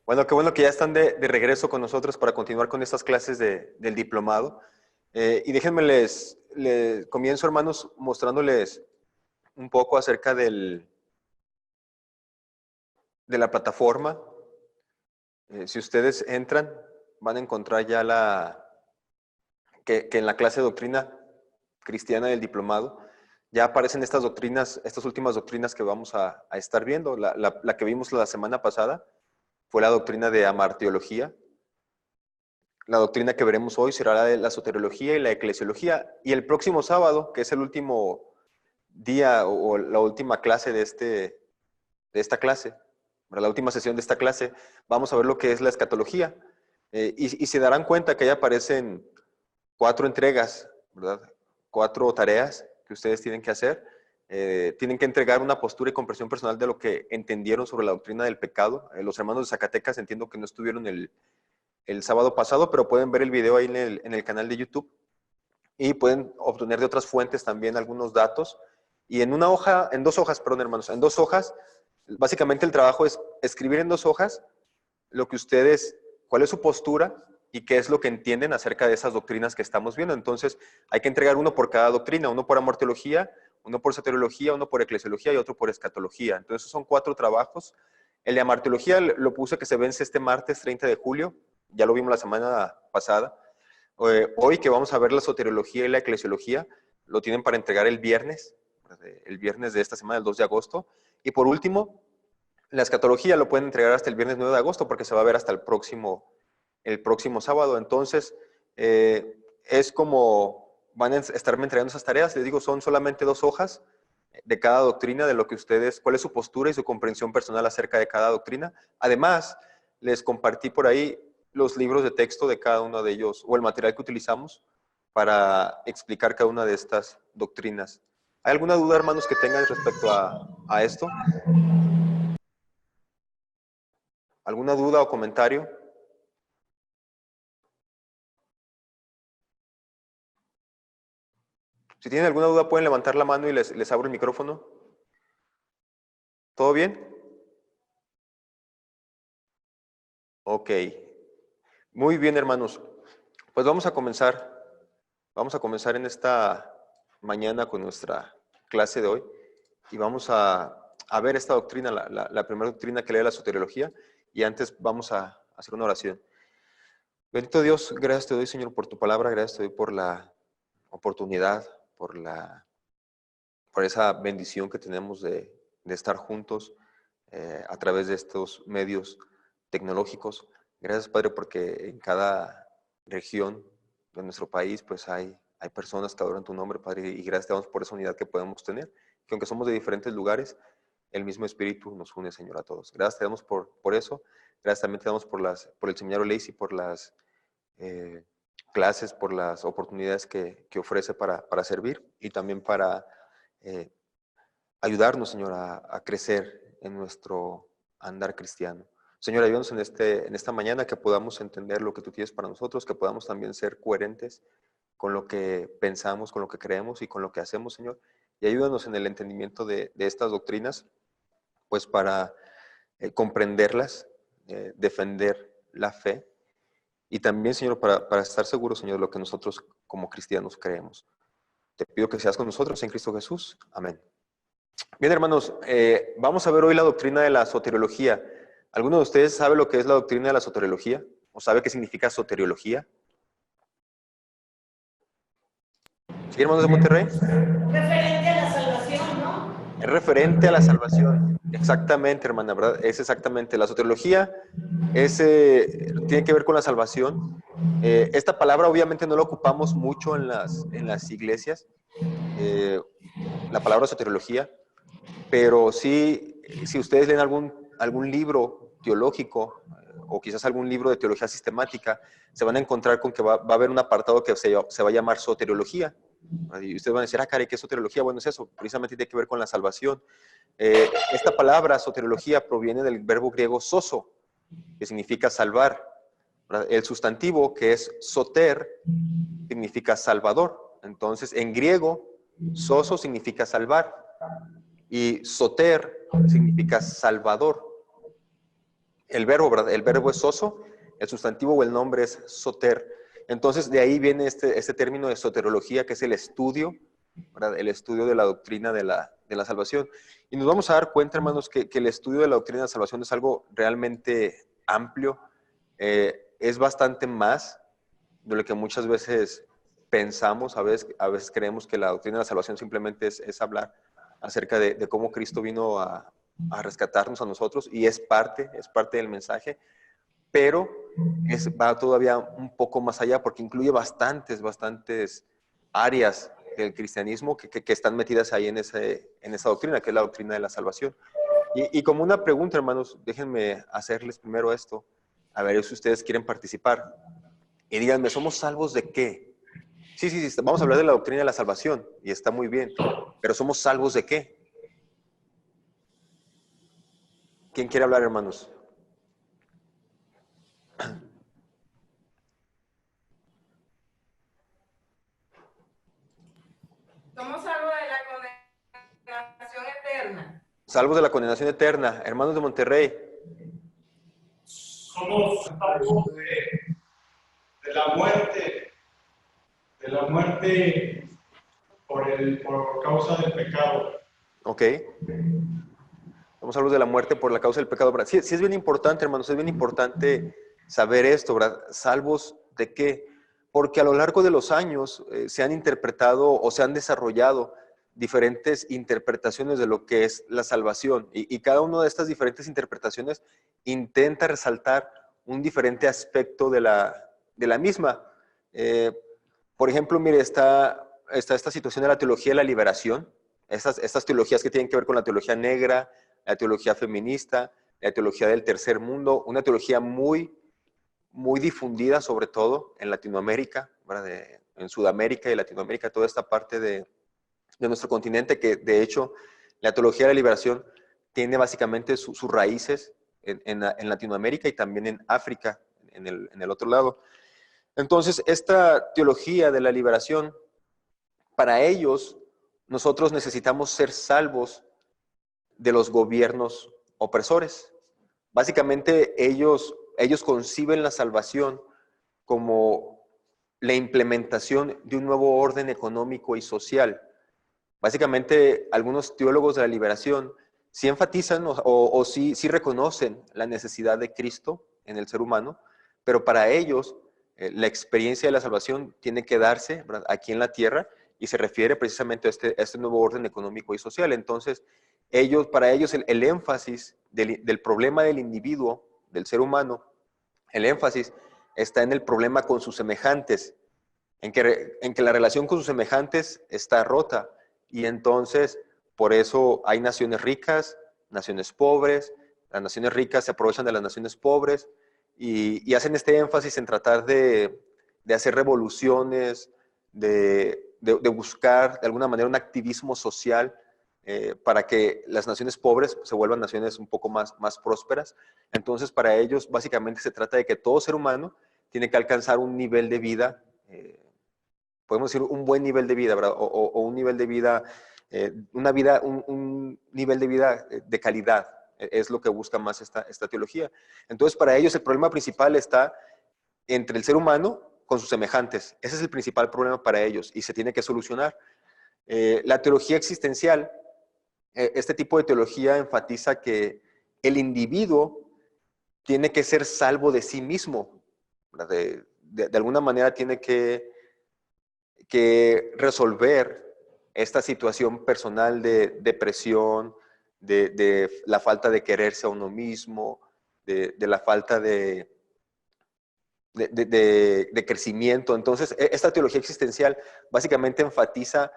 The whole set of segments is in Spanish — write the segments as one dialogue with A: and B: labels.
A: Bueno, qué bueno que ya están de regreso con nosotros para continuar con estas clases del diplomado. Y déjenme les comienzo, hermanos, mostrándoles un poco acerca de la plataforma. Si ustedes entran, van a encontrar ya que en la clase de doctrina cristiana del diplomado ya aparecen estas doctrinas, estas últimas doctrinas que vamos a estar viendo. La que vimos la semana pasada fue la doctrina de amartiología. La doctrina que veremos hoy será la de la soteriología y la eclesiología. Y el próximo sábado, que es el último día o la última clase de esta clase, la última sesión de esta clase, vamos a ver lo que es la escatología. Y se darán cuenta que ahí aparecen 4 entregas, ¿verdad? 4 tareas que ustedes tienen que hacer. Tienen que entregar una postura y comprensión personal de lo que entendieron sobre la doctrina del pecado. Los hermanos de Zacatecas entiendo que no estuvieron el sábado pasado, pero pueden ver el video ahí en el canal de YouTube y pueden obtener de otras fuentes también algunos datos. Y en 2 hojas, perdón, hermanos, en 2 hojas, básicamente el trabajo es escribir en 2 hojas lo que ustedes, cuál es su postura y qué es lo que entienden acerca de esas doctrinas que estamos viendo. Entonces, hay que entregar uno por cada doctrina, uno por amorteología, uno por soteriología, uno por eclesiología y otro por escatología. Entonces, son 4 trabajos. El de amarteología lo puse que se vence este martes 30 de julio, ya lo vimos la semana pasada. Hoy que vamos a ver la soteriología y la eclesiología, lo tienen para entregar el viernes de esta semana, el 2 de agosto. Y por último, la escatología lo pueden entregar hasta el viernes 9 de agosto porque se va a ver hasta el próximo sábado. Entonces, es como van a estarme entregando esas tareas. Les digo, son solamente 2 hojas de cada doctrina, de lo que ustedes, cuál es su postura y su comprensión personal acerca de cada doctrina. Además, les compartí por ahí los libros de texto de cada uno de ellos, o el material que utilizamos para explicar cada una de estas doctrinas. ¿Hay alguna duda, hermanos, que tengan respecto a esto? ¿Alguna duda o comentario? Si tienen alguna duda, pueden levantar la mano y les abro el micrófono. ¿Todo bien? Ok. Muy bien, hermanos. Pues vamos a comenzar. Vamos a comenzar en esta mañana con nuestra clase de hoy. Y vamos a ver esta doctrina, la primera doctrina que lee la soteriología. Y antes vamos a hacer una oración. Bendito Dios, gracias te doy, Señor, por tu palabra. Gracias te doy por la oportunidad, por esa bendición que tenemos de estar juntos a través de estos medios tecnológicos. Gracias, Padre, porque en cada región de nuestro país pues hay personas que adoran tu nombre, Padre, y gracias te damos por esa unidad que podemos tener, que aunque somos de diferentes lugares, el mismo Espíritu nos une, Señor, a todos. Gracias te damos por eso. Gracias también te damos por el seminario Lacey, por las eh, clases, por las oportunidades que ofrece para servir y también para eh, ayudarnos, Señor, a crecer en nuestro andar cristiano. Señor, ayúdanos en esta mañana que podamos entender lo que tú tienes para nosotros, que podamos también ser coherentes con lo que pensamos, con lo que creemos y con lo que hacemos, Señor. Y ayúdanos en el entendimiento de estas doctrinas, pues para comprenderlas, defender la fe y también, Señor, para estar seguros, Señor, de lo que nosotros como cristianos creemos. Te pido que seas con nosotros en Cristo Jesús. Amén. Bien, hermanos, vamos a ver hoy la doctrina de la soteriología. ¿Alguno de ustedes sabe lo que es la doctrina de la soteriología? ¿O sabe qué significa soteriología? ¿Sí, hermanos de Monterrey?
B: Referente a la salvación, ¿no?
A: Es referente a la salvación. Exactamente, hermana, ¿verdad? Es exactamente. La soteriología tiene que ver con la salvación. Esta palabra obviamente no la ocupamos mucho en las iglesias, la palabra soteriología, pero sí, si ustedes leen algún libro teológico o quizás algún libro de teología sistemática, se van a encontrar con que va a haber un apartado que se va a llamar soteriología. Y ustedes van a decir, caray, ¿qué es soteriología? Bueno, es eso, precisamente tiene que ver con la salvación. Esta palabra soteriología proviene del verbo griego soso, que significa salvar. El sustantivo, que es soter, significa salvador. Entonces, en griego, soso significa salvar y soter significa salvador. el verbo, ¿verdad? El verbo es soso, el sustantivo o el nombre es soter. Entonces, de ahí viene este término de soterología, que es el estudio, ¿verdad? El estudio de la doctrina de la salvación. Y nos vamos a dar cuenta, hermanos, que el estudio de la doctrina de la salvación es algo realmente amplio, es bastante más de lo que muchas veces pensamos, a veces creemos que la doctrina de la salvación simplemente es hablar acerca de cómo Cristo vino a rescatarnos a nosotros, y es parte del mensaje, pero va todavía un poco más allá porque incluye bastantes áreas del cristianismo que están metidas ahí en esa doctrina, que es la doctrina de la salvación. Y como una pregunta, hermanos, déjenme hacerles primero esto, a ver si ustedes quieren participar. Y díganme, ¿somos salvos de qué? Sí, vamos a hablar de la doctrina de la salvación, y está muy bien, pero ¿somos salvos de qué? ¿Quién quiere hablar, hermanos?
C: Somos salvos de la condenación eterna.
A: Salvos de la condenación eterna. Hermanos de Monterrey.
D: Somos salvos de la muerte por causa del pecado.
A: Ok. Somos salvos de la muerte por la causa del pecado. Sí, es bien importante, hermanos, es bien importante saber esto, ¿verdad? ¿Salvos de qué? Porque a lo largo de los años se han interpretado o se han desarrollado diferentes interpretaciones de lo que es la salvación. Y cada una de estas diferentes interpretaciones intenta resaltar un diferente aspecto de la misma. Por ejemplo, mire, está esta situación de la teología de la liberación, estas teologías que tienen que ver con la teología negra, la teología feminista, la teología del tercer mundo, una teología muy difundida, sobre todo en Latinoamérica, en Sudamérica y Latinoamérica, toda esta parte de nuestro continente, que de hecho la teología de la liberación tiene básicamente sus raíces en Latinoamérica y también en África, en el otro lado. Entonces, esta teología de la liberación, para ellos, nosotros necesitamos ser salvos de los gobiernos opresores. Básicamente, ellos conciben la salvación como la implementación de un nuevo orden económico y social. Básicamente, algunos teólogos de la liberación sí enfatizan o sí reconocen la necesidad de Cristo en el ser humano, pero para ellos la experiencia de la salvación tiene que darse, ¿verdad?, aquí en la tierra, y se refiere precisamente a este nuevo orden económico y social. Entonces, para ellos el énfasis del problema del individuo, del ser humano, el énfasis está en el problema con sus semejantes, en que la relación con sus semejantes está rota. Y entonces, por eso hay naciones ricas, naciones pobres. Las naciones ricas se aprovechan de las naciones pobres y hacen este énfasis en tratar de hacer revoluciones, de buscar de alguna manera un activismo social para que las naciones pobres se vuelvan naciones un poco más prósperas. Entonces, para ellos, básicamente se trata de que todo ser humano tiene que alcanzar un nivel de vida, podemos decir un buen nivel de vida, ¿verdad? O un nivel de vida, un nivel de vida de calidad. Es lo que busca más esta teología. Entonces, para ellos el problema principal está entre el ser humano con sus semejantes. Ese es el principal problema para ellos y se tiene que solucionar. La teología existencial, este tipo de teología enfatiza que el individuo tiene que ser salvo de sí mismo. De alguna manera tiene que resolver esta situación personal de depresión, de la falta de quererse a uno mismo, de la falta de crecimiento. Entonces, esta teología existencial básicamente enfatiza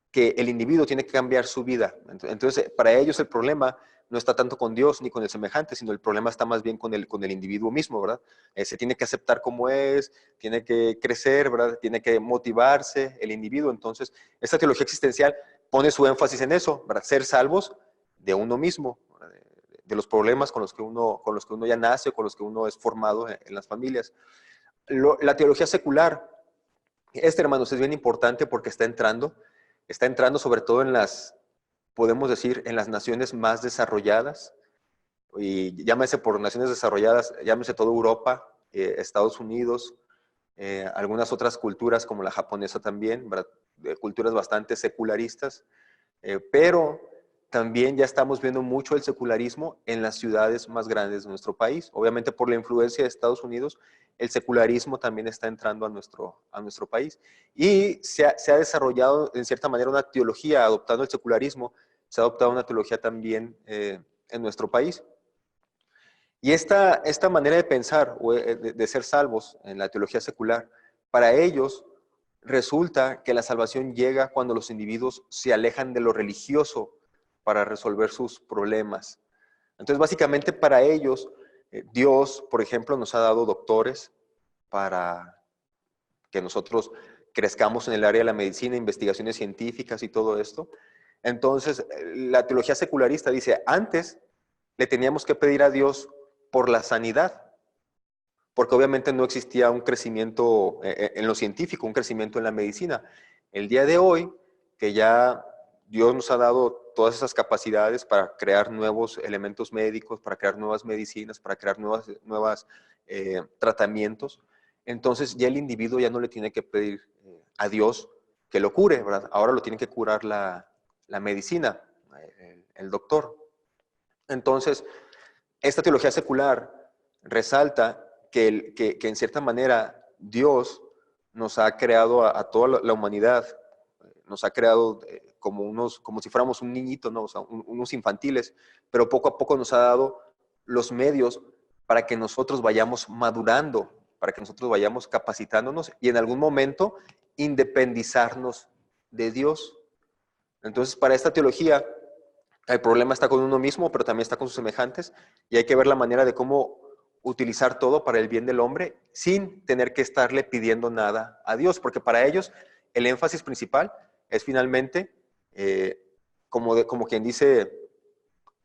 A: que el individuo tiene que cambiar su vida. Entonces, para ellos el problema no está tanto con Dios ni con el semejante, sino el problema está más bien con el individuo mismo, ¿verdad? Se tiene que aceptar como es, tiene que crecer, ¿verdad? Tiene que motivarse el individuo. Entonces, esta teología existencial pone su énfasis en eso, ¿verdad? Ser salvos de uno mismo, ¿verdad? De los problemas con los que uno ya nace, con los que uno es formado en las familias. La teología secular, hermanos, es bien importante porque está entrando sobre todo podemos decir, en las naciones más desarrolladas, y llámese por naciones desarrolladas, llámese toda Europa, Estados Unidos, algunas otras culturas como la japonesa también, ¿verdad? Culturas bastante secularistas, pero también ya estamos viendo mucho el secularismo en las ciudades más grandes de nuestro país. Obviamente por la influencia de Estados Unidos, el secularismo también está entrando a nuestro país. Y se ha desarrollado en cierta manera una teología, adoptando el secularismo, se ha adoptado una teología también en nuestro país. Y esta manera de pensar, de ser salvos en la teología secular, para ellos resulta que la salvación llega cuando los individuos se alejan de lo religioso para resolver sus problemas. Entonces, básicamente para ellos, Dios, por ejemplo, nos ha dado doctores para que nosotros crezcamos en el área de la medicina, investigaciones científicas y todo esto. Entonces, la teología secularista dice, antes le teníamos que pedir a Dios por la sanidad, porque obviamente no existía un crecimiento en lo científico, un crecimiento en la medicina. El día de hoy, que ya Dios nos ha dado todas esas capacidades para crear nuevos elementos médicos, para crear nuevas medicinas, para crear nuevos tratamientos, entonces ya el individuo ya no le tiene que pedir a Dios que lo cure, ¿verdad? Ahora lo tiene que curar la medicina, el doctor. Entonces, esta teología secular resalta que en cierta manera Dios nos ha creado a toda la humanidad, nos ha creado como si fuéramos un niñito, ¿no? O sea, unos infantiles, pero poco a poco nos ha dado los medios para que nosotros vayamos madurando, para que nosotros vayamos capacitándonos y en algún momento independizarnos de Dios. Entonces, para esta teología, el problema está con uno mismo, pero también está con sus semejantes, y hay que ver la manera de cómo utilizar todo para el bien del hombre sin tener que estarle pidiendo nada a Dios, porque para ellos el énfasis principal es finalmente, como quien dice,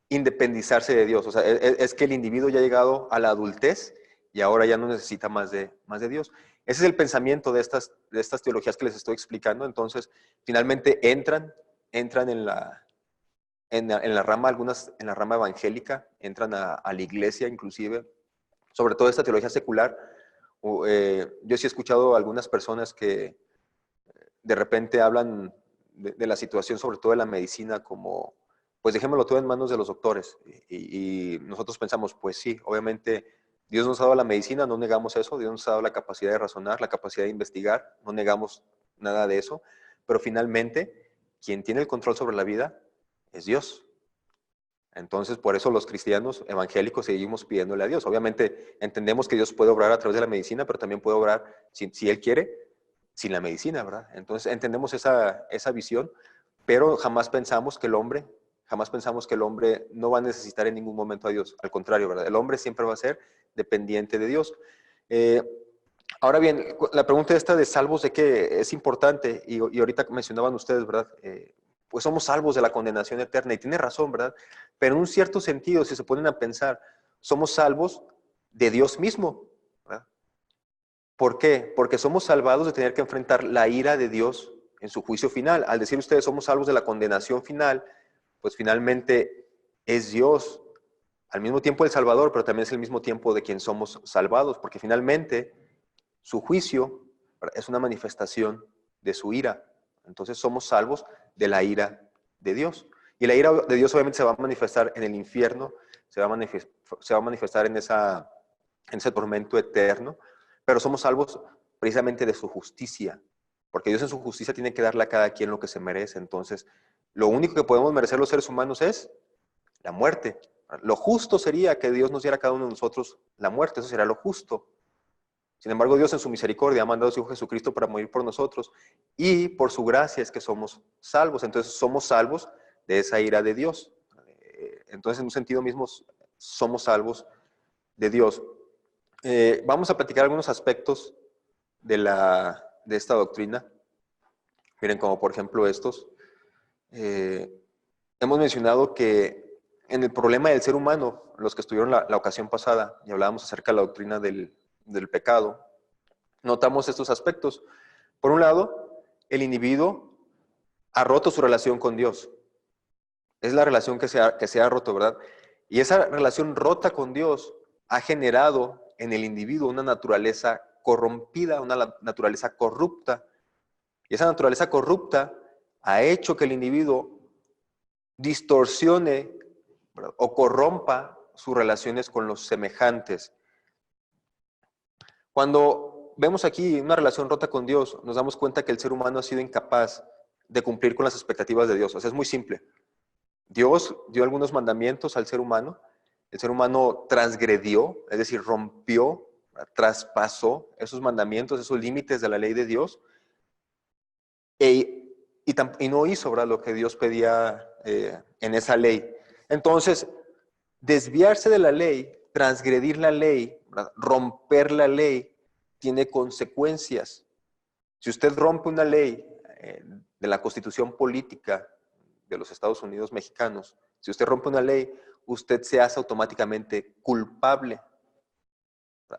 A: independizarse de Dios. O sea, es que el individuo ya ha llegado a la adultez y ahora ya no necesita más de Dios. Ese es el pensamiento de estas teologías que les estoy explicando. Entonces, finalmente entran en la rama, algunas en la rama evangélica, entran a la iglesia inclusive, sobre todo esta teología secular. Yo sí he escuchado a algunas personas que de repente hablan de la situación, sobre todo de la medicina, como, pues dejémoslo todo en manos de los doctores. Y nosotros pensamos, pues sí, obviamente Dios nos ha dado la medicina, no negamos eso, Dios nos ha dado la capacidad de razonar, la capacidad de investigar, no negamos nada de eso, pero finalmente quien tiene el control sobre la vida es Dios. Entonces, por eso los cristianos evangélicos seguimos pidiéndole a Dios. Obviamente entendemos que Dios puede obrar a través de la medicina, pero también puede obrar, si Él quiere, sin la medicina, ¿verdad? Entonces entendemos esa visión, pero jamás pensamos que el hombre no va a necesitar en ningún momento a Dios. Al contrario, ¿verdad? El hombre siempre va a ser dependiente de Dios. Ahora bien, la pregunta esta de salvos de qué es importante, y ahorita mencionaban ustedes, ¿verdad? Pues somos salvos de la condenación eterna, y tiene razón, ¿verdad? Pero en un cierto sentido, si se ponen a pensar, somos salvos de Dios mismo, ¿verdad? ¿Por qué? Porque somos salvados de tener que enfrentar la ira de Dios en su juicio final. Al decir ustedes somos salvos de la condenación final, pues finalmente es Dios al mismo tiempo el Salvador, pero también es el mismo tiempo de quien somos salvados, porque finalmente su juicio es una manifestación de su ira. Entonces somos salvos de la ira de Dios. Y la ira de Dios obviamente se va a manifestar en el infierno, se va a manifestar en ese tormento eterno, pero somos salvos precisamente de su justicia, porque Dios en su justicia tiene que darle a cada quien lo que se merece. Entonces, lo único que podemos merecer los seres humanos es la muerte. Lo justo sería que Dios nos diera a cada uno de nosotros la muerte, eso sería lo justo. Sin embargo, Dios en su misericordia ha mandado a su Hijo Jesucristo para morir por nosotros, y por su gracia es que somos salvos. Entonces somos salvos de esa ira de Dios. Entonces, en un sentido mismo, somos salvos de Dios. Vamos a platicar algunos aspectos de esta doctrina. Miren, como por ejemplo estos. Hemos mencionado que en el problema del ser humano, los que estuvieron la ocasión pasada y hablábamos acerca de la doctrina del pecado, notamos estos aspectos. Por un lado, el individuo ha roto su relación con Dios. Es la relación que se ha roto, ¿verdad? Y esa relación rota con Dios ha generado en el individuo una naturaleza corrompida, una naturaleza corrupta. Y esa naturaleza corrupta ha hecho que el individuo distorsione, ¿verdad?, o corrompa sus relaciones con los semejantes. Cuando vemos aquí una relación rota con Dios, nos damos cuenta que el ser humano ha sido incapaz de cumplir con las expectativas de Dios. O sea, es muy simple. Dios dio algunos mandamientos al ser humano. El ser humano transgredió, es decir, rompió, traspasó esos mandamientos, esos límites de la ley de Dios, y no hizo, ¿verdad?, lo que Dios pedía en esa ley. Entonces, desviarse de la ley, transgredir la ley, ¿verdad?, romper la ley, tiene consecuencias. Si usted rompe una ley de la Constitución política de los Estados Unidos mexicanos, si usted rompe una ley, usted se hace automáticamente culpable.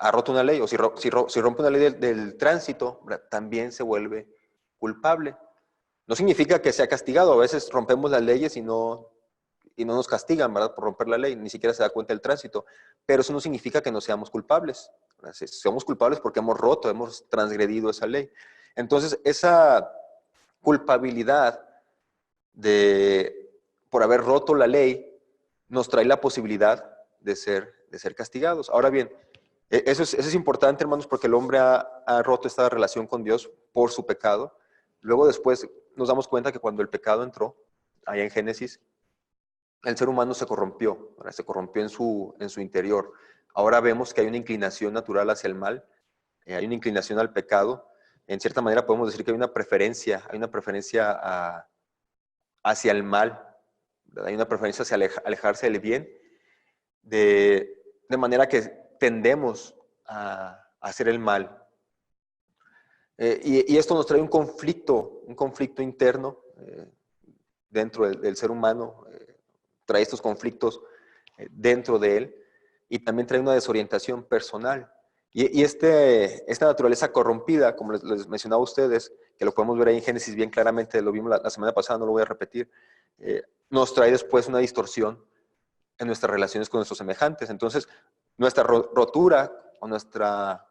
A: Ha roto una ley, o si rompe una ley del tránsito, también se vuelve culpable. No significa que sea castigado. A veces rompemos las leyes y no nos castigan, ¿verdad?, por romper la ley, ni siquiera se da cuenta del tránsito. Pero eso no significa que no seamos culpables. Somos culpables porque hemos roto, hemos transgredido esa ley. Entonces, esa culpabilidad por haber roto la ley nos trae la posibilidad de ser castigados. Ahora bien, eso es importante, hermanos, porque el hombre ha roto esta relación con Dios por su pecado. Luego después nos damos cuenta que cuando el pecado entró, allá en Génesis, el ser humano se corrompió, ¿verdad?, se corrompió en su interior. Ahora vemos que hay una inclinación natural hacia el mal, hay una inclinación al pecado. En cierta manera podemos decir que hay una preferencia hacia el mal, ¿verdad? Hay una preferencia hacia alejarse del bien, de manera que tendemos a hacer el mal. Y esto nos trae un conflicto interno dentro del ser humano, trae estos conflictos dentro de él, y también trae una desorientación personal. Y esta naturaleza corrompida, como les mencionaba a ustedes, que lo podemos ver ahí en Génesis bien claramente, lo vimos la semana pasada, no lo voy a repetir, nos trae después una distorsión en nuestras relaciones con nuestros semejantes. Entonces, nuestra ruptura en nuestra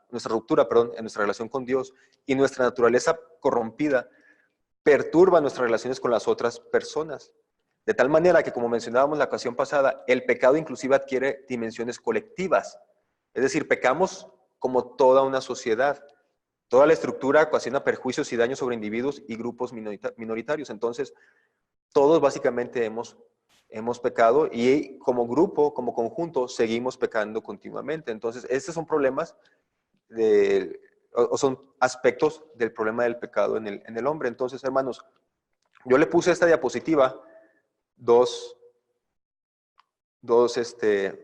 A: relación con Dios y nuestra naturaleza corrompida perturba nuestras relaciones con las otras personas. De tal manera que, como mencionábamos la ocasión pasada, el pecado inclusive adquiere dimensiones colectivas. Es decir, pecamos como toda una sociedad. Toda la estructura ocasiona perjuicios y daños sobre individuos y grupos minoritarios. Entonces, todos básicamente hemos pecado, y como grupo, como conjunto, seguimos pecando continuamente. Entonces, estos son problemas o son aspectos del problema del pecado en el hombre. Entonces, hermanos, yo le puse a esta diapositiva dos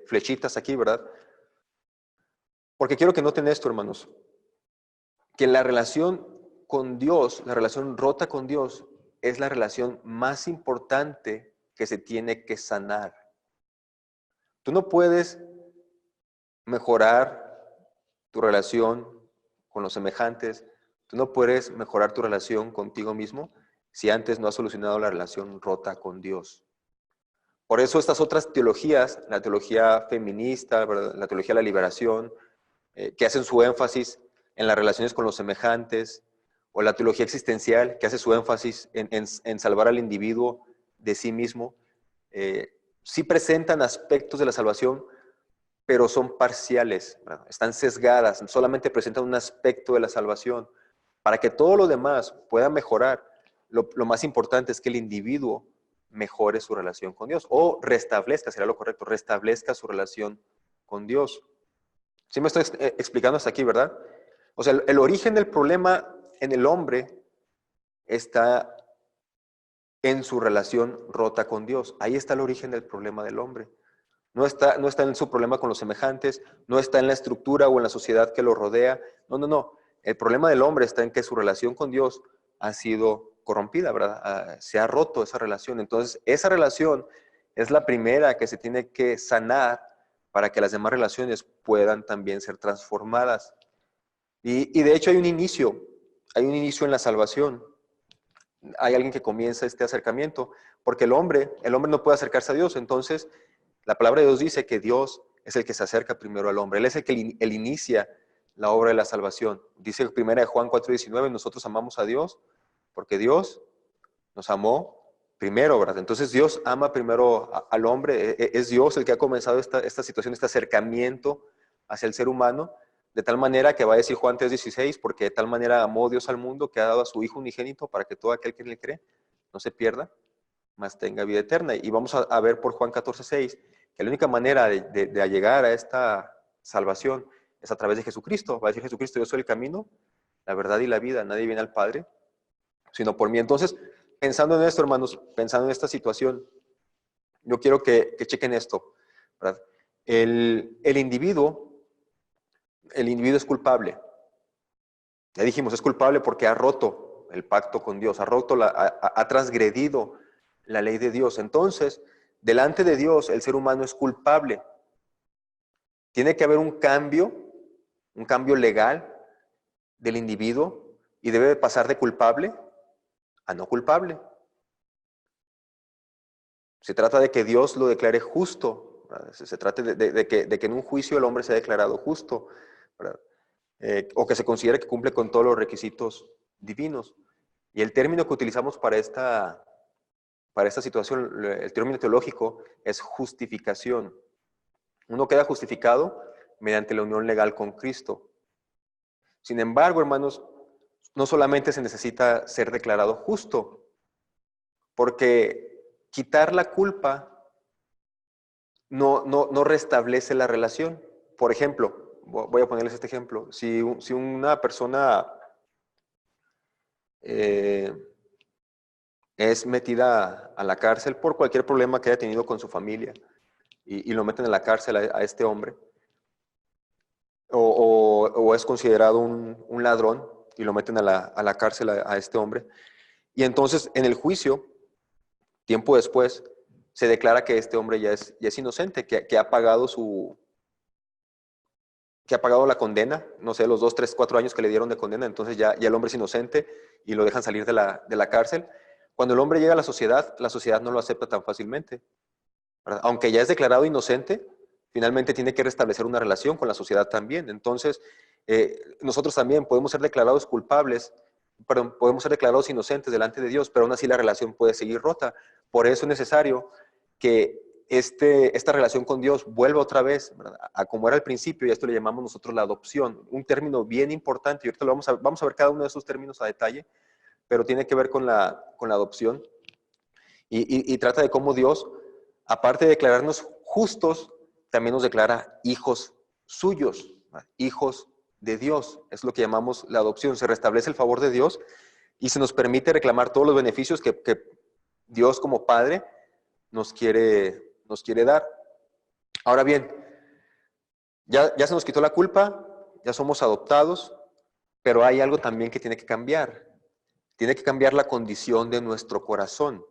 A: flechitas aquí, ¿verdad? Porque quiero que noten esto, hermanos, que la relación con Dios, la relación rota con Dios, es la relación más importante que se tiene que sanar. Tú no puedes mejorar tu relación con los semejantes, tú no puedes mejorar tu relación contigo mismo si antes no has solucionado la relación rota con Dios. Por eso estas otras teologías, la teología feminista, ¿verdad?, la teología de la liberación, que hacen su énfasis en las relaciones con los semejantes, o la teología existencial, que hace su énfasis en salvar al individuo de sí mismo, sí presentan aspectos de la salvación, pero son parciales, ¿verdad?, están sesgadas, solamente presentan un aspecto de la salvación. Para que todo lo demás pueda mejorar, lo más importante es que el individuo mejore su relación con Dios, o restablezca, será lo correcto, restablezca su relación con Dios. ¿Sí me estoy explicando hasta aquí, verdad? O sea, el origen del problema en el hombre está en su relación rota con Dios. Ahí está el origen del problema del hombre. No está en su problema con los semejantes, no está en la estructura o en la sociedad que lo rodea. No. El problema del hombre está en que su relación con Dios ha sido corrompida, ¿verdad? Se ha roto esa relación. Entonces, esa relación es la primera que se tiene que sanar para que las demás relaciones puedan también ser transformadas. Y de hecho hay un inicio en la salvación. Hay alguien que comienza este acercamiento, porque el hombre no puede acercarse a Dios. Entonces, La palabra de Dios dice que Dios es el que se acerca primero al hombre. Él es el que él inicia la obra de la salvación. Dice en 1 Juan 4:19, nosotros amamos a Dios porque Dios nos amó primero, ¿verdad? Entonces Dios ama primero al hombre. Es Dios el que ha comenzado esta situación, este acercamiento hacia el ser humano, de tal manera que va a decir Juan 3:16, porque de tal manera amó Dios al mundo que ha dado a su Hijo unigénito para que todo aquel que en él cree no se pierda, mas tenga vida eterna. Y vamos a ver por Juan 14:6 que la única manera de llegar a esta salvación es a través de Jesucristo. Va a decir Jesucristo, yo soy el camino, la verdad y la vida. Nadie viene al Padre sino por mí. Entonces, pensando en esto, hermanos, pensando en esta situación, yo quiero que chequen esto, ¿verdad? El individuo es culpable. Ya dijimos, es culpable porque ha roto el pacto con Dios, ha transgredido la ley de Dios. Entonces, delante de Dios, el ser humano es culpable. Tiene que haber un cambio legal del individuo y debe pasar de culpable a no culpable. Se trata de que Dios lo declare justo, ¿verdad? Se trata de que en un juicio el hombre sea declarado justo, ¿verdad? O que se considere que cumple con todos los requisitos divinos. Y el término que utilizamos para esta situación, el término teológico, es justificación. Uno queda justificado mediante la unión legal con Cristo. Sin embargo, hermanos, no solamente se necesita ser declarado justo, porque quitar la culpa no restablece la relación. Por ejemplo, voy a ponerles este ejemplo. Si una persona es metida a la cárcel por cualquier problema que haya tenido con su familia y lo meten a la cárcel a este hombre, o es considerado un ladrón y lo meten a la cárcel a este hombre, y entonces en el juicio, tiempo después, se declara que este hombre ya es inocente, que ha pagado la condena, no sé, los 2, 3, 4 años que le dieron de condena, entonces ya el hombre es inocente y lo dejan salir de la cárcel. Cuando el hombre llega a la sociedad no lo acepta tan fácilmente, ¿verdad? Aunque ya es declarado inocente, finalmente tiene que restablecer una relación con la sociedad también. Entonces, nosotros también podemos ser declarados culpables, perdón, podemos ser declarados inocentes delante de Dios, pero aún así la relación puede seguir rota. Por eso es necesario que esta relación con Dios vuelva otra vez, ¿verdad?, a como era al principio, y a esto le llamamos nosotros la adopción, un término bien importante, y ahorita vamos a ver cada uno de esos términos a detalle, pero tiene que ver con la adopción, y trata de cómo Dios, aparte de declararnos justos, también nos declara hijos suyos, ¿verdad?, hijos de Dios. Es lo que llamamos la adopción. Se restablece el favor de Dios y se nos permite reclamar todos los beneficios que Dios como Padre nos quiere dar. Ahora bien, ya se nos quitó la culpa, ya somos adoptados, pero hay algo también que tiene que cambiar. Tiene que cambiar la condición de nuestro corazón.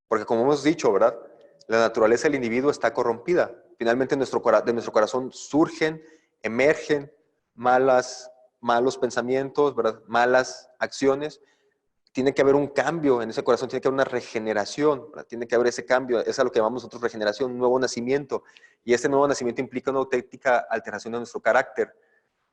A: Porque como hemos dicho, ¿verdad?, la naturaleza del individuo está corrompida. Finalmente de nuestro corazón surgen, emergen malos pensamientos, ¿verdad?, malas acciones. Tiene que haber un cambio en ese corazón, tiene que haber una regeneración, ¿verdad?, tiene que haber ese cambio. Es a lo que llamamos nosotros regeneración, un nuevo nacimiento. Y este nuevo nacimiento implica una auténtica alteración de nuestro carácter,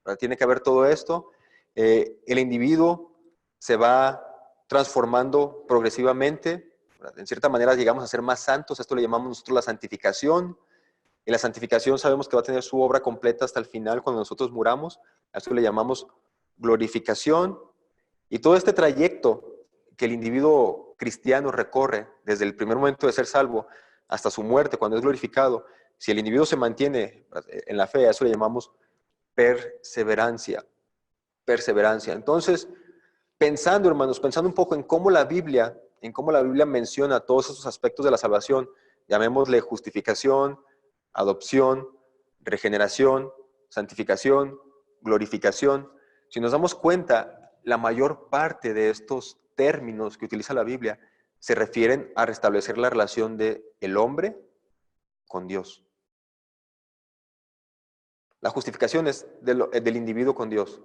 A: ¿verdad? Tiene que haber todo esto. El individuo se va transformando progresivamente, ¿verdad? En cierta manera llegamos a ser más santos. Esto le llamamos nosotros la santificación. Y la santificación sabemos que va a tener su obra completa hasta el final, cuando nosotros muramos. A esto le llamamos glorificación. Y todo este trayecto que el individuo cristiano recorre desde el primer momento de ser salvo hasta su muerte, cuando es glorificado, si el individuo se mantiene en la fe, a eso le llamamos perseverancia. Perseverancia. Entonces, pensando, hermanos, pensando un poco en cómo la Biblia menciona todos esos aspectos de la salvación, llamémosle justificación, adopción, regeneración, santificación, glorificación. Si nos damos cuenta, la mayor parte de estos términos que utiliza la Biblia se refieren a restablecer la relación del hombre con Dios. La justificación es del individuo con Dios.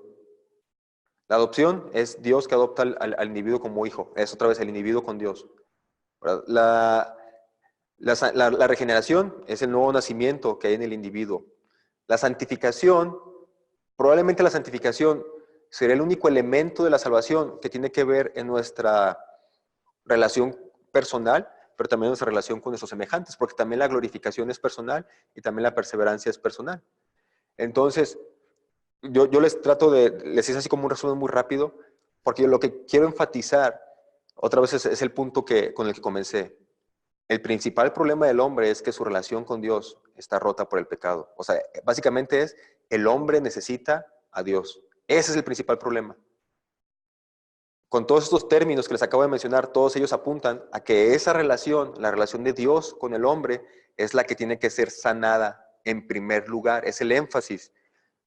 A: La adopción es Dios que adopta al individuo como hijo. Es otra vez el individuo con Dios. La La regeneración es el nuevo nacimiento que hay en el individuo. La santificación, probablemente la santificación será el único elemento de la salvación que tiene que ver en nuestra relación personal, pero también en nuestra relación con nuestros semejantes, porque también la glorificación es personal y también la perseverancia es personal. Entonces, yo les hice así como un resumen muy rápido, porque yo lo que quiero enfatizar, otra vez es el punto con el que comencé. El principal problema del hombre es que su relación con Dios está rota por el pecado. O sea, básicamente es, el hombre necesita a Dios. Ese es el principal problema. Con todos estos términos que les acabo de mencionar, todos ellos apuntan a que esa relación, la relación de Dios con el hombre, es la que tiene que ser sanada en primer lugar. Es el énfasis.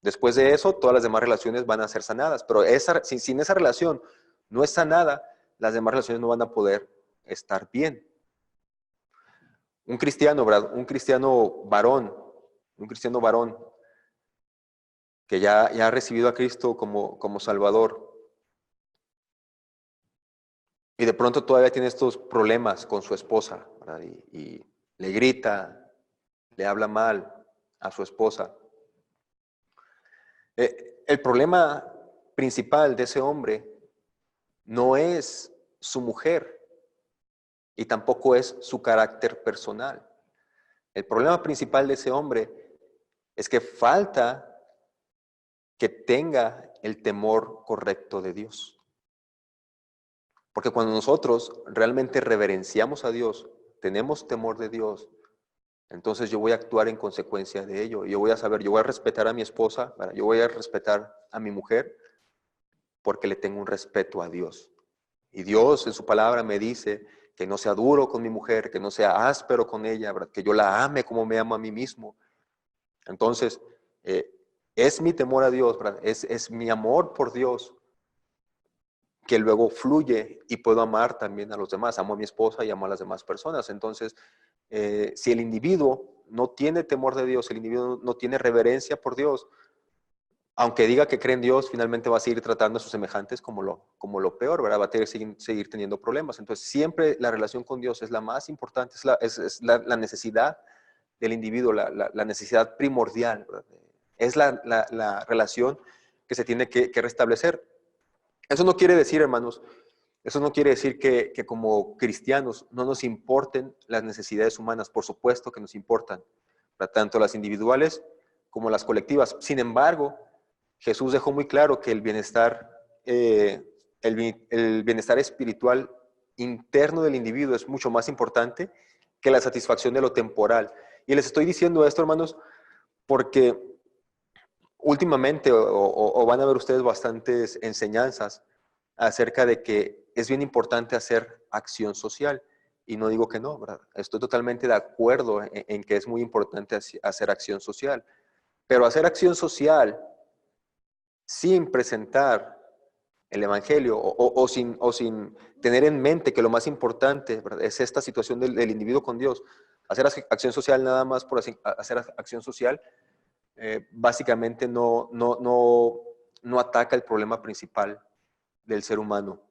A: Después de eso, todas las demás relaciones van a ser sanadas. Pero sin esa relación no es sanada, las demás relaciones no van a poder estar bien. Un cristiano, ¿verdad? Un cristiano varón que ya ha recibido a Cristo como Salvador y de pronto todavía tiene estos problemas con su esposa, ¿verdad? Y le grita, le habla mal a su esposa. El problema principal de ese hombre no es su mujer y tampoco es su carácter personal. El problema principal de ese hombre es que falta que tenga el temor correcto de Dios. Porque cuando nosotros realmente reverenciamos a Dios, tenemos temor de Dios, entonces yo voy a actuar en consecuencia de ello. Yo voy a saber, yo voy a respetar a mi esposa, yo voy a respetar a mi mujer, porque le tengo un respeto a Dios. Y Dios en su palabra me dice que no sea duro con mi mujer, que no sea áspero con ella, ¿verdad? Que yo la ame como me amo a mí mismo. Entonces, es mi temor a Dios, ¿verdad? Es mi amor por Dios que luego fluye y puedo amar también a los demás. Amo a mi esposa y amo a las demás personas. Entonces, si el individuo no tiene temor de Dios, el individuo no tiene reverencia por Dios, aunque diga que cree en Dios, finalmente va a seguir tratando a sus semejantes como lo peor, ¿verdad? Va a seguir teniendo problemas. Entonces, siempre la relación con Dios es la más importante, es la necesidad del individuo, la necesidad primordial, ¿verdad? Es la relación que se tiene que restablecer. Eso no quiere decir, hermanos, eso no quiere decir que como cristianos no nos importen las necesidades humanas. Por supuesto que nos importan, ¿verdad? Tanto las individuales como las colectivas. Sin embargo, Jesús dejó muy claro que el bienestar espiritual interno del individuo es mucho más importante que la satisfacción de lo temporal. Y les estoy diciendo esto, hermanos, porque últimamente, o van a ver ustedes bastantes enseñanzas acerca de que es bien importante hacer acción social. Y no digo que no, ¿verdad? Estoy totalmente de acuerdo en que es muy importante hacer acción social. Pero hacer acción social sin presentar el Evangelio o sin tener en mente que lo más importante, ¿verdad?, es esta situación del individuo con Dios. Hacer acción social nada más por hacer acción social, básicamente no ataca el problema principal del ser humano.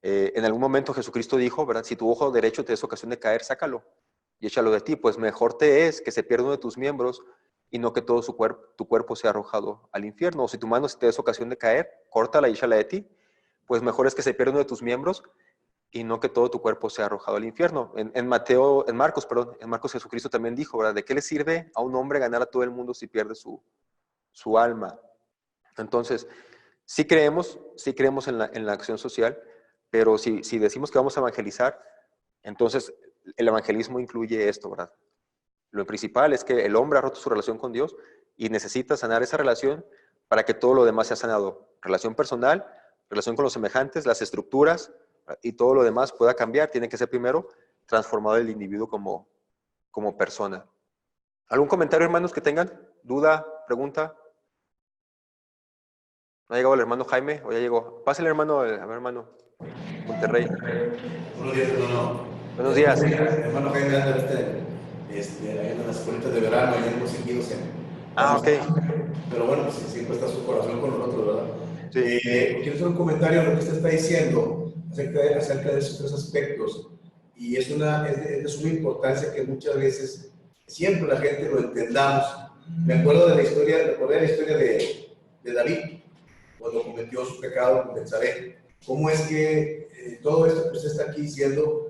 A: En algún momento Jesucristo dijo, ¿verdad?, si tu ojo derecho te es ocasión de caer, sácalo y échalo de ti, pues mejor te es que se pierda uno de tus miembros y no que todo tu cuerpo sea arrojado al infierno. O si tu mano te es ocasión de caer, córtala y échala de ti, pues mejor es que se pierda uno de tus miembros y no que todo tu cuerpo sea arrojado al infierno. En Marcos Jesucristo también dijo, ¿verdad?, ¿de qué le sirve a un hombre ganar a todo el mundo si pierde su alma? Entonces, sí creemos en la acción social, pero si decimos que vamos a evangelizar, entonces el evangelismo incluye esto, ¿verdad? Lo principal es que el hombre ha roto su relación con Dios y necesita sanar esa relación para que todo lo demás sea sanado. Relación personal, relación con los semejantes, las estructuras y todo lo demás pueda cambiar. Tiene que ser primero transformado el individuo como persona. ¿Algún comentario, hermanos, que tengan? ¿Duda? ¿Pregunta? ¿No ha llegado el hermano Jaime o ya llegó? Pásale, hermano, a ver, hermano. Monterrey.
E: Buenos días, hermano.
A: Buenos días.
E: Hermano Jaime, ahí en las escuelitas de verano, ahí hemos seguido
A: Ok.
E: Pero bueno, pues siempre está su corazón con nosotros, ¿verdad?
A: Sí.
E: Quiero hacer un comentario a lo que usted está diciendo acerca de esos tres aspectos. Y es de suma importancia que muchas veces, siempre la gente lo entendamos. Me acuerdo de la historia, de David, cuando cometió su pecado con Betsabé. ¿Cómo es que todo esto que usted está aquí diciendo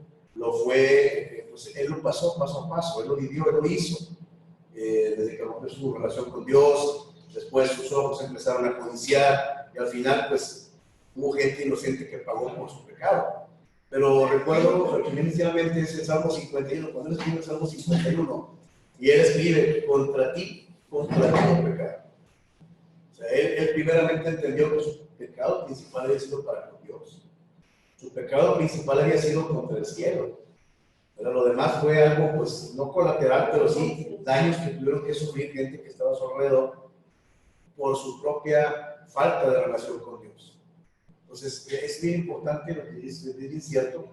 E: pues él lo pasó paso a paso, él lo vivió, él lo hizo, desde que rompió su relación con Dios, después sus ojos empezaron a codiciar y al final pues hubo gente inocente que pagó por su pecado. Pero recuerdo que inicialmente es el Salmo 51, cuando él escribe el Salmo 51, y él escribe, contra ti he pecado. O sea, él primeramente entendió que su pecado principal había sido para con Dios. Su pecado principal había sido contra el cielo. Pero lo demás fue algo, pues, no colateral, pero sí daños que tuvieron que sufrir gente que estaba a su alrededor por su propia falta de relación con Dios. Entonces, es bien importante lo que dice, es bien cierto.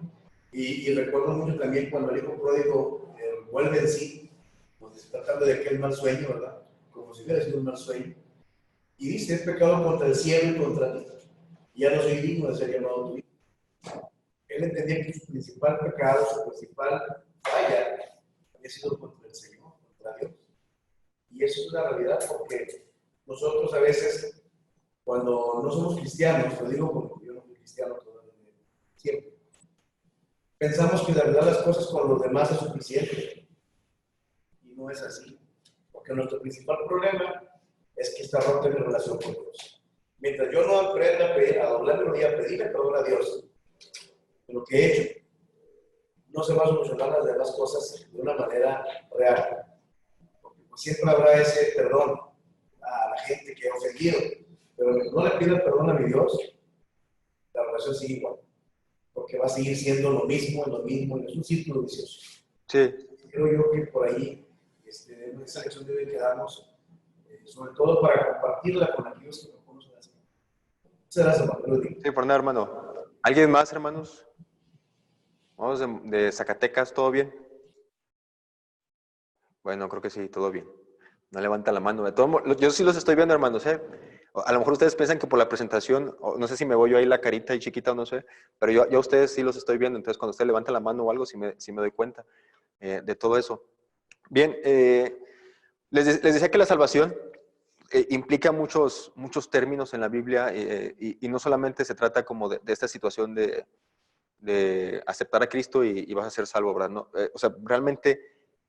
E: Y recuerdo mucho también cuando el hijo pródigo vuelve en sí, pues, tratando de aquel mal sueño, ¿verdad? Como si hubiera sido un mal sueño. Y dice, he pecado contra el cielo y contra ti. Y ya no soy digno de ser llamado tu hijo. Él entendía que su principal pecado, su principal falla, había sido contra el Señor, contra Dios. Y eso es una realidad porque nosotros a veces, cuando no somos cristianos, lo digo porque yo no fui cristiano todavía, siempre, pensamos que la verdad las cosas con los demás es suficiente. Y no es así. Porque nuestro principal problema es que está rota mi relación con Dios. Mientras yo no aprenda a doblar mi rodilla, a pedirle perdón a Dios de lo que he hecho, no se va a solucionar las demás cosas de una manera real. Porque pues, siempre habrá ese perdón a la gente que ha ofendido. Pero mientras no le pida perdón a mi Dios, la relación sigue igual. Porque va a seguir siendo lo mismo, y es un círculo vicioso.
A: Sí.
E: Creo yo que por ahí esa lección debe quedarnos, sobre todo para compartirla con aquellos que no conocen así. Muchas gracias, hermano.
A: Sí, por nada, hermano. ¿Alguien más, hermanos? Vamos de Zacatecas, ¿todo bien? Bueno, creo que sí, todo bien. No levanta la mano. Yo sí los estoy viendo, hermanos, ¿eh? A lo mejor ustedes piensan que por la presentación, no sé si me voy yo ahí la carita y chiquita o no sé, pero yo a ustedes sí los estoy viendo, entonces cuando ustedes levantan la mano o algo, sí me doy cuenta de todo eso. Bien, les decía que la salvación implica muchos términos en la Biblia y no solamente se trata como de esta situación de aceptar a Cristo y vas a ser salvo, ¿verdad? No, o sea, realmente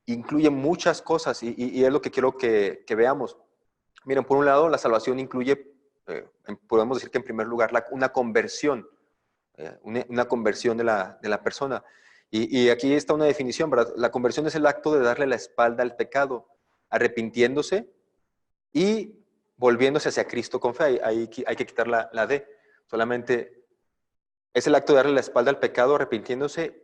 A: incluye muchas cosas y es lo que quiero que veamos. Miren, por un lado, la salvación incluye, podemos decir que en primer lugar, una conversión, una conversión de la persona. Y aquí está una definición, ¿verdad? La conversión es el acto de darle la espalda al pecado, arrepintiéndose y volviéndose hacia Cristo con fe. Ahí hay que quitar la D. Solamente es el acto de darle la espalda al pecado, arrepintiéndose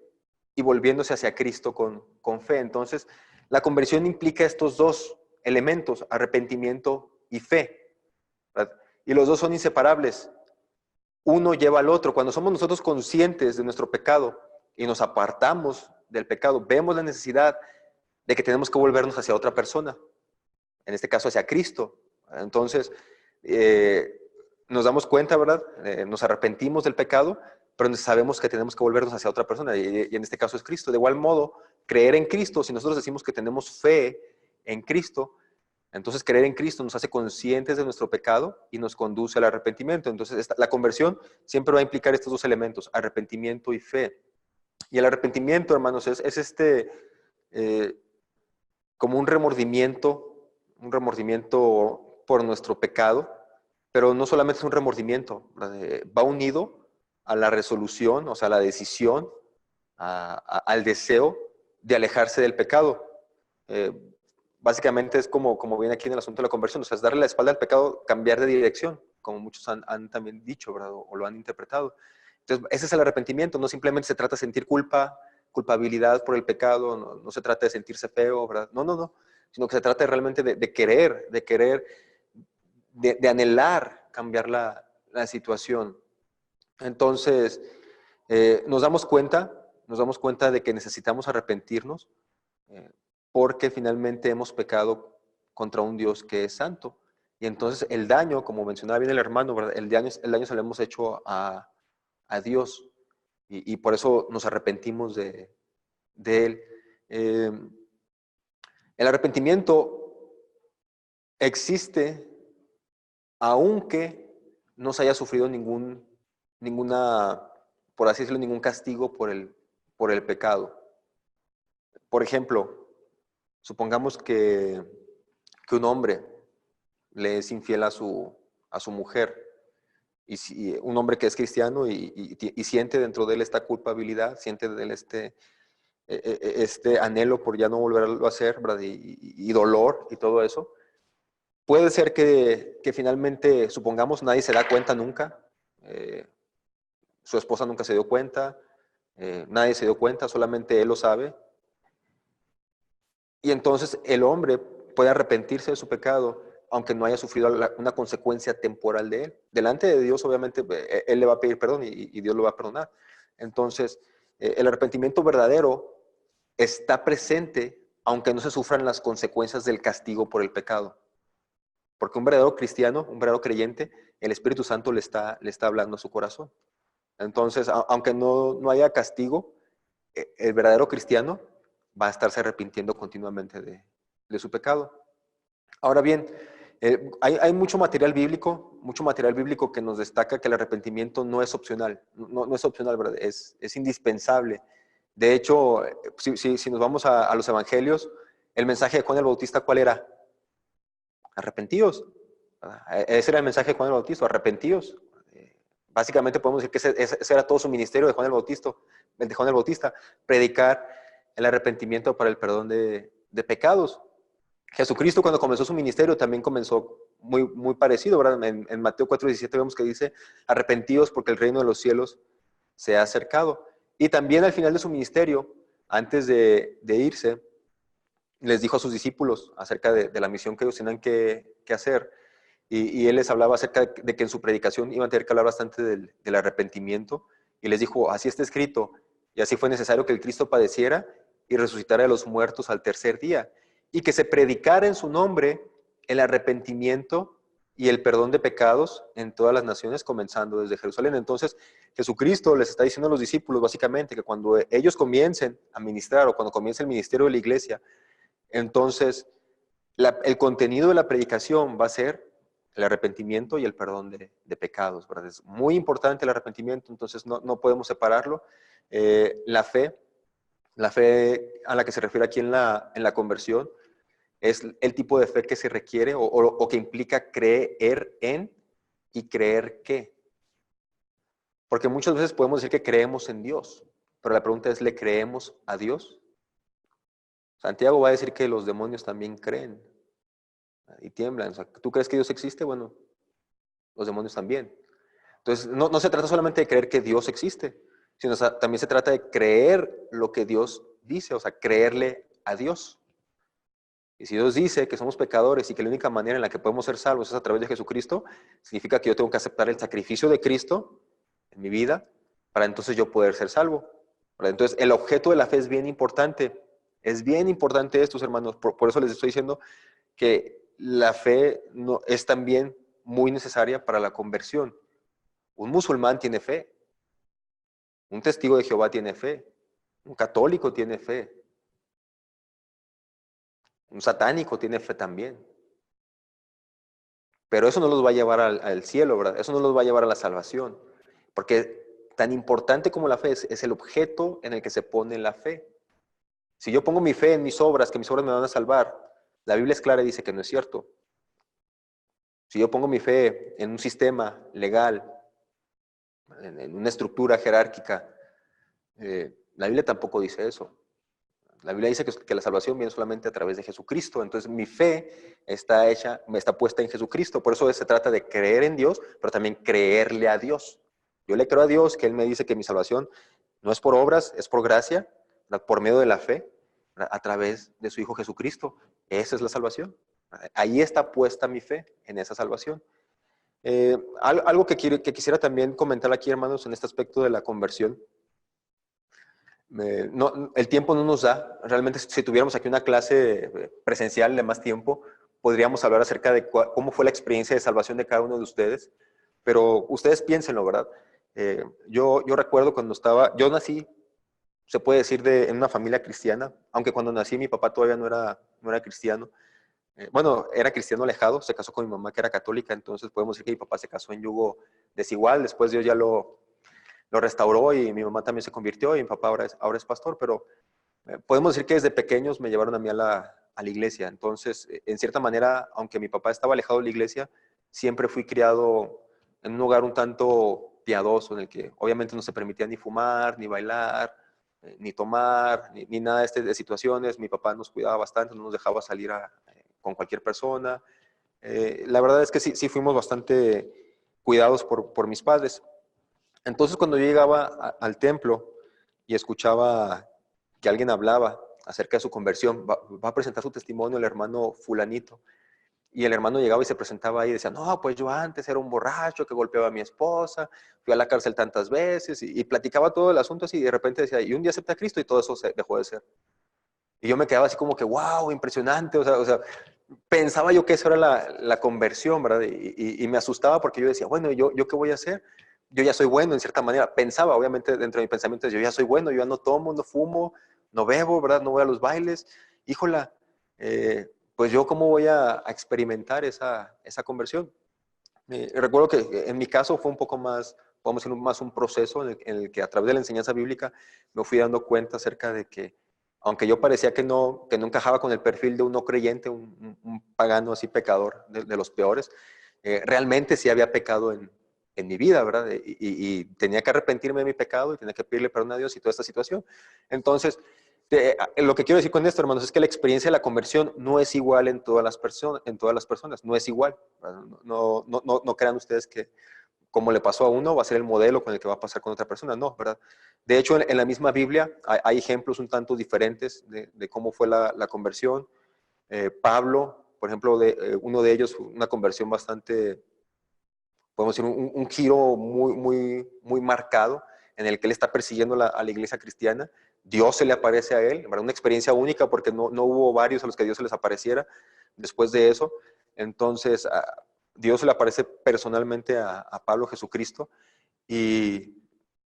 A: y volviéndose hacia Cristo con fe. Entonces, la conversión implica estos dos elementos, arrepentimiento y fe, ¿verdad? Y los dos son inseparables. Uno lleva al otro. Cuando somos nosotros conscientes de nuestro pecado y nos apartamos del pecado, vemos la necesidad de que tenemos que volvernos hacia otra persona, en este caso hacia Cristo. Entonces, nos damos cuenta, ¿verdad? Nos arrepentimos del pecado, pero sabemos que tenemos que volvernos hacia otra persona, y en este caso es Cristo. De igual modo, creer en Cristo, si nosotros decimos que tenemos fe en Cristo, entonces creer en Cristo nos hace conscientes de nuestro pecado y nos conduce al arrepentimiento. Entonces, la conversión siempre va a implicar estos dos elementos, arrepentimiento y fe. Y el arrepentimiento, hermanos, es como un remordimiento por nuestro pecado, pero no solamente es un remordimiento, va unido a la resolución, o sea, a la decisión, al deseo de alejarse del pecado. Básicamente es como viene aquí en el asunto de la conversión, o sea, es darle la espalda al pecado, cambiar de dirección, como muchos han también dicho, ¿verdad? O lo han interpretado. Entonces, ese es el arrepentimiento, no simplemente se trata de sentir culpabilidad por el pecado, no se trata de sentirse feo, ¿verdad? No, sino que se trata realmente de querer, de anhelar cambiar la situación. Entonces, nos damos cuenta de que necesitamos arrepentirnos porque finalmente hemos pecado contra un Dios que es santo. Y entonces el daño, como mencionaba bien el hermano, ¿verdad? El daño se lo hemos hecho a Dios y por eso nos arrepentimos de de Él. El arrepentimiento existe aunque no se haya sufrido ninguna, por así decirlo, ningún castigo por el pecado. Por ejemplo, supongamos que un hombre le es infiel a su mujer, y si, un hombre que es cristiano y siente dentro de él esta culpabilidad, siente de él este anhelo por ya no volverlo a hacer, ¿verdad? Y dolor y todo eso. Puede ser que finalmente, supongamos, nadie se da cuenta nunca, su esposa nunca se dio cuenta, nadie se dio cuenta, solamente él lo sabe. Y entonces el hombre puede arrepentirse de su pecado, aunque no haya sufrido una consecuencia temporal de él. Delante de Dios, obviamente, él le va a pedir perdón y Dios lo va a perdonar. Entonces, el arrepentimiento verdadero está presente, aunque no se sufran las consecuencias del castigo por el pecado. Porque un verdadero cristiano, un verdadero creyente, el Espíritu Santo le está hablando a su corazón. Entonces, aunque no haya castigo, el verdadero cristiano va a estarse arrepintiendo continuamente de su pecado. Ahora bien, hay mucho material bíblico que nos destaca que el arrepentimiento no es opcional. No es opcional, ¿verdad? Es indispensable. De hecho, si nos vamos a los evangelios, el mensaje de Juan el Bautista, ¿cuál era? Arrepentíos. Ese era el mensaje de Juan el Bautista, arrepentíos. Básicamente podemos decir que ese era todo su ministerio de Juan el Bautista, predicar el arrepentimiento para el perdón de pecados. Jesucristo, cuando comenzó su ministerio, también comenzó muy parecido, ¿verdad? En Mateo 4:17 vemos que dice, arrepentíos porque el reino de los cielos se ha acercado. Y también al final de su ministerio, antes de irse, les dijo a sus discípulos acerca de la misión que ellos tenían que hacer. Y él les hablaba acerca de que en su predicación iban a tener que hablar bastante del arrepentimiento. Y les dijo, así está escrito, y así fue necesario que el Cristo padeciera y resucitara de los muertos al tercer día. Y que se predicara en su nombre el arrepentimiento y el perdón de pecados en todas las naciones, comenzando desde Jerusalén. Entonces, Jesucristo les está diciendo a los discípulos, básicamente, que cuando ellos comiencen a ministrar o cuando comience el ministerio de la iglesia, entonces el contenido de la predicación va a ser el arrepentimiento y el perdón de pecados, ¿verdad? Es muy importante el arrepentimiento, entonces no podemos separarlo. La fe a la que se refiere aquí en la conversión es el tipo de fe que se requiere o que implica creer en y creer que. Porque muchas veces podemos decir que creemos en Dios, pero la pregunta es, ¿le creemos a Dios? Santiago va a decir que los demonios también creen y tiemblan. O sea, ¿tú crees que Dios existe? Bueno, los demonios también. Entonces, no se trata solamente de creer que Dios existe, sino también se trata de creer lo que Dios dice, o sea, creerle a Dios. Y si Dios dice que somos pecadores y que la única manera en la que podemos ser salvos es a través de Jesucristo, significa que yo tengo que aceptar el sacrificio de Cristo en mi vida para entonces yo poder ser salvo. Entonces, el objeto de la fe es bien importante. Es bien importante esto, hermanos. Por eso les estoy diciendo que la fe es también muy necesaria para la conversión. Un musulmán tiene fe. Un testigo de Jehová tiene fe. Un católico tiene fe. Un satánico tiene fe también. Pero eso no los va a llevar al cielo, ¿verdad? Eso no los va a llevar a la salvación. Porque tan importante como la fe es el objeto en el que se pone la fe. Si yo pongo mi fe en mis obras, que mis obras me van a salvar, la Biblia es clara y dice que no es cierto. Si yo pongo mi fe en un sistema legal, en una estructura jerárquica, la Biblia tampoco dice eso. La Biblia dice que la salvación viene solamente a través de Jesucristo. Entonces mi fe está puesta en Jesucristo. Por eso se trata de creer en Dios, pero también creerle a Dios. Yo le creo a Dios que Él me dice que mi salvación no es por obras, es por gracia, por medio de la fe, a través de su Hijo Jesucristo. Esa es la salvación. Ahí está puesta mi fe, en esa salvación. Algo que quisiera también comentar aquí, hermanos, en este aspecto de la conversión. El tiempo no nos da. Realmente, si tuviéramos aquí una clase presencial de más tiempo, podríamos hablar acerca de cómo fue la experiencia de salvación de cada uno de ustedes. Pero ustedes piénsenlo, ¿verdad? Yo recuerdo cuando yo nací se puede decir, en una familia cristiana, aunque cuando nací mi papá todavía no era cristiano. Bueno, era cristiano alejado, se casó con mi mamá que era católica, entonces podemos decir que mi papá se casó en yugo desigual, después Dios ya lo restauró y mi mamá también se convirtió y mi papá ahora es pastor, pero podemos decir que desde pequeños me llevaron a mí a la iglesia. Entonces, en cierta manera, aunque mi papá estaba alejado de la iglesia, siempre fui criado en un hogar un tanto piadoso, en el que obviamente no se permitía ni fumar, ni bailar, ni tomar, ni nada de situaciones. Mi papá nos cuidaba bastante, no nos dejaba salir con cualquier persona. La verdad es que sí fuimos bastante cuidados por mis padres. Entonces, cuando yo llegaba al templo y escuchaba que alguien hablaba acerca de su conversión, va a presentar su testimonio el hermano fulanito. Y el hermano llegaba y se presentaba ahí y decía, no, pues yo antes era un borracho que golpeaba a mi esposa, fui a la cárcel tantas veces, y platicaba todo el asunto así, y de repente decía, y un día acepté a Cristo y todo eso dejó de ser. Y yo me quedaba así como que, wow, impresionante, o sea pensaba yo que eso era la conversión, ¿verdad? Y me asustaba porque yo decía, bueno, ¿yo qué voy a hacer? Yo ya soy bueno en cierta manera. Pensaba, obviamente, dentro de mi pensamiento, yo ya soy bueno, yo ya no tomo, no fumo, no bebo, ¿verdad? No voy a los bailes. Híjola, pues yo cómo voy a experimentar esa conversión. Recuerdo que en mi caso fue un poco más, podemos decir, más un proceso en el que a través de la enseñanza bíblica me fui dando cuenta acerca de que, aunque yo parecía que no encajaba con el perfil de un no creyente, un pagano así pecador, de los peores, realmente sí había pecado en mi vida, ¿verdad? Y tenía que arrepentirme de mi pecado y tenía que pedirle perdón a Dios y toda esta situación. Entonces, lo que quiero decir con esto, hermanos, es que la experiencia de la conversión no es igual en todas las personas, no es igual. No crean ustedes que como le pasó a uno va a ser el modelo con el que va a pasar con otra persona, no, ¿verdad? De hecho, en la misma Biblia hay ejemplos un tanto diferentes de cómo fue la conversión. Pablo, por ejemplo, uno de ellos, una conversión bastante, podemos decir, un giro muy marcado, en el que él está persiguiendo a la iglesia cristiana. Dios se le aparece a él, ¿verdad? Una experiencia única porque no hubo varios a los que Dios se les apareciera después de eso. Entonces, Dios se le aparece personalmente a Pablo Jesucristo y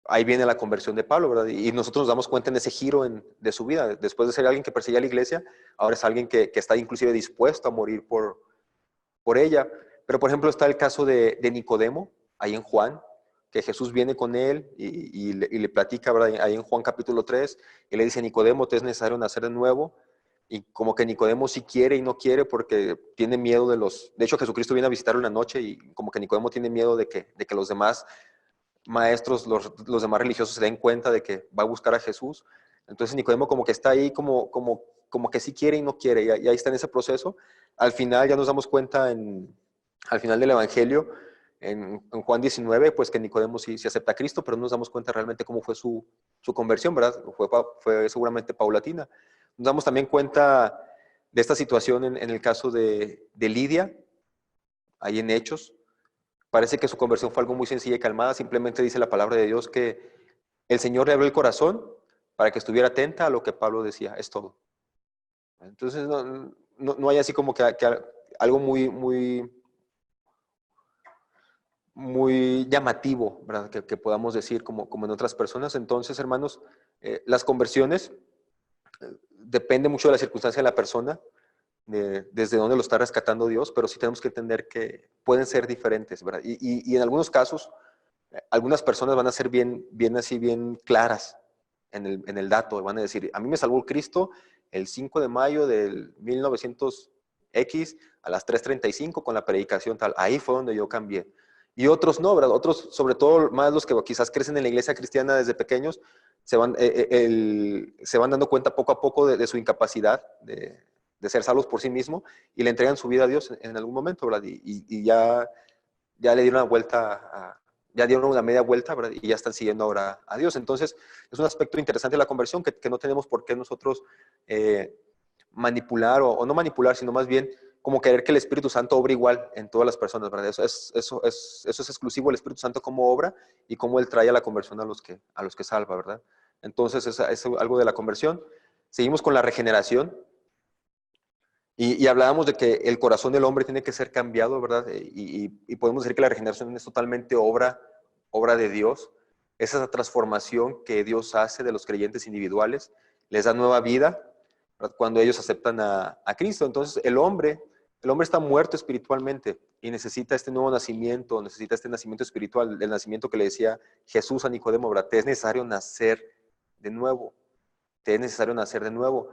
A: ahí viene la conversión de Pablo, ¿verdad? Y nosotros nos damos cuenta en ese giro de su vida. Después de ser alguien que perseguía a la iglesia, ahora es alguien que está inclusive dispuesto a morir por ella. Pero, por ejemplo, está el caso de Nicodemo, ahí en Juan, que Jesús viene con él y le platica, ¿verdad? Ahí en Juan capítulo 3, y le dice, Nicodemo, te es necesario nacer de nuevo. Y como que Nicodemo sí quiere y no quiere porque tiene miedo de los... De hecho, Jesucristo viene a visitarlo una noche y como que Nicodemo tiene miedo de que los demás maestros, los demás religiosos se den cuenta de que va a buscar a Jesús. Entonces Nicodemo como que está ahí como que sí quiere y no quiere, y ahí está en ese proceso. Al final ya nos damos cuenta al final del Evangelio, en Juan 19, pues que Nicodemo sí acepta a Cristo, pero no nos damos cuenta realmente cómo fue su conversión, ¿verdad? Fue seguramente paulatina. Nos damos también cuenta de esta situación en el caso de Lidia, ahí en Hechos. Parece que su conversión fue algo muy sencilla y calmada. Simplemente dice la palabra de Dios que el Señor le abrió el corazón para que estuviera atenta a lo que Pablo decía. Es todo. Entonces no hay así como que algo muy llamativo, ¿verdad? Que podamos decir como en otras personas. Entonces, hermanos, las conversiones depende mucho de la circunstancia de la persona, desde dónde lo está rescatando Dios, pero sí tenemos que entender que pueden ser diferentes, ¿verdad? Y en algunos casos, algunas personas van a ser bien claras en el dato, van a decir, a mí me salvó Cristo el 5 de mayo del 1900X a las 3:35 con la predicación tal, ahí fue donde yo cambié. Y otros no, ¿verdad? Otros, sobre todo más los que quizás crecen en la iglesia cristiana desde pequeños, se van dando cuenta poco a poco de su incapacidad de ser salvos por sí mismo y le entregan su vida a Dios en algún momento, ¿verdad? Y ya le dieron una vuelta, ya dieron una media vuelta, ¿verdad? Y ya están siguiendo ahora a Dios. Entonces, es un aspecto interesante de la conversión que no tenemos por qué nosotros manipular o no manipular, sino más bien como querer que el Espíritu Santo obre igual en todas las personas, ¿verdad? Eso es exclusivo del Espíritu Santo, cómo obra y cómo Él trae a la conversión a los que salva, ¿verdad? Entonces, es algo de la conversión. Seguimos con la regeneración. Y hablábamos de que el corazón del hombre tiene que ser cambiado, ¿verdad? Y podemos decir que la regeneración es totalmente obra de Dios. Es esa transformación que Dios hace de los creyentes individuales, les da nueva vida, ¿verdad? Cuando ellos aceptan a Cristo. Entonces el hombre está muerto espiritualmente y necesita este nuevo nacimiento, necesita este nacimiento espiritual, el nacimiento que le decía Jesús a Nicodemo, ¿verdad? Te es necesario nacer de nuevo, te es necesario nacer de nuevo.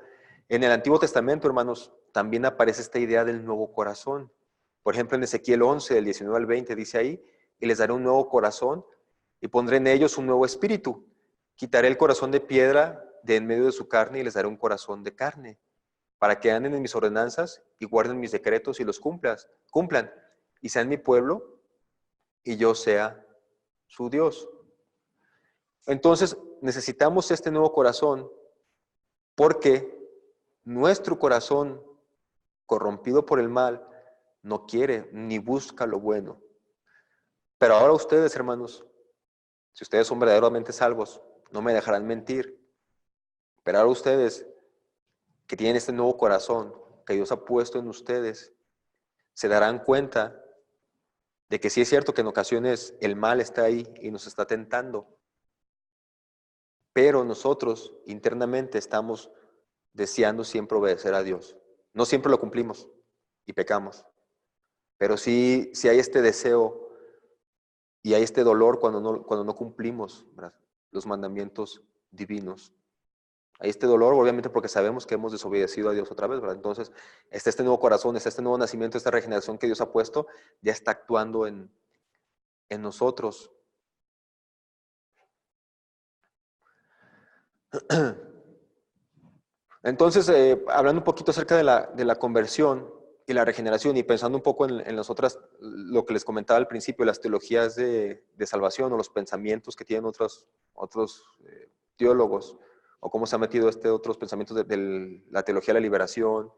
A: En el Antiguo Testamento, hermanos, también aparece esta idea del nuevo corazón. Por ejemplo, en Ezequiel 11, del 19 al 20, dice ahí, y les daré un nuevo corazón y pondré en ellos un nuevo espíritu. Quitaré el corazón de piedra de en medio de su carne y les daré un corazón de carne, para que anden en mis ordenanzas y guarden mis decretos y los cumplan, y sean mi pueblo y yo sea su Dios. Entonces, necesitamos este nuevo corazón porque nuestro corazón, corrompido por el mal, no quiere ni busca lo bueno. Pero ahora ustedes, hermanos, si ustedes son verdaderamente salvos, no me dejarán mentir, pero ahora ustedes que tienen este nuevo corazón que Dios ha puesto en ustedes, se darán cuenta de que sí es cierto que en ocasiones el mal está ahí y nos está tentando, pero nosotros internamente estamos deseando siempre obedecer a Dios. No siempre lo cumplimos y pecamos, pero sí hay este deseo y hay este dolor cuando no cumplimos, ¿verdad?, los mandamientos divinos. Hay este dolor, obviamente, porque sabemos que hemos desobedecido a Dios otra vez, ¿verdad? Entonces, este nuevo corazón, este nuevo nacimiento, esta regeneración que Dios ha puesto, ya está actuando en nosotros. Entonces, hablando un poquito acerca de la conversión y la regeneración y pensando un poco en las otras, lo que les comentaba al principio, las teologías de salvación o los pensamientos que tienen otros teólogos, o cómo se ha metido otros pensamientos de la teología de la liberación,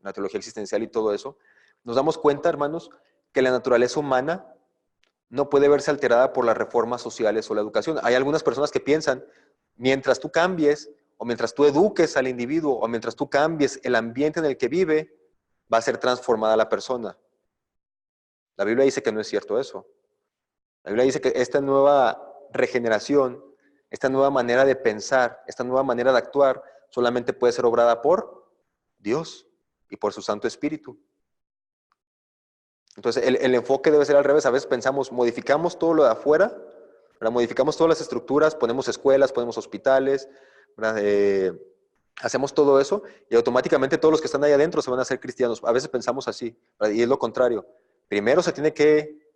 A: la teología existencial y todo eso, nos damos cuenta, hermanos, que la naturaleza humana no puede verse alterada por las reformas sociales o la educación. Hay algunas personas que piensan, mientras tú cambies, o mientras tú eduques al individuo, o mientras tú cambies el ambiente en el que vive, va a ser transformada la persona. La Biblia dice que no es cierto eso. La Biblia dice que esta nueva regeneración, esta nueva manera de pensar, esta nueva manera de actuar, solamente puede ser obrada por Dios y por su Santo Espíritu. Entonces, el enfoque debe ser al revés. A veces pensamos, modificamos todo lo de afuera, ¿verdad? Modificamos todas las estructuras, ponemos escuelas, ponemos hospitales, hacemos todo eso y automáticamente todos los que están ahí adentro se van a hacer cristianos. A veces pensamos así, ¿verdad? Y es lo contrario. Primero se tiene que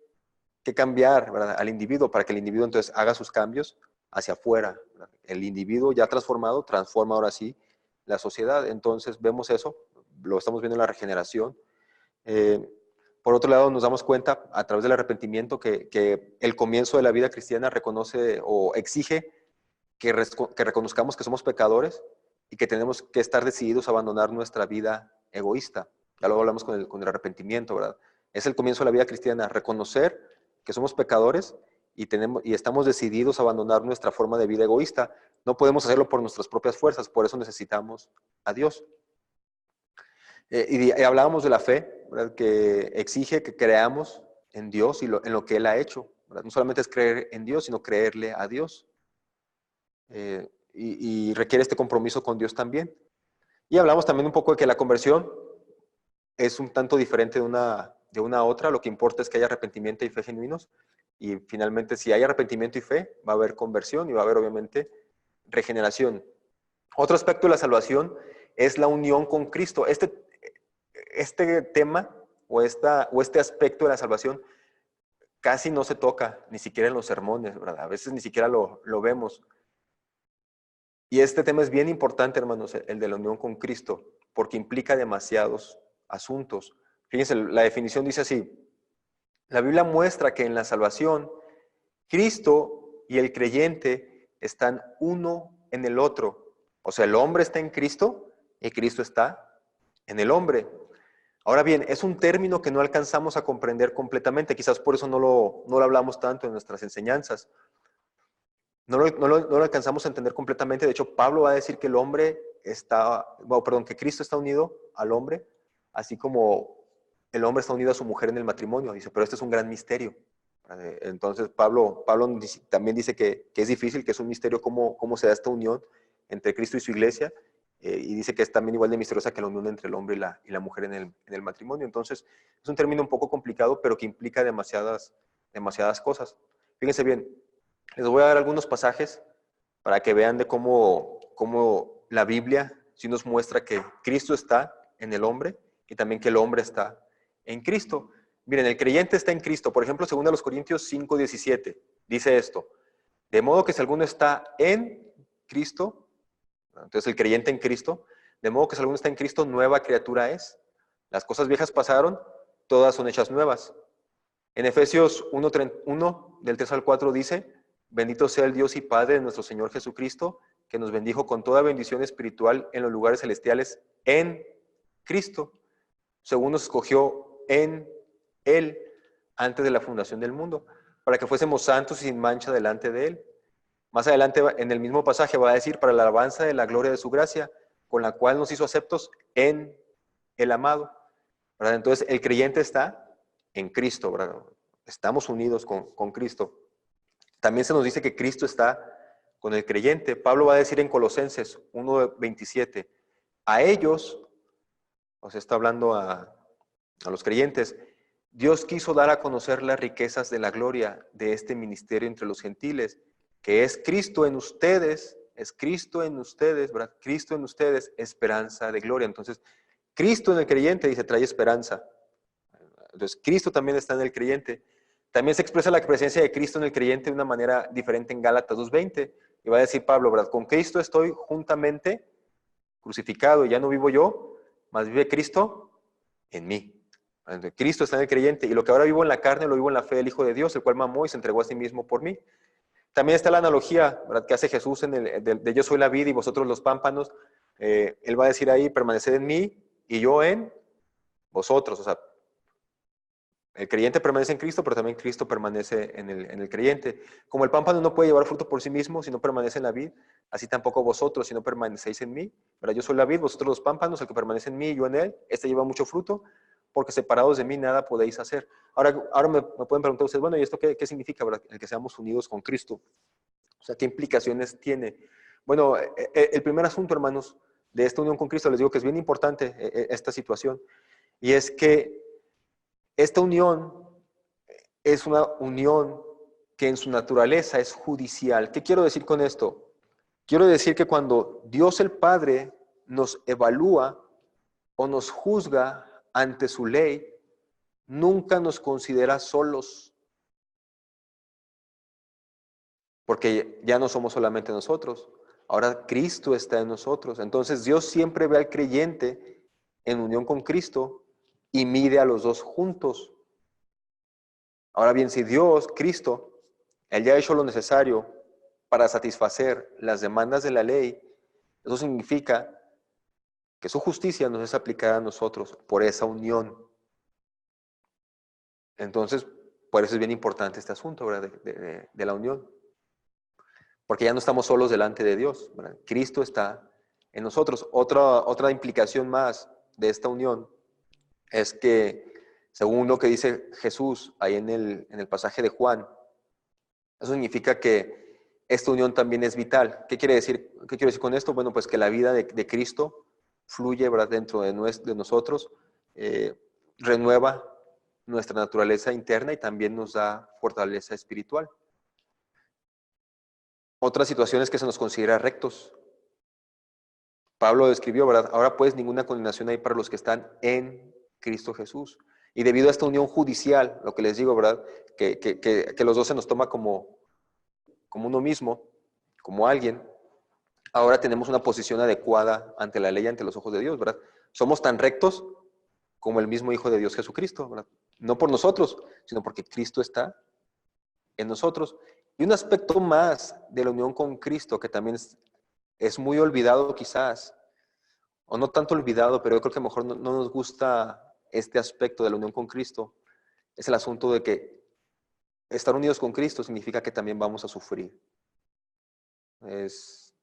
A: cambiar, ¿verdad?, al individuo para que el individuo entonces haga sus cambios hacia afuera, ¿verdad? El individuo ya transformado transforma ahora sí la sociedad. Entonces vemos eso, lo estamos viendo en la regeneración. Por otro lado, nos damos cuenta a través del arrepentimiento que el comienzo de la vida cristiana reconoce o exige que reconozcamos que somos pecadores y que tenemos que estar decididos a abandonar nuestra vida egoísta. Ya luego hablamos con el arrepentimiento, ¿verdad? Es el comienzo de la vida cristiana, reconocer que somos pecadores y estamos decididos a abandonar nuestra forma de vida egoísta. No podemos hacerlo por nuestras propias fuerzas, por eso necesitamos a Dios. Y hablábamos de la fe, ¿verdad?, que exige que creamos en Dios y en lo que Él ha hecho, ¿verdad? No solamente es creer en Dios, sino creerle a Dios. Y requiere este compromiso con Dios también. Y hablamos también un poco de que la conversión es un tanto diferente de una a otra. Lo que importa es que haya arrepentimiento y fe genuinos. Y finalmente, si hay arrepentimiento y fe, va a haber conversión y va a haber, obviamente, regeneración. Otro aspecto de la salvación es la unión con Cristo. Este tema o este aspecto de la salvación casi no se toca, ni siquiera en los sermones, ¿verdad? A veces ni siquiera lo vemos. Y este tema es bien importante, hermanos, el de la unión con Cristo, porque implica demasiados asuntos. Fíjense, la definición dice así: la Biblia muestra que en la salvación, Cristo y el creyente están uno en el otro. O sea, el hombre está en Cristo y Cristo está en el hombre. Ahora bien, es un término que no alcanzamos a comprender completamente, quizás por eso no lo hablamos tanto en nuestras enseñanzas. No lo alcanzamos a entender completamente. De hecho, Pablo va a decir que que Cristo está unido al hombre, así como el hombre está unido a su mujer en el matrimonio. Dice, pero este es un gran misterio. Entonces, Pablo también dice que es difícil, que es un misterio cómo se da esta unión entre Cristo y su iglesia, y dice que es también igual de misteriosa que la unión entre el hombre y la mujer en el matrimonio. Entonces, es un término un poco complicado, pero que implica demasiadas cosas. Fíjense bien, les voy a dar algunos pasajes para que vean de cómo la Biblia sí nos muestra que Cristo está en el hombre y también que el hombre está en Cristo. Miren, el creyente está en Cristo. Por ejemplo, 2 Corintios 5:17 dice esto: de modo que si alguno está en Cristo, entonces el creyente en Cristo, de modo que si alguno está en Cristo, nueva criatura es. Las cosas viejas pasaron, todas son hechas nuevas. En Efesios 1, del 3 al 4 dice: bendito sea el Dios y Padre de nuestro Señor Jesucristo, que nos bendijo con toda bendición espiritual en los lugares celestiales en Cristo, según nos escogió en Él antes de la fundación del mundo, para que fuésemos santos y sin mancha delante de Él. Más adelante en el mismo pasaje va a decir: para la alabanza de la gloria de su gracia, con la cual nos hizo aceptos en el amado. ¿Verdad? Entonces el creyente está en Cristo, ¿verdad? Estamos unidos con Cristo. También se nos dice que Cristo está con el creyente. Pablo va a decir en Colosenses 1:27, a ellos, o sea, está hablando a los creyentes, Dios quiso dar a conocer las riquezas de la gloria de este ministerio entre los gentiles, que es Cristo en ustedes, ¿verdad? Cristo en ustedes, esperanza de gloria. Entonces, Cristo en el creyente, dice, trae esperanza. Entonces, Cristo también está en el creyente. También se expresa la presencia de Cristo en el creyente de una manera diferente en Gálatas 2:20. Y va a decir Pablo, ¿verdad? Con Cristo estoy juntamente crucificado, ya no vivo yo, mas vive Cristo en mí. Cristo está en el creyente, y lo que ahora vivo en la carne lo vivo en la fe del Hijo de Dios, el cual me amó y se entregó a sí mismo por mí. También está la analogía, ¿verdad?, que hace Jesús de yo soy la vid y vosotros los pámpanos. Él va a decir ahí: permaneced en mí y yo en vosotros. O sea, el creyente permanece en Cristo, pero también Cristo permanece en el creyente. Como el pámpano no puede llevar fruto por sí mismo si no permanece en la vid, así tampoco vosotros si no permanecéis en mí. ¿Verdad? Yo soy la vid, vosotros los pámpanos, el que permanece en mí y yo en él, este lleva mucho fruto, porque separados de mí nada podéis hacer. Ahora me pueden preguntar ustedes, bueno, ¿y esto qué significa, verdad? El que seamos unidos con Cristo. O sea, ¿qué implicaciones tiene? Bueno, el primer asunto, hermanos, de esta unión con Cristo, les digo que es bien importante esta situación, y es que esta unión es una unión que en su naturaleza es judicial. ¿Qué quiero decir con esto? Quiero decir que cuando Dios el Padre nos evalúa o nos juzga ante su ley, nunca nos considera solos, porque ya no somos solamente nosotros, ahora Cristo está en nosotros. Entonces Dios siempre ve al creyente en unión con Cristo y mide a los dos juntos. Ahora bien, si Dios, Cristo, Él ya ha hecho lo necesario para satisfacer las demandas de la ley, eso significa que su justicia nos es aplicada a nosotros por esa unión. Entonces, por eso es bien importante este asunto, ¿verdad?, de la unión. Porque ya no estamos solos delante de Dios, ¿verdad? Cristo está en nosotros. Otra implicación más de esta unión es que, según lo que dice Jesús ahí en el pasaje de Juan, eso significa que esta unión también es vital. ¿Qué quiero decir con esto? Bueno, pues que la vida de Cristo fluye, ¿verdad?, dentro de nosotros, renueva nuestra naturaleza interna y también nos da fortaleza espiritual. Otra situación es que se nos considera rectos. Pablo describió, ¿verdad? Ahora pues ninguna condenación hay para los que están en Cristo Jesús. Y debido a esta unión judicial, lo que les digo, ¿verdad?, que los dos se nos toma como uno mismo, como alguien, ahora tenemos una posición adecuada ante la ley, ante los ojos de Dios, ¿verdad? Somos tan rectos como el mismo Hijo de Dios Jesucristo, ¿verdad? No por nosotros, sino porque Cristo está en nosotros. Y un aspecto más de la unión con Cristo que también es muy olvidado quizás, o no tanto olvidado, pero yo creo que mejor no nos gusta este aspecto de la unión con Cristo, es el asunto de que estar unidos con Cristo significa que también vamos a sufrir. Es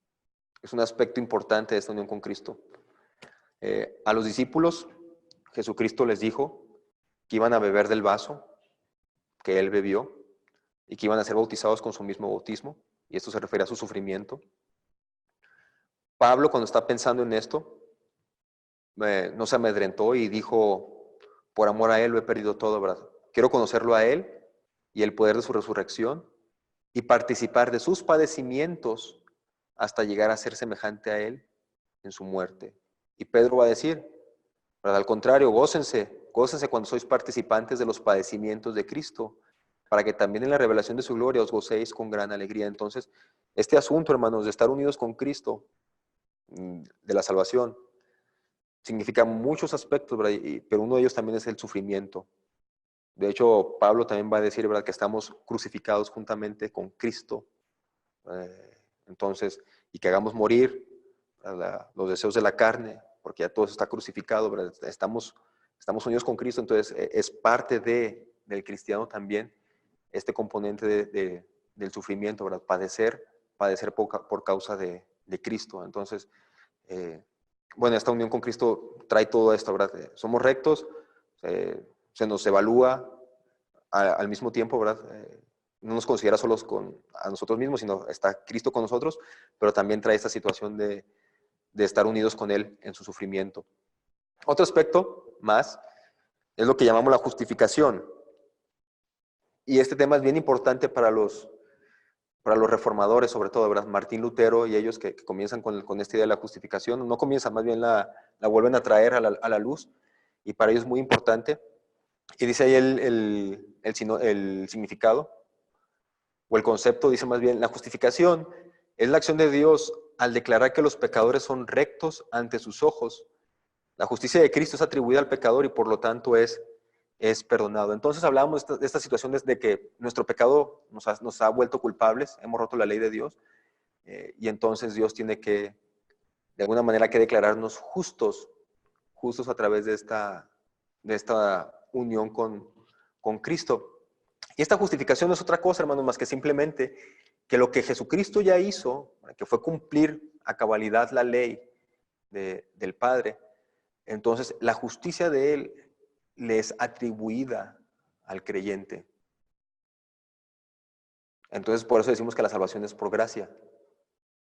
A: un aspecto importante de esta unión con Cristo. A los discípulos, Jesucristo les dijo que iban a beber del vaso que Él bebió. y que iban a ser bautizados con su mismo bautismo, y esto se refiere a su sufrimiento. Pablo, cuando está pensando en esto, no se amedrentó y dijo, por amor a Él lo he perdido todo, ¿verdad? Quiero conocerlo a Él y el poder de su resurrección y participar de sus padecimientos hasta llegar a ser semejante a Él en su muerte. Y Pedro va a decir, ¿verdad? Al contrario, gócense cuando sois participantes de los padecimientos de Cristo, para que también en la revelación de su gloria os gocéis con gran alegría. Entonces, este asunto, hermanos, de estar unidos con Cristo, de la salvación, significa muchos aspectos, ¿verdad? Pero uno de ellos también es el sufrimiento. De hecho, Pablo también va a decir, ¿verdad?, que estamos crucificados juntamente con Cristo. Entonces, y que hagamos morir los deseos de la carne, porque ya todo está crucificado, ¿verdad? Estamos unidos con Cristo, entonces es parte del cristiano también este componente del sufrimiento, ¿verdad? Padecer por causa de Cristo. Entonces, bueno, esta unión con Cristo trae todo esto, ¿verdad? Somos rectos, se nos evalúa al mismo tiempo, ¿verdad? No nos considera solos a nosotros mismos, sino está Cristo con nosotros, pero también trae esta situación de estar unidos con Él en su sufrimiento. Otro aspecto más es lo que llamamos la justificación. Y este tema es bien importante para los reformadores, sobre todo, ¿verdad? Martín Lutero y ellos que comienzan con esta idea de la justificación, no comienzan, más bien la vuelven a traer a la luz, y para ellos es muy importante. Y dice ahí el significado, o el concepto, dice más bien, la justificación es la acción de Dios al declarar que los pecadores son rectos ante sus ojos. La justicia de Cristo es atribuida al pecador y por lo tanto es perdonado. Entonces hablábamos de esta situación de que nuestro pecado nos ha vuelto culpables, hemos roto la ley de Dios, y entonces Dios tiene que, de alguna manera, que declararnos justos a través de esta unión con Cristo. Y esta justificación no es otra cosa, hermanos, más que simplemente que lo que Jesucristo ya hizo, que fue cumplir a cabalidad la ley del Padre, entonces la justicia de Él le es atribuida al creyente. Entonces por eso decimos que la salvación es por gracia,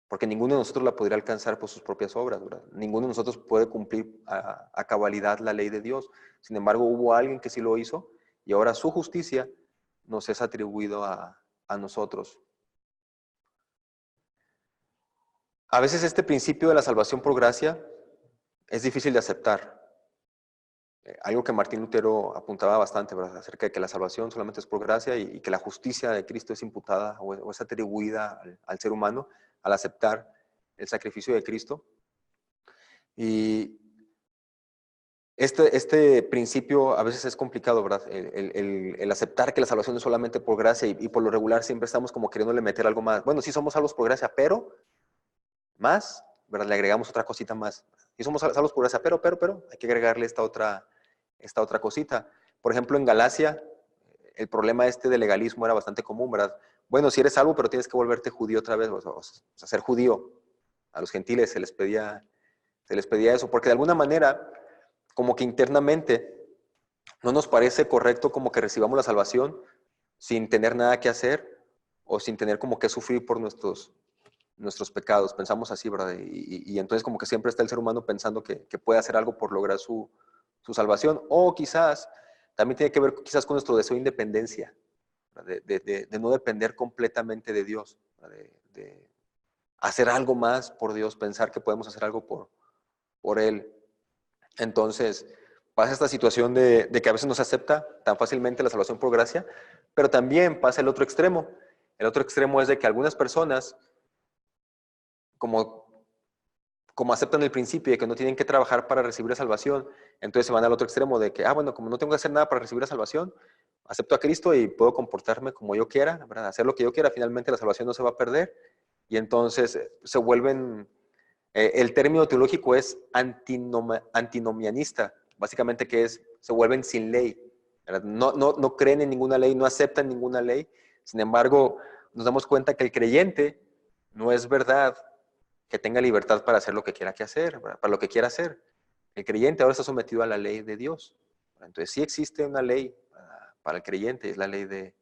A: porque ninguno de nosotros la podría alcanzar por sus propias obras, ¿verdad? Ninguno de nosotros puede cumplir a cabalidad la ley de Dios. Sin embargo, hubo alguien que sí lo hizo y ahora su justicia nos es atribuido a nosotros. A veces este principio de la salvación por gracia es difícil de aceptar. Algo que Martín Lutero apuntaba bastante, ¿verdad?, acerca de que la salvación solamente es por gracia y que la justicia de Cristo es imputada o es atribuida al ser humano al aceptar el sacrificio de Cristo. Y este principio a veces es complicado, ¿verdad? El aceptar que la salvación es solamente por gracia y por lo regular siempre estamos como queriéndole meter algo más. Bueno, sí somos salvos por gracia, pero más, ¿verdad? Le agregamos otra cosita más. Sí somos salvos por gracia, pero hay que agregarle esta otra cosita. Por ejemplo, en Galacia, el problema de legalismo era bastante común, ¿verdad? Bueno, si eres salvo, pero tienes que volverte judío otra vez, o sea, ser judío. A los gentiles se les pedía eso, porque de alguna manera, como que internamente, no nos parece correcto como que recibamos la salvación sin tener nada que hacer o sin tener como que sufrir por nuestros pecados. Pensamos así, ¿verdad? Y entonces como que siempre está el ser humano pensando que puede hacer algo por lograr su salvación, o quizás también tiene que ver quizás con nuestro deseo de independencia, de no depender completamente de Dios, de hacer algo más por Dios, pensar que podemos hacer algo por Él. Entonces pasa esta situación de que a veces no se acepta tan fácilmente la salvación por gracia, pero también pasa el otro extremo. El otro extremo es de que algunas personas, como aceptan el principio de que no tienen que trabajar para recibir la salvación, entonces se van al otro extremo de que, bueno, como no tengo que hacer nada para recibir la salvación, acepto a Cristo y puedo comportarme como yo quiera, ¿verdad? Hacer lo que yo quiera, finalmente la salvación no se va a perder, y entonces se vuelven, el término teológico es antinomianista, básicamente que se vuelven sin ley, ¿verdad? No creen en ninguna ley, no aceptan ninguna ley. Sin embargo, nos damos cuenta que el creyente no es verdad que tenga libertad para hacer lo que quiera para lo que quiera hacer. El creyente ahora está sometido a la ley de Dios. Entonces sí existe una ley para el creyente, es la ley de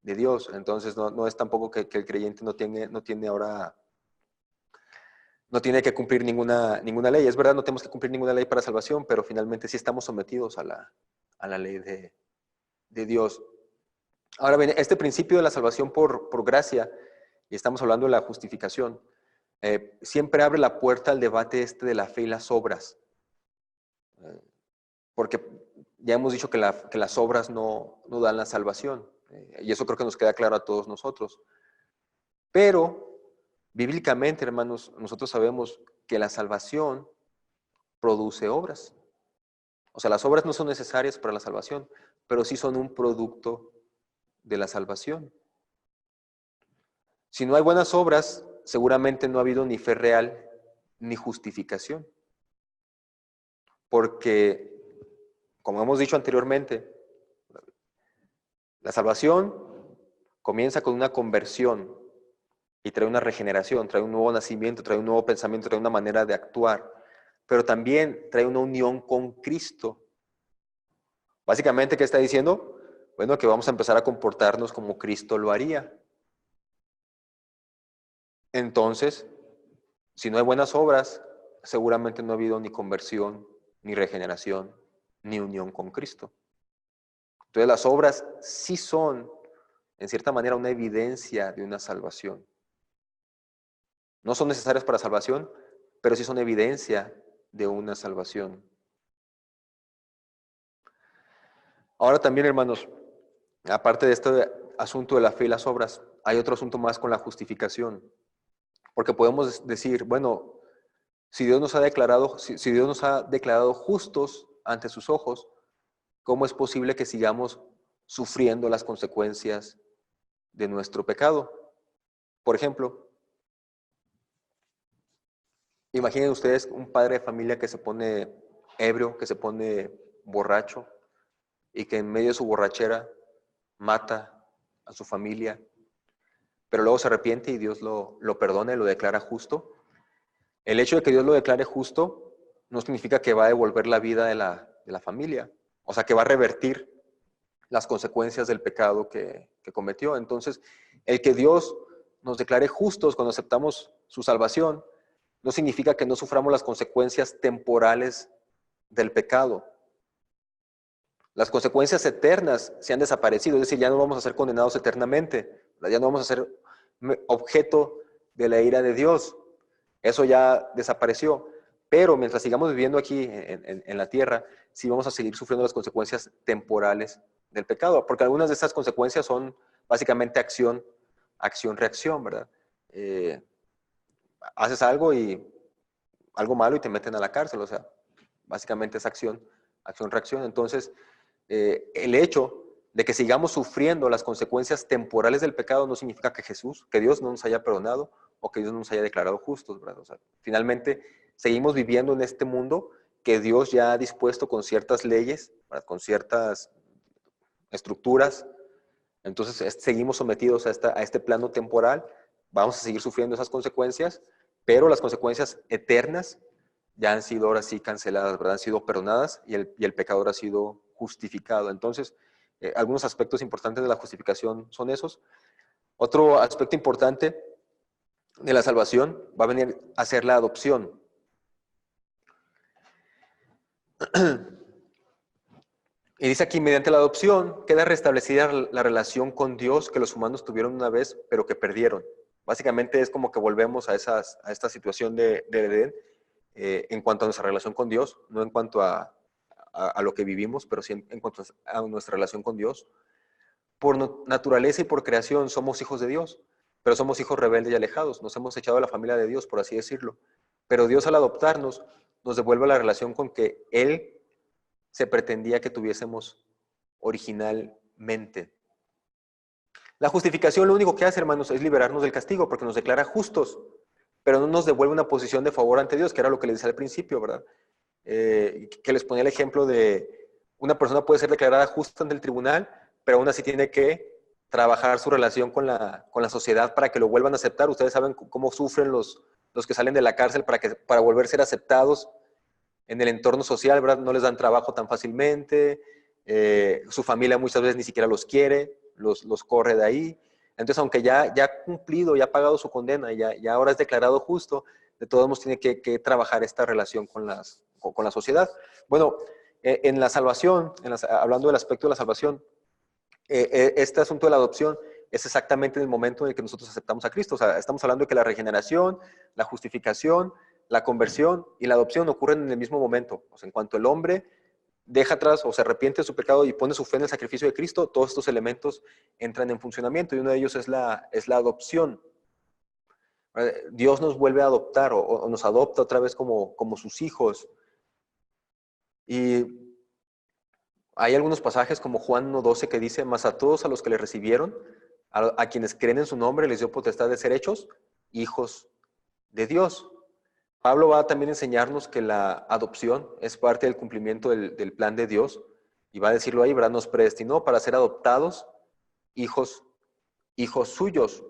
A: de Dios. Entonces no es tampoco que el creyente no tiene que cumplir ninguna ley. Es verdad, no tenemos que cumplir ninguna ley para salvación, pero finalmente sí estamos sometidos a la ley de Dios. Ahora bien, este principio de la salvación por gracia, y estamos hablando de la justificación, siempre abre la puerta al debate de la fe y las obras. Porque ya hemos dicho que las obras no dan la salvación. Y eso creo que nos queda claro a todos nosotros. Pero, bíblicamente, hermanos, nosotros sabemos que la salvación produce obras. O sea, las obras no son necesarias para la salvación, pero sí son un producto de la salvación. Si no hay buenas obras, seguramente no ha habido ni fe real ni justificación. Porque, como hemos dicho anteriormente, la salvación comienza con una conversión y trae una regeneración, trae un nuevo nacimiento, trae un nuevo pensamiento, trae una manera de actuar, pero también trae una unión con Cristo. Básicamente, ¿qué está diciendo? Bueno, que vamos a empezar a comportarnos como Cristo lo haría. Entonces, si no hay buenas obras, seguramente no ha habido ni conversión, ni regeneración, ni unión con Cristo. Entonces, las obras sí son, en cierta manera, una evidencia de una salvación. No son necesarias para salvación, pero sí son evidencia de una salvación. Ahora también, hermanos, aparte de este asunto de la fe y las obras, hay otro asunto más con la justificación. Porque podemos decir, bueno, si Dios nos ha declarado justos ante sus ojos, ¿cómo es posible que sigamos sufriendo las consecuencias de nuestro pecado? Por ejemplo, imaginen ustedes un padre de familia que se pone ebrio, que se pone borracho y que en medio de su borrachera mata a su familia, pero luego se arrepiente y Dios lo perdona y lo declara justo. El hecho de que Dios lo declare justo no significa que va a devolver la vida de la familia, o sea, que va a revertir las consecuencias del pecado que cometió. Entonces, el que Dios nos declare justos cuando aceptamos su salvación no significa que no suframos las consecuencias temporales del pecado. Las consecuencias eternas se han desaparecido, es decir, ya no vamos a ser condenados eternamente, ya no vamos a ser objeto de la ira de Dios. Eso ya desapareció. Pero mientras sigamos viviendo aquí en la tierra, sí vamos a seguir sufriendo las consecuencias temporales del pecado, porque algunas de esas consecuencias son básicamente acción-reacción, ¿verdad? Haces algo malo y te meten a la cárcel, o sea, básicamente es acción-reacción. Entonces, el hecho de que sigamos sufriendo las consecuencias temporales del pecado no significa que Dios no nos haya perdonado o que Dios no nos haya declarado justos, ¿verdad? O sea, finalmente seguimos viviendo en este mundo que Dios ya ha dispuesto con ciertas leyes, ¿verdad? Con ciertas estructuras. Entonces seguimos sometidos a este plano temporal, vamos a seguir sufriendo esas consecuencias, pero las consecuencias eternas ya han sido ahora sí canceladas, ¿verdad? Han sido perdonadas y el pecador ha sido justificado. Entonces, algunos aspectos importantes de la justificación son esos. Otro aspecto importante de la salvación va a venir a ser la adopción. Y dice aquí, mediante la adopción queda restablecida la relación con Dios que los humanos tuvieron una vez, pero que perdieron. Básicamente es como que volvemos a esta situación de Edén en cuanto a nuestra relación con Dios, no en cuanto a lo que vivimos, pero sí en cuanto a nuestra relación con Dios. Por naturaleza y por creación somos hijos de Dios, pero somos hijos rebeldes y alejados. Nos hemos echado de la familia de Dios, por así decirlo. Pero Dios, al adoptarnos, nos devuelve la relación con que Él se pretendía que tuviésemos originalmente. La justificación lo único que hace, hermanos, es liberarnos del castigo, porque nos declara justos, pero no nos devuelve una posición de favor ante Dios, que era lo que les decía al principio, ¿verdad? Que les ponía el ejemplo de una persona puede ser declarada justa ante el tribunal, pero aún así tiene que trabajar su relación con la sociedad para que lo vuelvan a aceptar. Ustedes saben cómo sufren los que salen de la cárcel para volver a ser aceptados en el entorno social, ¿verdad? No les dan trabajo tan fácilmente, su familia muchas veces ni siquiera los quiere, los corre de ahí. Entonces, aunque ya ha cumplido, ya ha pagado su condena, ya ahora es declarado justo, de todos modos tiene que trabajar esta relación con la sociedad. Bueno, en la salvación, hablando del aspecto de la salvación, este asunto de la adopción es exactamente en el momento en el que nosotros aceptamos a Cristo. O sea, estamos hablando de que la regeneración, la justificación, la conversión y la adopción ocurren en el mismo momento. O sea, en cuanto el hombre deja atrás o se arrepiente de su pecado y pone su fe en el sacrificio de Cristo, todos estos elementos entran en funcionamiento y uno de ellos es la adopción. Dios nos vuelve a adoptar o nos adopta otra vez como sus hijos. Y hay algunos pasajes como Juan 1:12 que dice: mas a todos a los que le recibieron, a quienes creen en su nombre, les dio potestad de ser hechos hijos de Dios. Pablo va a también enseñarnos que la adopción es parte del cumplimiento del plan de Dios, y va a decirlo ahí, ¿verdad? Nos predestinó para ser adoptados hijos suyos.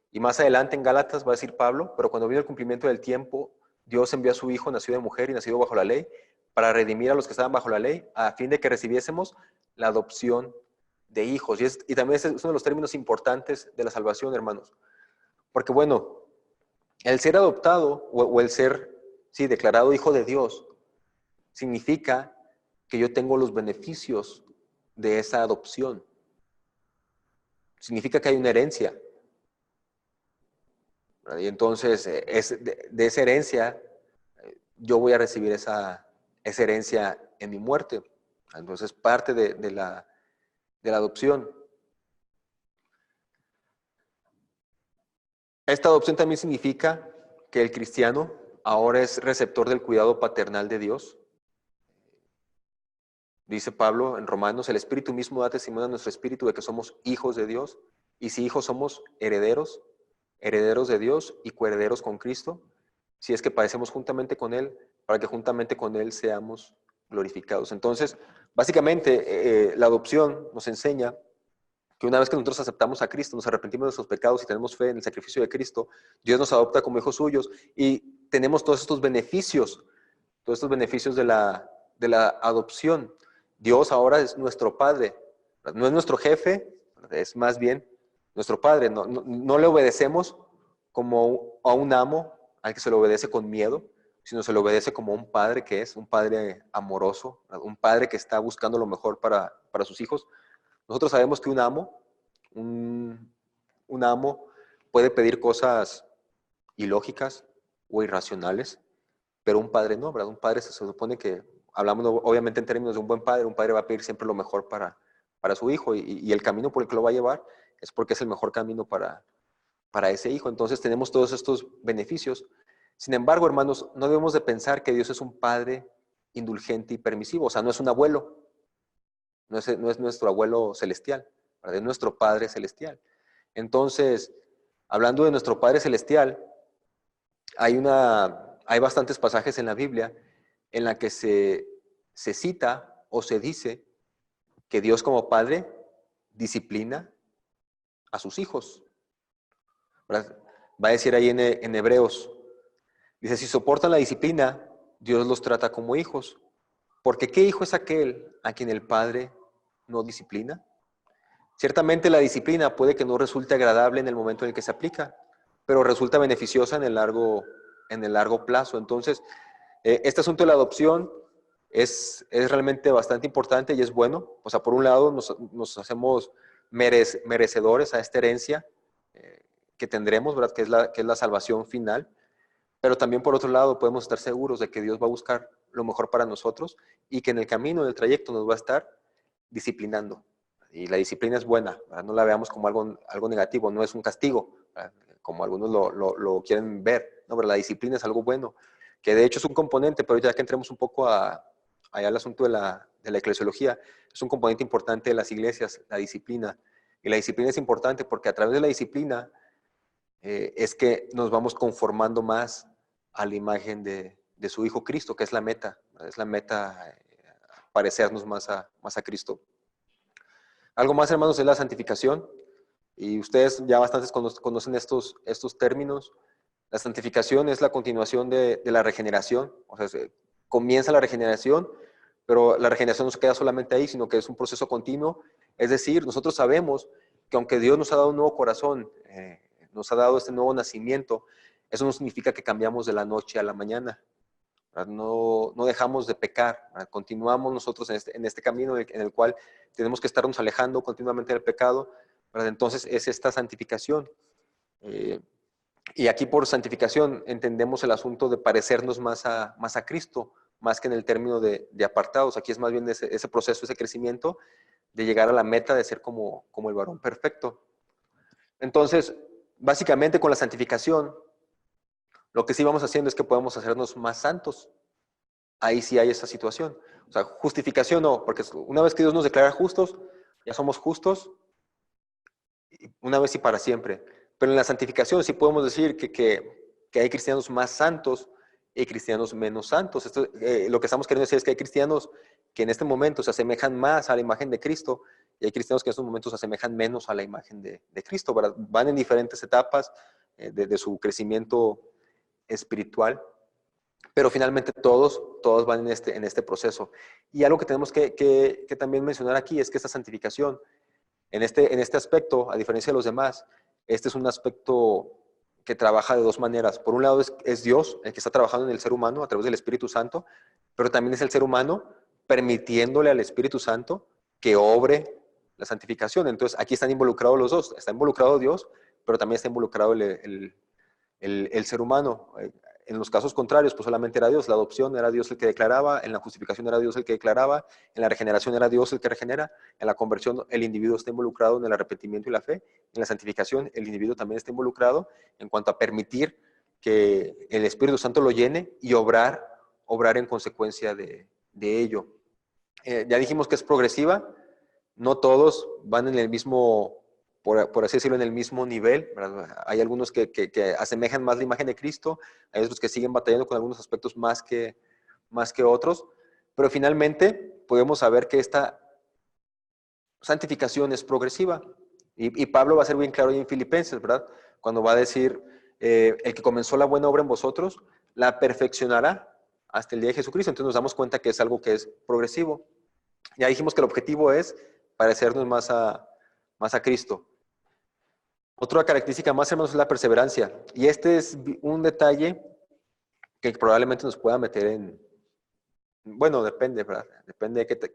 A: Y más adelante en Gálatas va a decir Pablo: pero cuando vino el cumplimiento del tiempo, Dios envió a su Hijo, nacido de mujer y nacido bajo la ley, para redimir a los que estaban bajo la ley, a fin de que recibiésemos la adopción de hijos. Y también es uno de los términos importantes de la salvación, hermanos. Porque bueno, el ser adoptado o el ser, declarado hijo de Dios, significa que yo tengo los beneficios de esa adopción. Significa que hay una herencia. Y entonces, de esa herencia, yo voy a recibir esa herencia en mi muerte. Entonces, parte de la adopción. Esta adopción también significa que el cristiano ahora es receptor del cuidado paternal de Dios. Dice Pablo en Romanos: el Espíritu mismo da testimonio a nuestro espíritu de que somos hijos de Dios, y si hijos somos herederos de Dios y coherederos con Cristo, si es que padecemos juntamente con Él, para que juntamente con Él seamos glorificados. Entonces, básicamente, la adopción nos enseña que una vez que nosotros aceptamos a Cristo, nos arrepentimos de nuestros pecados y tenemos fe en el sacrificio de Cristo, Dios nos adopta como hijos suyos y tenemos todos estos beneficios de la adopción. Dios ahora es nuestro Padre, no es nuestro jefe, es más bien nuestro Padre. No le obedecemos como a un amo al que se le obedece con miedo, sino se le obedece como un padre que es, un padre amoroso, un padre que está buscando lo mejor para sus hijos. Nosotros sabemos que un amo puede pedir cosas ilógicas o irracionales, pero un padre no, ¿verdad? Un padre se supone que, hablamos obviamente en términos de un buen padre, un padre va a pedir siempre lo mejor para su hijo y el camino por el que lo va a llevar es porque es el mejor camino para ese hijo. Entonces tenemos todos estos beneficios. Sin embargo, hermanos, no debemos de pensar que Dios es un padre indulgente y permisivo. O sea, no es un abuelo. No es nuestro abuelo celestial, ¿verdad? Es nuestro Padre celestial. Entonces, hablando de nuestro Padre celestial, hay bastantes pasajes en la Biblia en la que se cita o se dice que Dios como Padre disciplina a sus hijos, ¿verdad? Va a decir ahí en Hebreos, dice: si soportan la disciplina, Dios los trata como hijos. Porque ¿qué hijo es aquel a quien el Padre no disciplina? Ciertamente la disciplina puede que no resulte agradable en el momento en el que se aplica, pero resulta beneficiosa en el largo plazo. Entonces, este asunto de la adopción es realmente bastante importante y es bueno. O sea, por un lado nos hacemos merecedores a esta herencia que tendremos, ¿verdad? Que es la salvación final. Pero también por otro lado podemos estar seguros de que Dios va a buscar lo mejor para nosotros y que en el camino, en el trayecto, nos va a estar disciplinando. Y la disciplina es buena, ¿verdad? No la veamos como algo negativo, no es un castigo, ¿verdad? Como algunos lo quieren ver, ¿no? Pero la disciplina es algo bueno, que de hecho es un componente, pero ya que entremos un poco allá al asunto de la eclesiología, es un componente importante de las iglesias, la disciplina. Y la disciplina es importante porque a través de la disciplina es que nos vamos conformando más a la imagen de su Hijo Cristo, que es la meta, ¿verdad? Es la meta parecernos más a Cristo. Algo más, hermanos, es la santificación. Y ustedes ya bastantes conocen estos términos. La santificación es la continuación de la regeneración. O sea, comienza la regeneración, pero la regeneración no se queda solamente ahí, sino que es un proceso continuo. Es decir, nosotros sabemos que aunque Dios nos ha dado un nuevo corazón, nos ha dado este nuevo nacimiento, eso no significa que cambiamos de la noche a la mañana. No dejamos de pecar, ¿verdad? Continuamos nosotros en este camino en el cual tenemos que estarnos alejando continuamente del pecado, ¿verdad? Entonces es esta santificación. Y aquí por santificación entendemos el asunto de parecernos más a Cristo, más que en el término de apartados. Aquí es más bien ese proceso, ese crecimiento de llegar a la meta de ser como el varón perfecto. Entonces, básicamente con la santificación, lo que sí vamos haciendo es que podemos hacernos más santos. Ahí sí hay esa situación. O sea, justificación no, porque una vez que Dios nos declara justos, ya somos justos, una vez y para siempre. Pero en la santificación sí podemos decir que hay cristianos más santos y cristianos menos santos. Esto, lo que estamos queriendo decir es que hay cristianos que en este momento se asemejan más a la imagen de Cristo y hay cristianos que en estos momentos se asemejan menos a la imagen de Cristo, ¿verdad? Van en diferentes etapas de su crecimiento espiritual, pero finalmente todos van en este proceso. Y algo que tenemos que también mencionar aquí es que esta santificación, en este aspecto, a diferencia de los demás, este es un aspecto que trabaja de dos maneras. Por un lado es Dios el que está trabajando en el ser humano a través del Espíritu Santo, pero también es el ser humano permitiéndole al Espíritu Santo que obre la santificación. Entonces aquí están involucrados los dos. Está involucrado Dios, pero también está involucrado el ser humano. En los casos contrarios, pues solamente era Dios. La adopción era Dios el que declaraba, en la justificación era Dios el que declaraba, en la regeneración era Dios el que regenera, en la conversión el individuo está involucrado en el arrepentimiento y la fe, en la santificación el individuo también está involucrado en cuanto a permitir que el Espíritu Santo lo llene y obrar en consecuencia de ello. Ya dijimos que es progresiva, no todos van en el mismo, por así decirlo, en el mismo nivel, ¿verdad? Hay algunos que asemejan más la imagen de Cristo, hay otros que siguen batallando con algunos aspectos más que otros, pero finalmente podemos saber que esta santificación es progresiva. Y Pablo va a ser bien claro ahí en Filipenses, ¿verdad? Cuando va a decir, el que comenzó la buena obra en vosotros, la perfeccionará hasta el día de Jesucristo. Entonces nos damos cuenta que es algo que es progresivo. Ya dijimos que el objetivo es parecernos más a Cristo. Otra característica más, hermanos, es la perseverancia. Y este es un detalle que probablemente nos pueda meter en... Bueno, depende, ¿verdad? Depende de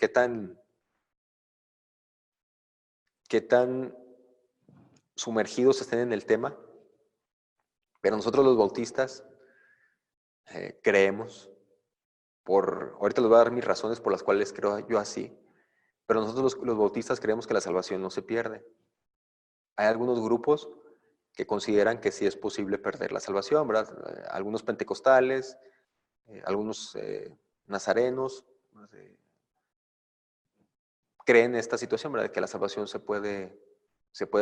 A: qué tan sumergidos estén en el tema. Pero nosotros los bautistas creemos, ahorita les voy a dar mis razones por las cuales creo yo así, pero nosotros los bautistas creemos que la salvación no se pierde. Hay algunos grupos que consideran que sí es posible perder la salvación, ¿verdad? Algunos pentecostales, algunos nazarenos creen esta situación, ¿verdad? Que la salvación se puede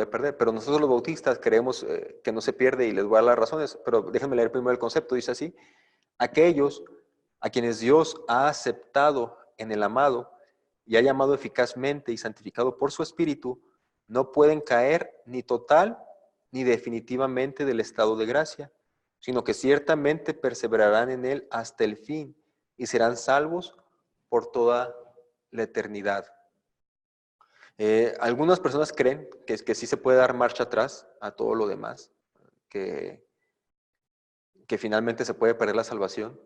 A: perder, pero nosotros los bautistas creemos que no se pierde y les voy a dar las razones, pero déjenme leer primero el concepto, dice así: aquellos a quienes Dios ha aceptado en el amado y ha llamado eficazmente y santificado por su Espíritu, no pueden caer ni total ni definitivamente del estado de gracia, sino que ciertamente perseverarán en él hasta el fin y serán salvos por toda la eternidad. Algunas personas creen que sí se puede dar marcha atrás a todo lo demás, que finalmente se puede perder la salvación.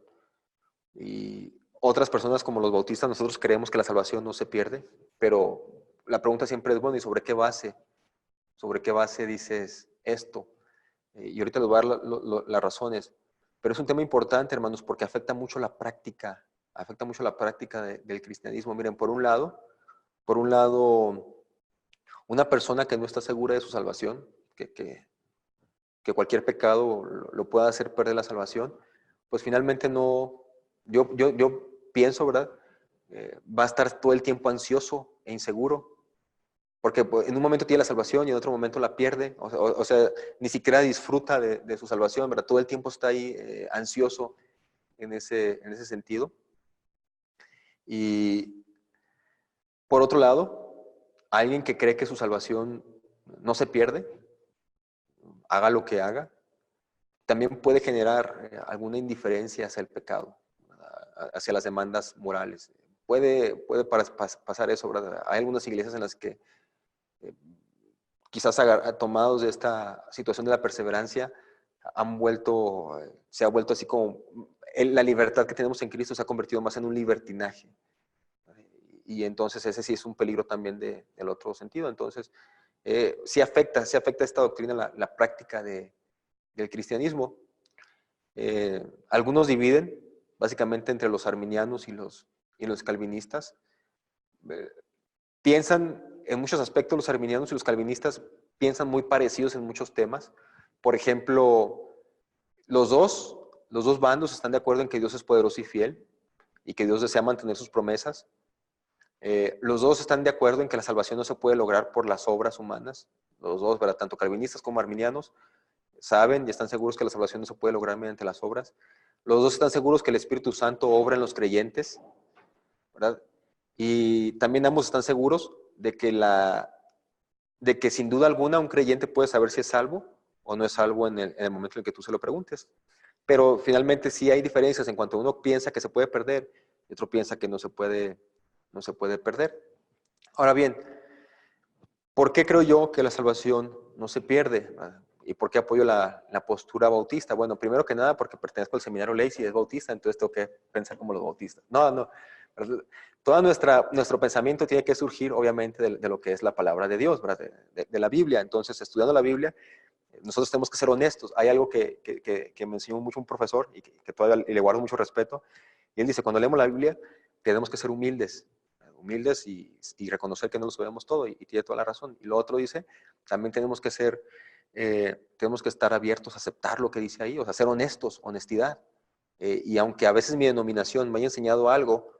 A: Y otras personas, como los bautistas, nosotros creemos que la salvación no se pierde, pero la pregunta siempre es, bueno, ¿y sobre qué base? ¿Sobre qué base dices esto? Y ahorita les voy a dar las razones. Pero es un tema importante, hermanos, porque afecta mucho la práctica del cristianismo. Miren, por un lado, una persona que no está segura de su salvación, que cualquier pecado lo pueda hacer perder la salvación, pues finalmente no, yo pienso, ¿verdad? Va a estar todo el tiempo ansioso e inseguro, porque pues, en un momento tiene la salvación y en otro momento la pierde, o sea, ni siquiera disfruta de su salvación, ¿verdad? Todo el tiempo está ahí ansioso en ese sentido. Y por otro lado, alguien que cree que su salvación no se pierde, haga lo que haga, también puede generar alguna indiferencia hacia el pecado, hacia las demandas morales. Puede pasar eso, ¿verdad? Hay algunas iglesias en las que quizás tomados de esta situación de la perseverancia, se ha vuelto así como, la libertad que tenemos en Cristo se ha convertido más en un libertinaje. Y entonces ese sí es un peligro también del otro sentido. Entonces, sí afecta esta doctrina la práctica del cristianismo. Algunos dividen básicamente entre los arminianos y los calvinistas. Piensan en muchos aspectos, los arminianos y los calvinistas piensan muy parecidos en muchos temas. Por ejemplo, los dos bandos están de acuerdo en que Dios es poderoso y fiel y que Dios desea mantener sus promesas. Los dos están de acuerdo en que la salvación no se puede lograr por las obras humanas. Los dos, ¿verdad? Tanto calvinistas como arminianos saben y están seguros que la salvación no se puede lograr mediante las obras. Los dos están seguros que el Espíritu Santo obra en los creyentes, ¿verdad? Y también ambos están seguros de que sin duda alguna un creyente puede saber si es salvo o no es salvo en el momento en que tú se lo preguntes. Pero finalmente sí hay diferencias en cuanto uno piensa que se puede perder y otro piensa que no se puede perder. Ahora bien, ¿por qué creo yo que la salvación no se pierde? ¿Y por qué apoyo la postura bautista? Bueno, primero que nada porque pertenezco al seminario Lacey y es bautista, entonces tengo que pensar como los bautistas. No. Todo nuestro pensamiento tiene que surgir, obviamente, de lo que es la palabra de Dios, ¿verdad? De la Biblia. Entonces, estudiando la Biblia, nosotros tenemos que ser honestos. Hay algo que me enseñó mucho un profesor y que todavía le guardo mucho respeto. Y él dice, cuando leemos la Biblia, tenemos que ser humildes y reconocer que no lo sabemos todo, y tiene toda la razón. Y lo otro dice, también tenemos que estar abiertos a aceptar lo que dice ahí, o sea, ser honestos, honestidad. Y aunque a veces mi denominación me haya enseñado algo,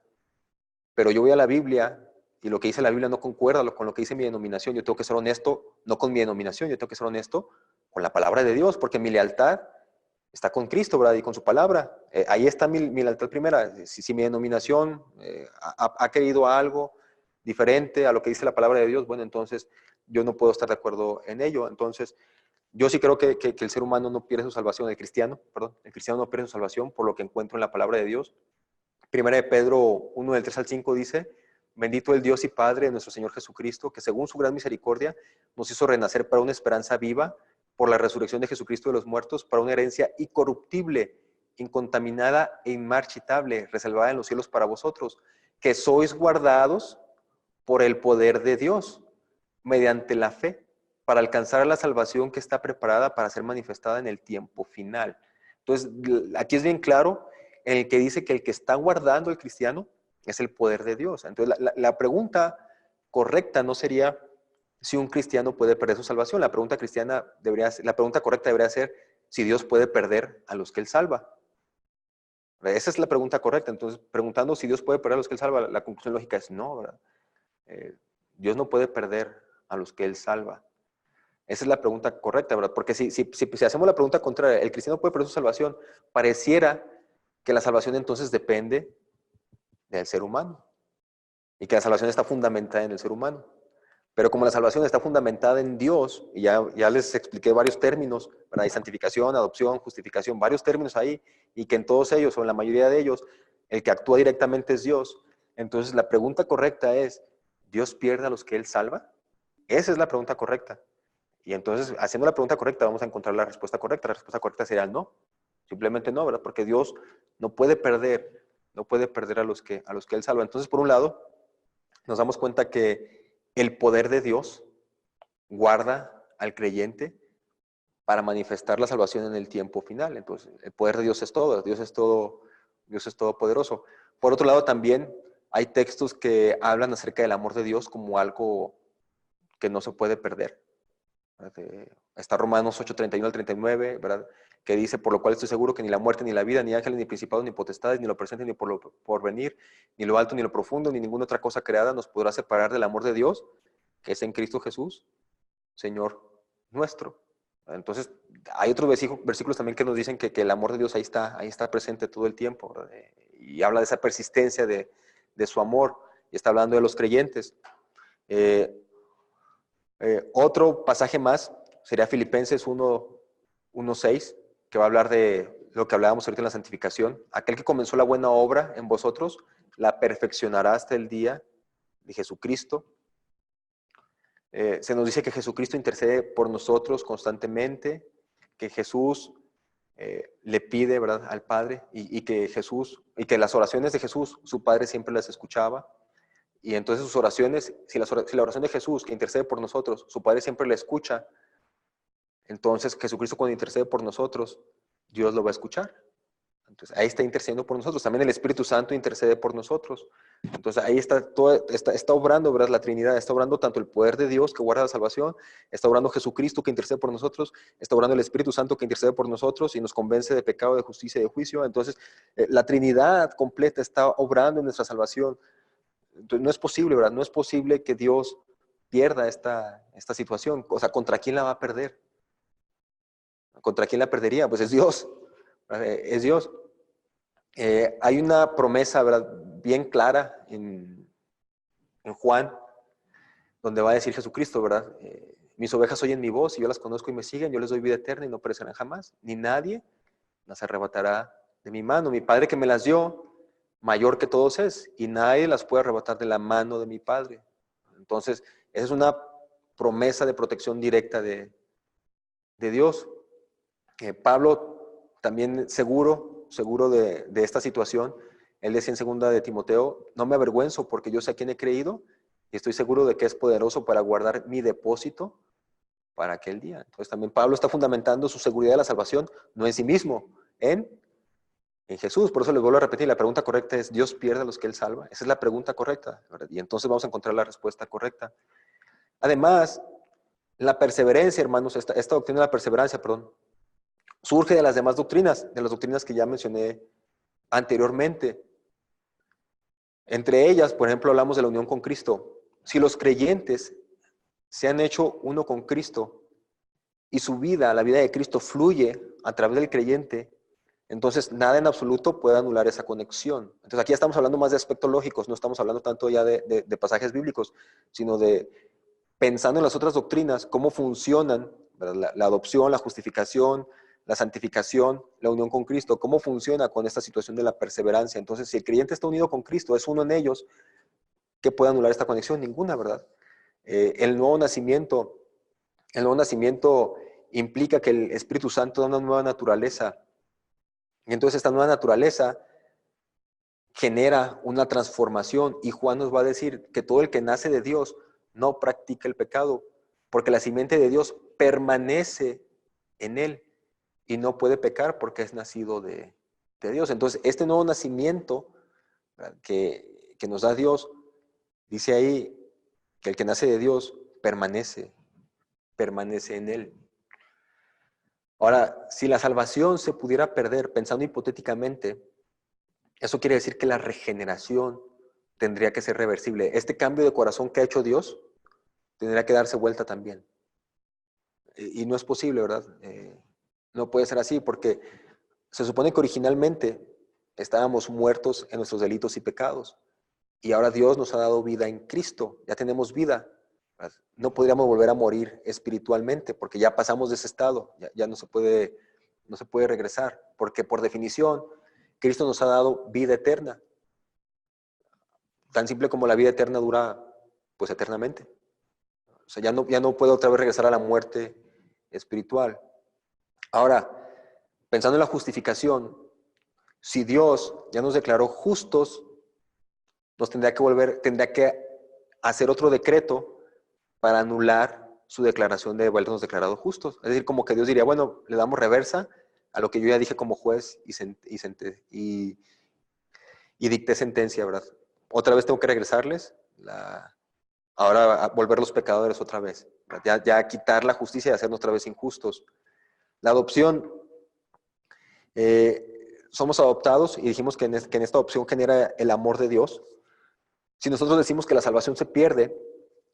A: pero yo voy a la Biblia y lo que dice la Biblia no concuerda con lo que dice mi denominación, yo tengo que ser honesto, no con mi denominación, yo tengo que ser honesto con la palabra de Dios, porque mi lealtad está con Cristo, ¿verdad? Y con su palabra. Ahí está mi lealtad primera. Si mi denominación ha querido algo diferente a lo que dice la palabra de Dios, bueno, entonces yo no puedo estar de acuerdo en ello. Entonces, yo sí creo que el ser humano no pierde su salvación, el cristiano no pierde su salvación por lo que encuentro en la palabra de Dios. Primera de Pedro 1, del 3 al 5 dice, bendito el Dios y Padre de nuestro Señor Jesucristo, que según su gran misericordia nos hizo renacer para una esperanza viva por la resurrección de Jesucristo de los muertos, para una herencia incorruptible, incontaminada e inmarchitable, reservada en los cielos para vosotros, que sois guardados por el poder de Dios, mediante la fe, para alcanzar la salvación que está preparada para ser manifestada en el tiempo final. Entonces, aquí es bien claro en el que dice que el que está guardando el cristiano es el poder de Dios. Entonces, la pregunta correcta no sería si un cristiano puede perder su salvación. La pregunta correcta debería ser si Dios puede perder a los que Él salva. Esa es la pregunta correcta. Entonces, preguntando si Dios puede perder a los que Él salva, la conclusión lógica es no, ¿verdad? Dios no puede perder a los que Él salva. Esa es la pregunta correcta, ¿verdad? Porque si hacemos la pregunta contraria, ¿el cristiano puede perder su salvación? Pareciera que la salvación entonces depende del ser humano y que la salvación está fundamentada en el ser humano. Pero como la salvación está fundamentada en Dios, y ya les expliqué varios términos, ¿verdad? Hay santificación, adopción, justificación, varios términos ahí, y que en todos ellos, o en la mayoría de ellos, el que actúa directamente es Dios. Entonces la pregunta correcta es, ¿Dios pierde a los que Él salva? Esa es la pregunta correcta. Y entonces, haciendo la pregunta correcta, vamos a encontrar la respuesta correcta. La respuesta correcta sería no. Simplemente no, ¿verdad? Porque Dios no puede perder a los que Él salva. Entonces, por un lado, nos damos cuenta que el poder de Dios guarda al creyente para manifestar la salvación en el tiempo final. Entonces, el poder de Dios es todo, Dios es todopoderoso. Por otro lado, también hay textos que hablan acerca del amor de Dios como algo que no se puede perder. Está Romanos 8, 31 al 39, ¿verdad? Que dice, por lo cual estoy seguro que ni la muerte, ni la vida, ni ángeles, ni principados, ni potestades, ni lo presente, ni por lo porvenir, ni lo alto, ni lo profundo, ni ninguna otra cosa creada nos podrá separar del amor de Dios, que es en Cristo Jesús, Señor nuestro. Entonces, hay otros versículos también que nos dicen que el amor de Dios ahí está presente todo el tiempo, ¿verdad? Y habla de esa persistencia de su amor, y está hablando de los creyentes. Otro pasaje más sería Filipenses 1:6, que va a hablar de lo que hablábamos ahorita en la santificación. Aquel que comenzó la buena obra en vosotros, la perfeccionará hasta el día de Jesucristo. Se nos dice que Jesucristo intercede por nosotros constantemente, que Jesús le pide, ¿verdad?, al Padre, y que las oraciones de Jesús, su Padre siempre las escuchaba. Y entonces sus oraciones, si la oración de Jesús, que intercede por nosotros, su Padre siempre la escucha, entonces Jesucristo, cuando intercede por nosotros, Dios lo va a escuchar. Entonces ahí está intercediendo por nosotros. También el Espíritu Santo intercede por nosotros. Entonces ahí está obrando, ¿verdad?, la Trinidad. Está obrando tanto el poder de Dios que guarda la salvación, está obrando Jesucristo que intercede por nosotros, está obrando el Espíritu Santo que intercede por nosotros y nos convence de pecado, de justicia y de juicio. Entonces la Trinidad completa está obrando en nuestra salvación. Entonces, no es posible, ¿verdad? No es posible que Dios pierda esta situación. O sea, ¿contra quién la va a perder? ¿Contra quién la perdería? Pues es Dios. Es Dios. Hay una promesa, ¿verdad?, bien clara en Juan, donde va a decir Jesucristo, ¿verdad? Mis ovejas oyen mi voz y yo las conozco y me siguen, yo les doy vida eterna y no perecerán jamás, ni nadie las arrebatará de mi mano. Mi Padre que me las dio, mayor que todos es, y nadie las puede arrebatar de la mano de mi Padre. Entonces, esa es una promesa de protección directa de Dios. Pablo, también seguro de esta situación, él decía en 2 de Timoteo, no me avergüenzo porque yo sé a quién he creído y estoy seguro de que es poderoso para guardar mi depósito para aquel día. Entonces también Pablo está fundamentando su seguridad de la salvación, no en sí mismo, en Jesús. Por eso les vuelvo a repetir, la pregunta correcta es, ¿Dios pierde a los que Él salva? Esa es la pregunta correcta, ¿verdad? Y entonces vamos a encontrar la respuesta correcta. Además, la perseverancia, hermanos, esta doctrina de la perseverancia, surge de las demás doctrinas, de las doctrinas que ya mencioné anteriormente. Entre ellas, por ejemplo, hablamos de la unión con Cristo. Si los creyentes se han hecho uno con Cristo y su vida, la vida de Cristo, fluye a través del creyente, entonces nada en absoluto puede anular esa conexión. Entonces aquí estamos hablando más de aspectos lógicos, no estamos hablando tanto ya de pasajes bíblicos, sino de pensando en las otras doctrinas, cómo funcionan, ¿verdad?, la adopción, la justificación, la santificación, la unión con Cristo, cómo funciona con esta situación de la perseverancia. Entonces, si el creyente está unido con Cristo, es uno en ellos, ¿qué puede anular esta conexión? Ninguna, ¿verdad? El nuevo nacimiento implica que el Espíritu Santo da una nueva naturaleza. Y entonces esta nueva naturaleza genera una transformación. Y Juan nos va a decir que todo el que nace de Dios no practica el pecado, porque la simiente de Dios permanece en él y no puede pecar porque es nacido de Dios. Entonces, este nuevo nacimiento que nos da Dios, dice ahí que el que nace de Dios permanece en él. Ahora, si la salvación se pudiera perder, pensando hipotéticamente, eso quiere decir que la regeneración tendría que ser reversible. Este cambio de corazón que ha hecho Dios tendría que darse vuelta también. Y no es posible, ¿verdad? No puede ser así porque se supone que originalmente estábamos muertos en nuestros delitos y pecados. Y ahora Dios nos ha dado vida en Cristo. Ya tenemos vida. No podríamos volver a morir espiritualmente porque ya pasamos de ese estado. Ya no se puede regresar. Porque por definición, Cristo nos ha dado vida eterna. Tan simple como la vida eterna dura, pues eternamente. O sea, ya no puede otra vez regresar a la muerte espiritual. Ahora, pensando en la justificación, si Dios ya nos declaró justos, nos tendría que hacer otro decreto para anular su declaración de habernos declarado justos. Es decir, como que Dios diría, bueno, le damos reversa a lo que yo ya dije como juez y dicté sentencia, ¿verdad? Otra vez tengo que regresarles, ahora a volver los pecadores otra vez, ya quitar la justicia y hacernos otra vez injustos. La adopción, somos adoptados y dijimos que en esta adopción genera el amor de Dios. Si nosotros decimos que la salvación se pierde,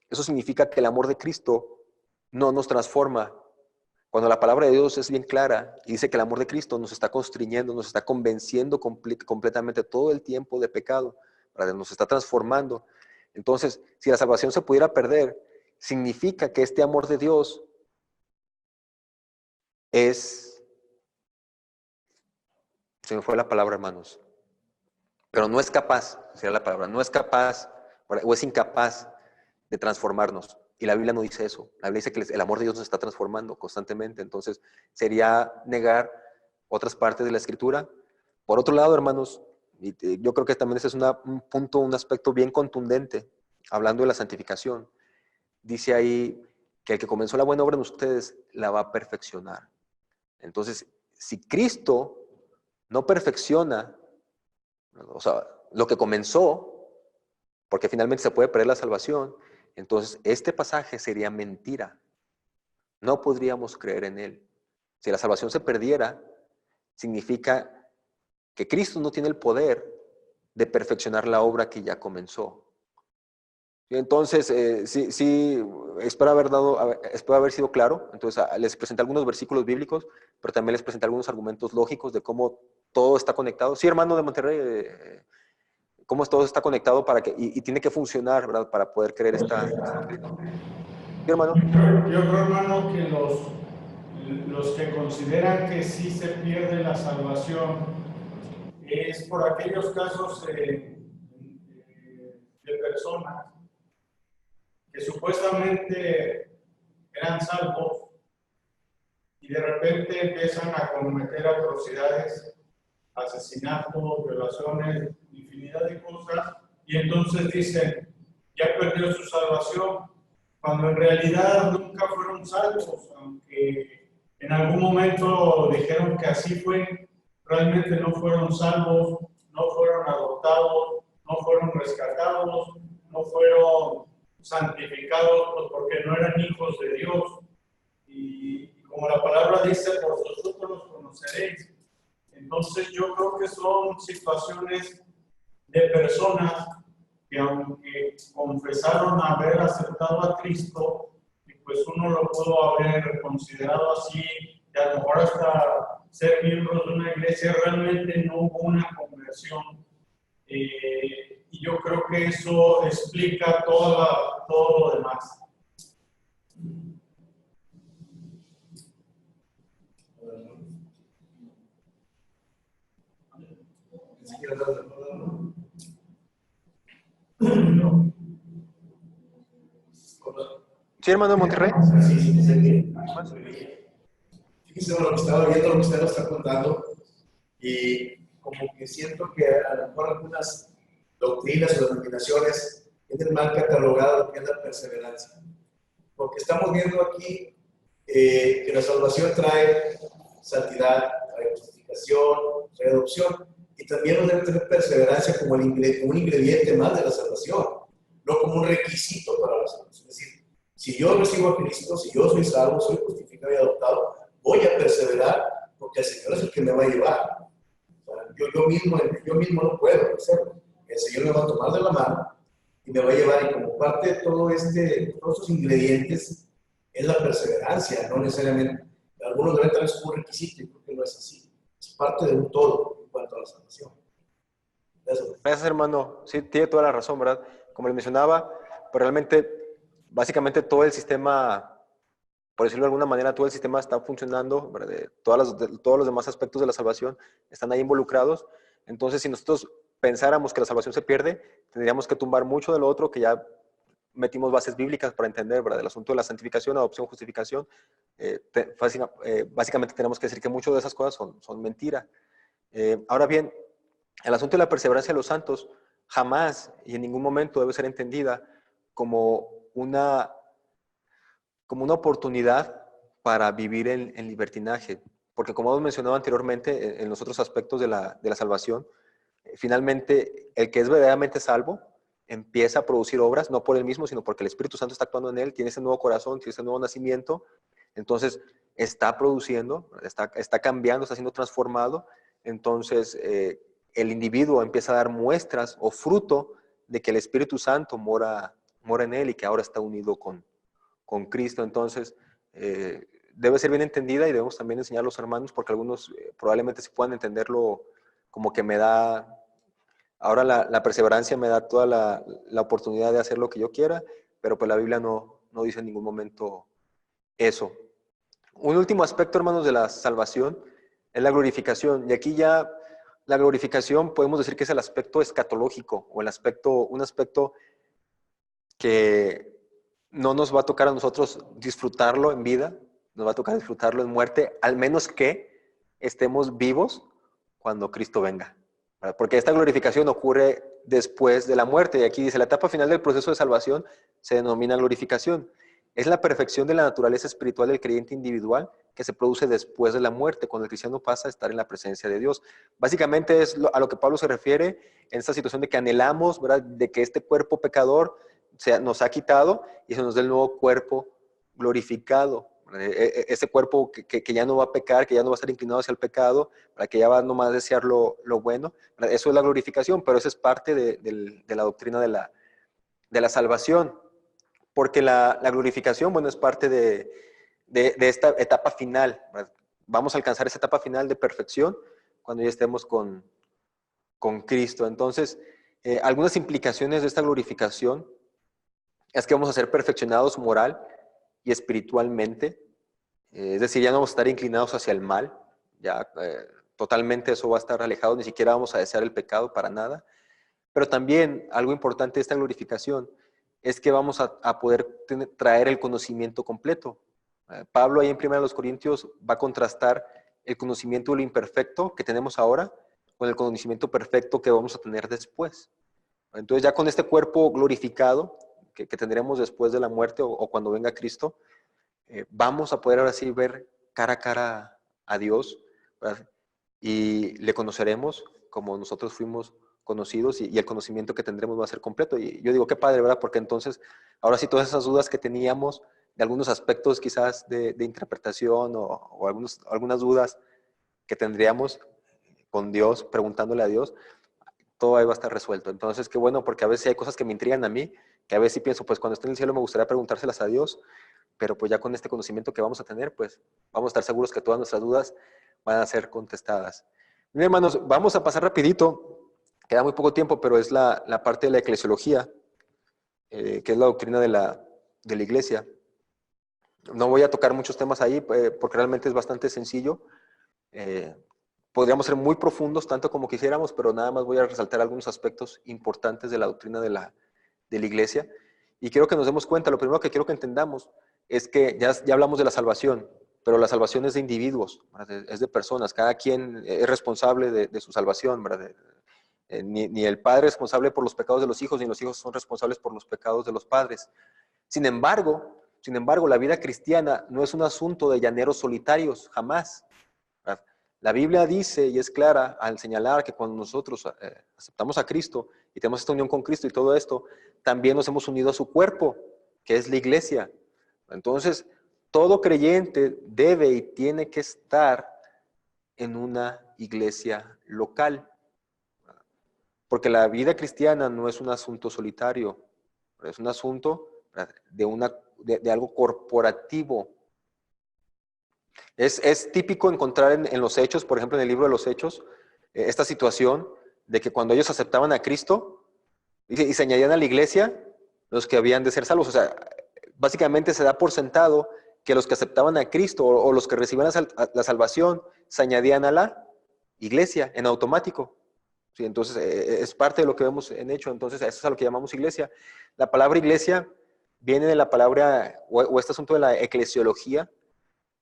A: eso significa que el amor de Cristo no nos transforma. Cuando la palabra de Dios es bien clara y dice que el amor de Cristo nos está constriñendo, nos está convenciendo completamente todo el tiempo de pecado, nos está transformando. Entonces, si la salvación se pudiera perder, significa que este amor de Dios se me fue la palabra, hermanos, pero no es capaz, sería la palabra, no es capaz o es incapaz de transformarnos. Y la Biblia no dice eso. La Biblia dice que el amor de Dios nos está transformando constantemente. Entonces, sería negar otras partes de la Escritura. Por otro lado, hermanos, yo creo que también ese es un punto, un aspecto bien contundente, hablando de la santificación. Dice ahí que el que comenzó la buena obra en ustedes la va a perfeccionar. Entonces, si Cristo no perfecciona, o sea, lo que comenzó, porque finalmente se puede perder la salvación, entonces este pasaje sería mentira. No podríamos creer en él. Si la salvación se perdiera, significa que Cristo no tiene el poder de perfeccionar la obra que ya comenzó. Y entonces, sí, espero haber sido claro. Entonces, les presenté algunos versículos bíblicos, pero también les presenté algunos argumentos lógicos de cómo todo está conectado. Sí, hermano de Monterrey, cómo todo está conectado y tiene que funcionar, ¿verdad? Para poder creer esta doctrina. Sí, hermano.
D: Yo creo, hermano, que los que consideran que sí se pierde la salvación es por aquellos casos de personas que supuestamente eran salvos y de repente empiezan a cometer atrocidades, asesinatos, violaciones, infinidad de cosas, y entonces dicen, ya perdió su salvación, cuando en realidad nunca fueron salvos, aunque en algún momento dijeron que así fue, realmente no fueron salvos, no fueron adoptados, no fueron rescatados, no fueron santificados, pues porque no eran hijos de Dios. Y como la palabra dice, por sus frutos los conoceréis. Entonces yo creo que son situaciones de personas que aunque confesaron haber aceptado a Cristo, pues uno lo pudo haber considerado así, y a lo mejor hasta ser miembros de una iglesia, realmente no hubo una conversión. Y yo creo que eso explica todo lo demás.
A: Sí, hermano de Monterrey.
E: Sí. Fíjense lo que estaba viendo, lo que usted nos está contando, y como que siento que a lo mejor algunas doctrinas o denominaciones tienen mal catalogado lo que es la perseverancia. Porque estamos viendo aquí que la salvación trae santidad, trae justificación, trae adopción, y también nos debe tener perseverancia como un ingrediente más de la salvación, no como un requisito para la salvación. Es decir, si yo recibo a Cristo, si yo soy salvo, soy justificado y adoptado, voy a perseverar porque el Señor es el que me va a llevar. O sea, yo mismo no puedo hacerlo. El Señor me va a tomar de la mano y me va a llevar, y como parte de todos estos ingredientes es la perseverancia, no necesariamente. Algunos deben tener como un requisito, y creo que no es así. Es parte de un todo en cuanto a la salvación.
A: Gracias, hermano. Sí, tiene toda la razón, ¿verdad? Como le mencionaba, pues realmente, básicamente todo el sistema, por decirlo de alguna manera, todo el sistema está funcionando, ¿verdad? Todos los demás aspectos de la salvación están ahí involucrados. Entonces, si nosotros pensáramos que la salvación se pierde, tendríamos que tumbar mucho de lo otro que ya metimos bases bíblicas para entender, ¿verdad? El asunto de la santificación, adopción, justificación. Básicamente tenemos que decir que muchas de esas cosas son mentira. Ahora bien, el asunto de la perseverancia de los santos jamás y en ningún momento debe ser entendida como una oportunidad para vivir en libertinaje. Porque como hemos mencionado anteriormente en los otros aspectos de la salvación, finalmente el que es verdaderamente salvo empieza a producir obras, no por él mismo, sino porque el Espíritu Santo está actuando en él, tiene ese nuevo corazón, tiene ese nuevo nacimiento, entonces está produciendo, está cambiando, está siendo transformado, entonces el individuo empieza a dar muestras o fruto de que el Espíritu Santo mora en él y que ahora está unido con Cristo. Entonces, debe ser bien entendida y debemos también enseñar a los hermanos, porque algunos probablemente sí puedan entenderlo como que me da, ahora la perseverancia me da toda la oportunidad de hacer lo que yo quiera, pero pues la Biblia no dice en ningún momento eso. Un último aspecto, hermanos, de la salvación es la glorificación. Y aquí ya la glorificación podemos decir que es el aspecto escatológico, o un aspecto que no nos va a tocar a nosotros disfrutarlo en vida, nos va a tocar disfrutarlo en muerte, al menos que estemos vivos cuando Cristo venga. ¿Verdad? Porque esta glorificación ocurre después de la muerte. Y aquí dice, la etapa final del proceso de salvación se denomina glorificación. Es la perfección de la naturaleza espiritual del creyente individual que se produce después de la muerte, cuando el cristiano pasa a estar en la presencia de Dios. Básicamente es a lo que Pablo se refiere en esta situación de que anhelamos, ¿verdad?, de que este cuerpo pecador nos ha quitado y se nos dé el nuevo cuerpo glorificado. Ese cuerpo que ya no va a pecar, que ya no va a estar inclinado hacia el pecado, para que ya va nomás a desear lo bueno. Eso es la glorificación, pero eso es parte de la doctrina de la salvación. Porque la glorificación, bueno, es parte de esta etapa final, ¿verdad? Vamos a alcanzar esa etapa final de perfección cuando ya estemos con Cristo. Entonces, algunas implicaciones de esta glorificación es que vamos a ser perfeccionados moral y espiritualmente, es decir, ya no vamos a estar inclinados hacia el mal, ya totalmente eso va a estar alejado, ni siquiera vamos a desear el pecado para nada. Pero también algo importante de esta glorificación es que vamos a poder traer el conocimiento completo. Pablo ahí en 1 Corintios va a contrastar el conocimiento de lo imperfecto que tenemos ahora con el conocimiento perfecto que vamos a tener después. Entonces ya con este cuerpo glorificado que tendremos después de la muerte o cuando venga Cristo, vamos a poder ahora sí ver cara a cara a Dios, ¿verdad? Y le conoceremos como nosotros fuimos conocidos y el conocimiento que tendremos va a ser completo. Y yo digo, qué padre, ¿verdad? Porque entonces, ahora sí todas esas dudas que teníamos de algunos aspectos quizás de interpretación o algunas dudas que tendríamos con Dios, preguntándole a Dios, todo ahí va a estar resuelto. Entonces, qué bueno, porque a veces hay cosas que me intrigan a mí, que a veces sí pienso, pues cuando esté en el cielo me gustaría preguntárselas a Dios, pero pues ya con este conocimiento que vamos a tener, pues vamos a estar seguros que todas nuestras dudas van a ser contestadas. Bien, hermanos, vamos a pasar rapidito, queda muy poco tiempo, pero es la parte de la eclesiología, que es la doctrina de la iglesia. No voy a tocar muchos temas ahí, porque realmente es bastante sencillo. Podríamos ser muy profundos, tanto como quisiéramos, pero nada más voy a resaltar algunos aspectos importantes de la doctrina de la iglesia. Y quiero que nos demos cuenta, lo primero que quiero que entendamos es que ya hablamos de la salvación, pero la salvación es de individuos, ¿verdad? Es de personas, cada quien es responsable de su salvación, ¿verdad? Ni el padre es responsable por los pecados de los hijos, ni los hijos son responsables por los pecados de los padres. Sin embargo, la vida cristiana no es un asunto de llaneros solitarios, jamás. ¿Verdad? La Biblia dice y es clara al señalar que cuando nosotros aceptamos a Cristo y tenemos esta unión con Cristo y todo esto, también nos hemos unido a su cuerpo, que es la iglesia. Entonces, todo creyente debe y tiene que estar en una iglesia local. Porque la vida cristiana no es un asunto solitario, es un asunto de algo corporativo. Es típico encontrar en los Hechos, por ejemplo en el libro de los Hechos, esta situación de que cuando ellos aceptaban a Cristo y se añadían a la iglesia, los que habían de ser salvos. O sea, básicamente se da por sentado que los que aceptaban a Cristo o los que recibían la salvación se añadían a la iglesia en automático. Sí, entonces, es parte de lo que vemos en Hecho. Entonces, eso es a lo que llamamos iglesia. La palabra iglesia viene de la palabra, o este asunto de la eclesiología,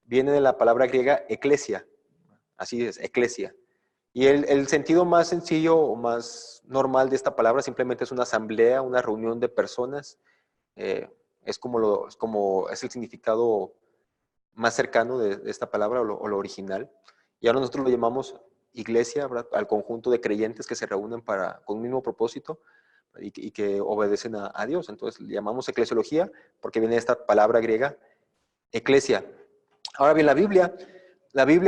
A: viene de la palabra griega eclesia. Así es, eclesia. Y el sentido más sencillo o más normal de esta palabra simplemente es una asamblea, una reunión de personas. Es el significado más cercano de esta palabra o lo original. Y ahora nosotros lo llamamos iglesia, ¿verdad? Al conjunto de creyentes que se reúnen con un mismo propósito y que obedecen a Dios. Entonces le llamamos eclesiología porque viene de esta palabra griega, eclesia. Ahora bien, la Biblia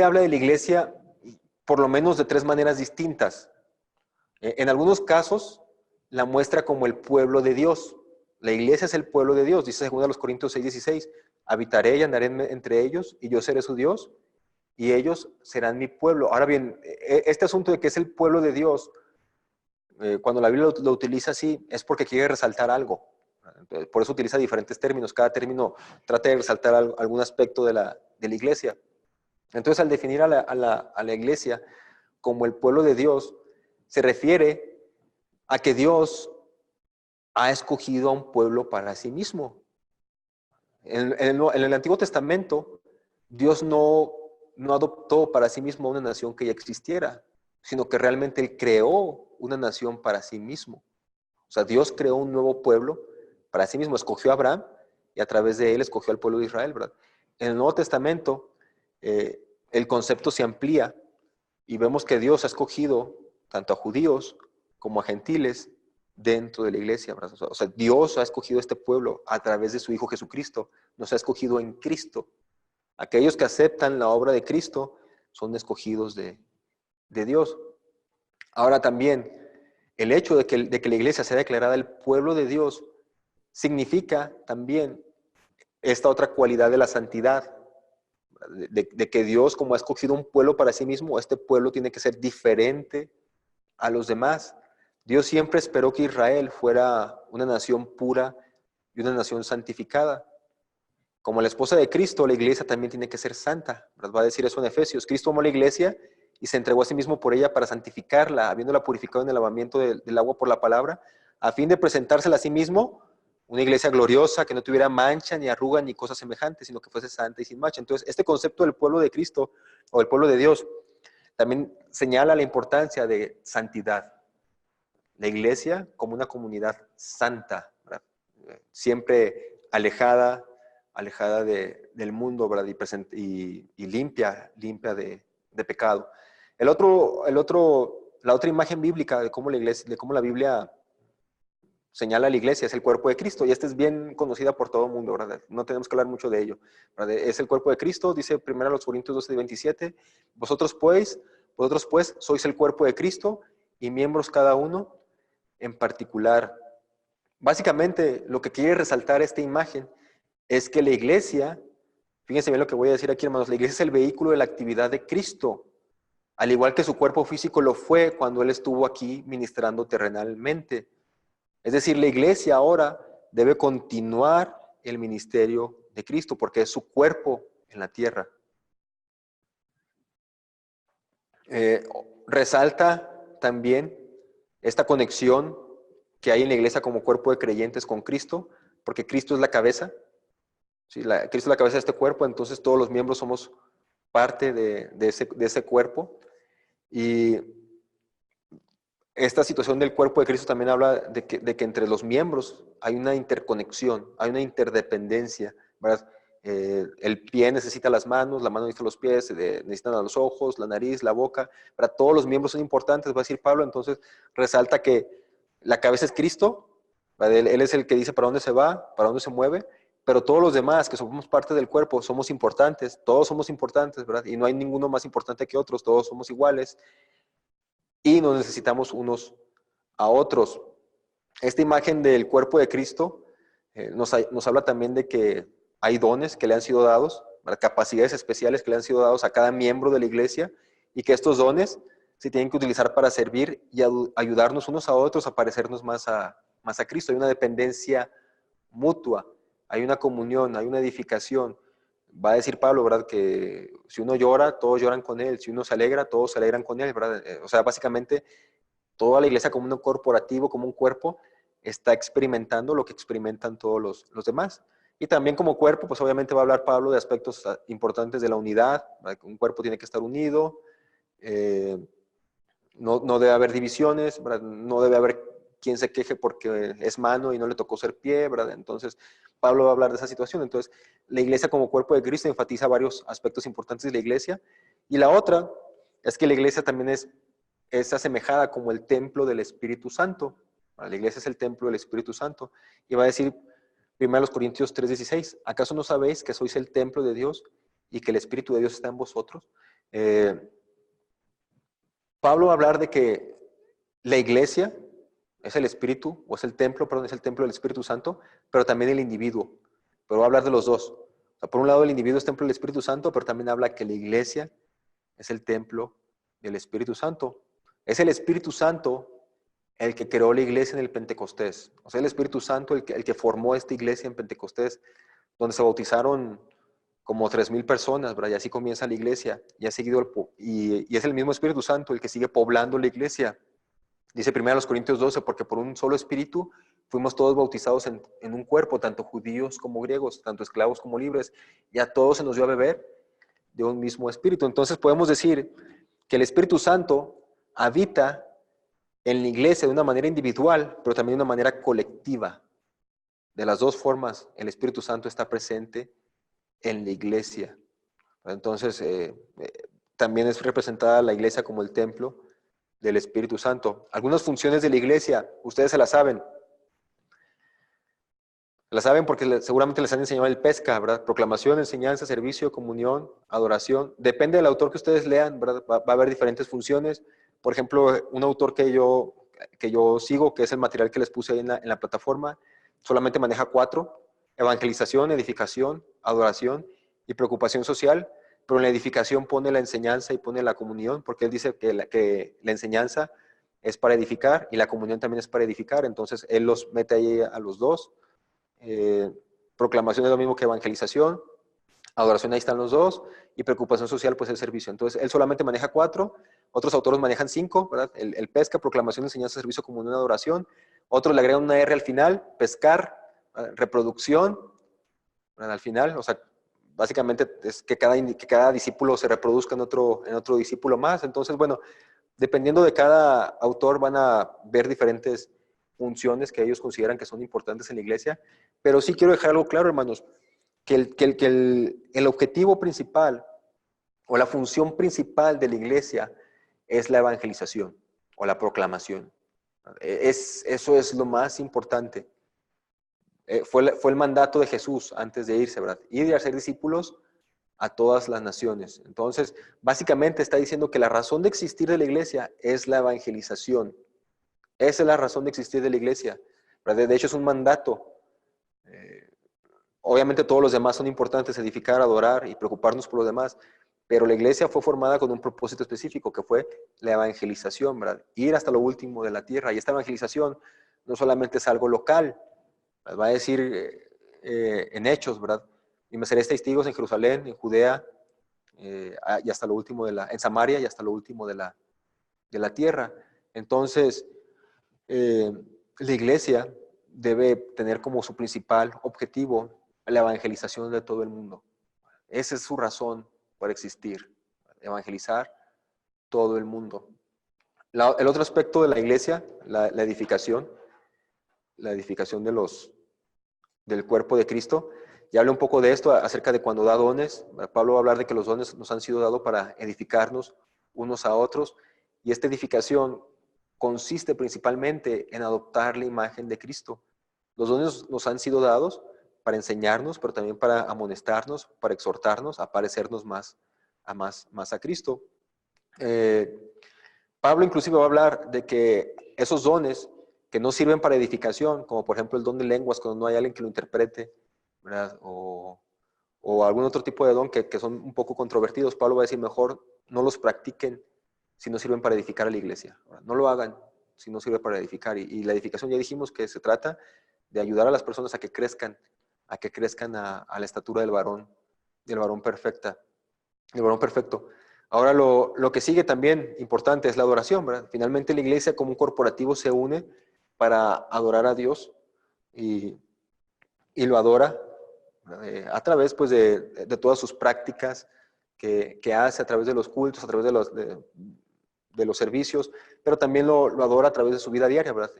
A: habla de la iglesia por lo menos de tres maneras distintas. En algunos casos la muestra como el pueblo de Dios. La iglesia es el pueblo de Dios, dice 2 Corintios 6:16, habitaré y andaré entre ellos y yo seré su Dios y ellos serán mi pueblo. Ahora bien, este asunto de que es el pueblo de Dios, cuando la Biblia lo utiliza así, es porque quiere resaltar algo. Entonces, por eso utiliza diferentes términos. Cada término trata de resaltar algún aspecto de la iglesia. Entonces, al definir a la iglesia como el pueblo de Dios, se refiere a que Dios ha escogido a un pueblo para sí mismo. En el Antiguo Testamento, Dios no adoptó para sí mismo una nación que ya existiera, sino que realmente Él creó una nación para sí mismo. O sea, Dios creó un nuevo pueblo para sí mismo. Escogió a Abraham y a través de él escogió al pueblo de Israel, ¿verdad? En el Nuevo Testamento, el concepto se amplía y vemos que Dios ha escogido tanto a judíos como a gentiles dentro de la iglesia, ¿verdad? O sea, Dios ha escogido este pueblo a través de su Hijo Jesucristo. Nos ha escogido en Cristo. Aquellos que aceptan la obra de Cristo son escogidos de Dios. Ahora también, el hecho de que la iglesia sea declarada el pueblo de Dios significa también esta otra cualidad de la santidad, de que Dios, como ha escogido un pueblo para sí mismo, este pueblo tiene que ser diferente a los demás. Dios siempre esperó que Israel fuera una nación pura y una nación santificada. Como la esposa de Cristo, la iglesia también tiene que ser santa. Va a decir eso en Efesios. Cristo amó a la iglesia y se entregó a sí mismo por ella para santificarla, habiéndola purificado en el lavamiento del agua por la palabra, a fin de presentársela a sí mismo una iglesia gloriosa, que no tuviera mancha, ni arruga, ni cosas semejantes, sino que fuese santa y sin mancha. Entonces, este concepto del pueblo de Cristo, o el pueblo de Dios, también señala la importancia de santidad. La iglesia como una comunidad santa, ¿verdad? Siempre alejada del mundo, ¿verdad? Y limpia de pecado. La otra imagen bíblica de cómo la Biblia señala a la iglesia es el cuerpo de Cristo, y esta es bien conocida por todo el mundo, ¿verdad? No tenemos que hablar mucho de ello, ¿verdad? Es el cuerpo de Cristo, dice 1 Corintios 12:27, vosotros pues sois el cuerpo de Cristo y miembros cada uno en particular. Básicamente, lo que quiere resaltar esta imagen es que la iglesia, fíjense bien lo que voy a decir aquí, hermanos, la iglesia es el vehículo de la actividad de Cristo, al igual que su cuerpo físico lo fue cuando Él estuvo aquí ministrando terrenalmente. Es decir, la iglesia ahora debe continuar el ministerio de Cristo porque es su cuerpo en la tierra. Resalta también esta conexión que hay en la iglesia como cuerpo de creyentes con Cristo, porque Cristo es la cabeza. ¿Sí? Cristo es la cabeza de este cuerpo, entonces todos los miembros somos parte de ese cuerpo. Y esta situación del cuerpo de Cristo también habla de que entre los miembros hay una interconexión, hay una interdependencia, ¿verdad? El pie necesita las manos, la mano necesita los pies, necesitan los ojos, la nariz, la boca, ¿verdad? Todos los miembros son importantes, va a decir Pablo, entonces resalta que la cabeza es Cristo, ¿verdad? Él es el que dice para dónde se va, para dónde se mueve, pero todos los demás que somos parte del cuerpo somos importantes, todos somos importantes, ¿verdad? Y no hay ninguno más importante que otros, todos somos iguales. Y nos necesitamos unos a otros. Esta imagen del cuerpo de Cristo nos habla también de que hay dones que le han sido dados, capacidades especiales que le han sido dados a cada miembro de la iglesia, y que estos dones se tienen que utilizar para servir y ayudarnos unos a otros a parecernos más a Cristo. Hay una dependencia mutua, hay una comunión, hay una edificación. Va a decir Pablo, ¿verdad? Que si uno llora, todos lloran con él. Si uno se alegra, todos se alegran con él, ¿verdad? O sea, básicamente, toda la iglesia como un corporativo, como un cuerpo, está experimentando lo que experimentan todos los demás. Y también como cuerpo, pues obviamente va a hablar Pablo de aspectos importantes de la unidad, ¿verdad? Un cuerpo tiene que estar unido, no debe haber divisiones, ¿verdad? No debe haber quien se queje porque es mano y no le tocó ser pie, ¿verdad? Entonces, Pablo va a hablar de esa situación. Entonces, la iglesia como cuerpo de Cristo enfatiza varios aspectos importantes de la iglesia. Y la otra es que la iglesia también es asemejada como el templo del Espíritu Santo. La iglesia es el templo del Espíritu Santo. Y va a decir 1 Corintios 3:16, ¿acaso no sabéis que sois el templo de Dios y que el Espíritu de Dios está en vosotros? Pablo va a hablar de que la iglesia es el Espíritu, o es el templo, perdón, es el templo del Espíritu Santo, pero también el individuo. Pero va a hablar de los dos. O sea, por un lado, el individuo es templo del Espíritu Santo, pero también habla que la iglesia es el templo del Espíritu Santo. Es el Espíritu Santo el que creó la iglesia en el Pentecostés. O sea, el Espíritu Santo el que formó esta iglesia en Pentecostés, donde se bautizaron como 3,000 personas, ¿verdad? Y así comienza la iglesia. Y es el mismo Espíritu Santo el que sigue poblando la iglesia. Dice 1 Corintios 12, porque por un solo espíritu fuimos todos bautizados en un cuerpo, tanto judíos como griegos, tanto esclavos como libres, y a todos se nos dio a beber de un mismo espíritu. Entonces podemos decir que el Espíritu Santo habita en la iglesia de una manera individual, pero también de una manera colectiva. De las dos formas, el Espíritu Santo está presente en la iglesia. Entonces, también es representada la iglesia como el templo del Espíritu Santo. Algunas funciones de la iglesia, ustedes se las saben. La saben porque seguramente les han enseñado el pesca, ¿verdad? Proclamación, enseñanza, servicio, comunión, adoración. Depende del autor que ustedes lean, ¿verdad? Va a haber diferentes funciones. Por ejemplo, un autor que yo sigo, que es el material que les puse ahí en la plataforma, solamente maneja 4. Evangelización, edificación, adoración y preocupación social. Pero en la edificación pone la enseñanza y pone la comunión, porque él dice que la enseñanza es para edificar y la comunión también es para edificar. Entonces, él los mete ahí a los dos. Proclamación es lo mismo que evangelización, adoración ahí están los dos, y preocupación social pues el servicio. Entonces él solamente maneja 4, otros autores manejan 5, ¿verdad? El pesca, proclamación, enseñanza, servicio, comunión, adoración. Otros le agregan una R al final, pescar, reproducción, ¿verdad? Al final, o sea, básicamente es que cada discípulo se reproduzca en otro discípulo más. Entonces, bueno, dependiendo de cada autor van a ver diferentes funciones que ellos consideran que son importantes en la iglesia, pero sí quiero dejar algo claro, hermanos, que el objetivo principal o la función principal de la iglesia es la evangelización o la proclamación. Eso es lo más importante. Fue el mandato de Jesús antes de irse, ¿verdad? Ir y hacer discípulos a todas las naciones. Entonces, básicamente está diciendo que la razón de existir de la iglesia es la evangelización. Esa es la razón de existir de la iglesia. De hecho, es un mandato. Obviamente todos los demás son importantes, edificar, adorar y preocuparnos por los demás, pero la iglesia fue formada con un propósito específico, que fue la evangelización, ¿verdad? Ir hasta lo último de la tierra. Y esta evangelización no solamente es algo local, va a decir en Hechos, ¿verdad? Y me seréis testigos en Jerusalén, en Judea, y hasta lo último en Samaria y hasta lo último de la tierra. Entonces, la iglesia debe tener como su principal objetivo la evangelización de todo el mundo. Esa es su razón para existir, evangelizar todo el mundo. El otro aspecto de la iglesia, la edificación del cuerpo de Cristo. Ya hablé un poco de esto acerca de cuando da dones. Pablo va a hablar de que los dones nos han sido dados para edificarnos unos a otros, y esta edificación consiste principalmente en adoptar la imagen de Cristo. Los dones nos han sido dados para enseñarnos, pero también para amonestarnos, para exhortarnos a parecernos más a Cristo. Pablo inclusive va a hablar de que esos dones que no sirven para edificación, como por ejemplo el don de lenguas, cuando no hay alguien que lo interprete, ¿verdad? O algún otro tipo de don que son un poco controvertidos, Pablo va a decir, mejor no los practiquen si no sirven para edificar a la iglesia. No lo hagan si no sirve para edificar. Y la edificación ya dijimos que se trata de ayudar a las personas a que crezcan a la estatura del varón perfecto. Ahora lo que sigue también importante es la adoración, ¿verdad? Finalmente la iglesia como un corporativo se une para adorar a Dios y lo adora a través pues, de todas sus prácticas que hace, a través de los cultos, a través de los servicios, pero también lo adora a través de su vida diaria, ¿verdad?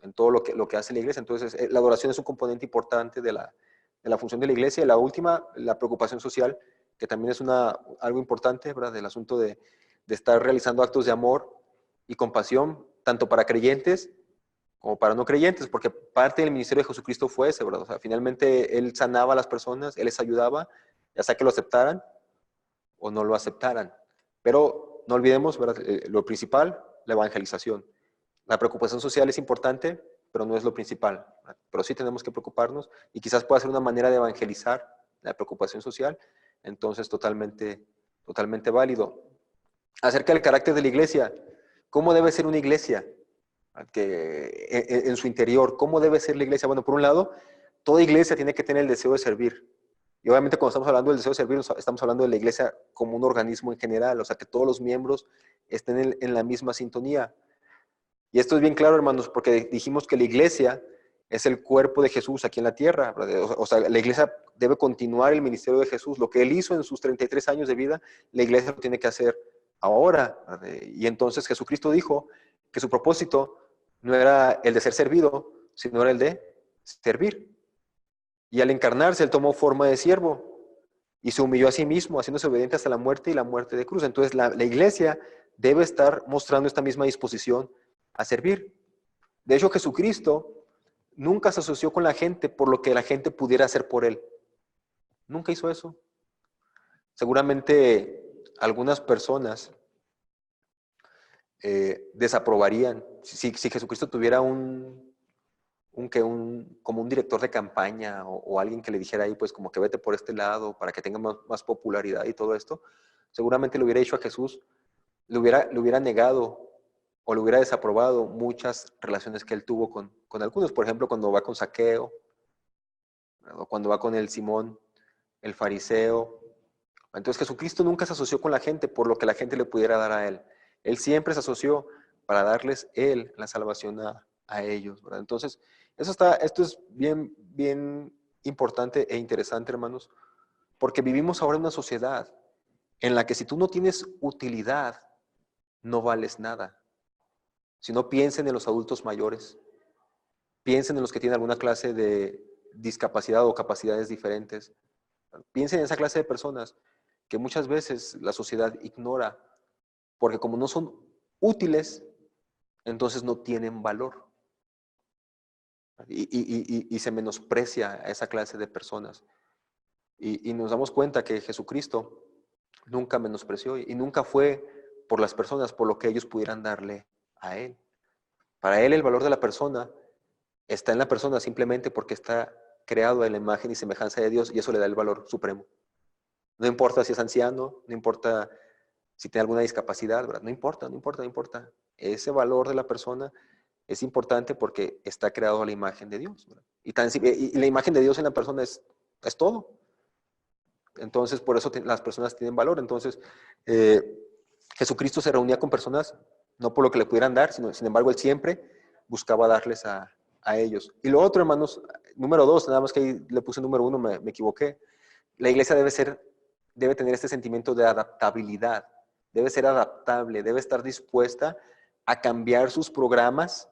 A: En todo lo que hace la iglesia. Entonces, la adoración es un componente importante de la función de la iglesia. Y la última, la preocupación social, que también es algo importante, ¿verdad? Del asunto de estar realizando actos de amor y compasión, tanto para creyentes como para no creyentes, porque parte del ministerio de Jesucristo fue ese, ¿verdad? O sea, finalmente Él sanaba a las personas, Él les ayudaba, ya sea que lo aceptaran o no lo aceptaran. Pero no olvidemos, ¿verdad? Lo principal, la evangelización. La preocupación social es importante, pero no es lo principal, ¿verdad? Pero sí tenemos que preocuparnos y quizás pueda ser una manera de evangelizar la preocupación social, entonces totalmente válido. Acerca del carácter de la iglesia, ¿cómo debe ser una iglesia? En su interior, ¿cómo debe ser la iglesia? Bueno, por un lado, toda iglesia tiene que tener el deseo de servir. Y obviamente cuando estamos hablando del deseo de servir, estamos hablando de la iglesia como un organismo en general, o sea, que todos los miembros estén en la misma sintonía. Y esto es bien claro, hermanos, porque dijimos que la iglesia es el cuerpo de Jesús aquí en la tierra, ¿verdad? O sea, la iglesia debe continuar el ministerio de Jesús. Lo que él hizo en sus 33 años de vida, la iglesia lo tiene que hacer ahora, ¿verdad? Y entonces Jesucristo dijo que su propósito no era el de ser servido, sino era el de servir. Y al encarnarse, él tomó forma de siervo y se humilló a sí mismo, haciéndose obediente hasta la muerte y la muerte de cruz. Entonces la iglesia debe estar mostrando esta misma disposición a servir. De hecho, Jesucristo nunca se asoció con la gente por lo que la gente pudiera hacer por él. Nunca hizo eso. Seguramente algunas personas desaprobarían si Jesucristo tuviera como un director de campaña o alguien que le dijera ahí, pues como que vete por este lado para que tenga más popularidad y todo esto. Seguramente le hubiera dicho a Jesús, le hubiera negado o le hubiera desaprobado muchas relaciones que él tuvo con algunos. Por ejemplo, cuando va con Zaqueo, o cuando va con el Simón, el fariseo. Entonces Jesucristo nunca se asoció con la gente por lo que la gente le pudiera dar a él. Él siempre se asoció para darles él la salvación a ellos, ¿verdad? Entonces, esto es bien, bien importante e interesante, hermanos, porque vivimos ahora en una sociedad en la que si tú no tienes utilidad, no vales nada. Si no, piensen en los adultos mayores, piensen en los que tienen alguna clase de discapacidad o capacidades diferentes. Piensen en esa clase de personas que muchas veces la sociedad ignora, porque como no son útiles, entonces no tienen valor. Y se menosprecia a esa clase de personas. Y nos damos cuenta que Jesucristo nunca menospreció y nunca fue por las personas, por lo que ellos pudieran darle a él. Para él el valor de la persona está en la persona simplemente porque está creado a la imagen y semejanza de Dios y eso le da el valor supremo. No importa si es anciano, no importa si tiene alguna discapacidad, ¿verdad? No importa. Ese valor de la persona es importante porque está creado a la imagen de Dios, ¿verdad? Y la imagen de Dios en la persona es todo. Entonces, por eso las personas tienen valor. Entonces, Jesucristo se reunía con personas no por lo que le pudieran dar, sino, sin embargo, él siempre buscaba darles a ellos. Y lo otro, hermanos, número 2, nada más que ahí le puse número 1, me equivoqué. La iglesia debe tener este sentimiento de adaptabilidad. Debe ser adaptable, debe estar dispuesta a cambiar sus programas,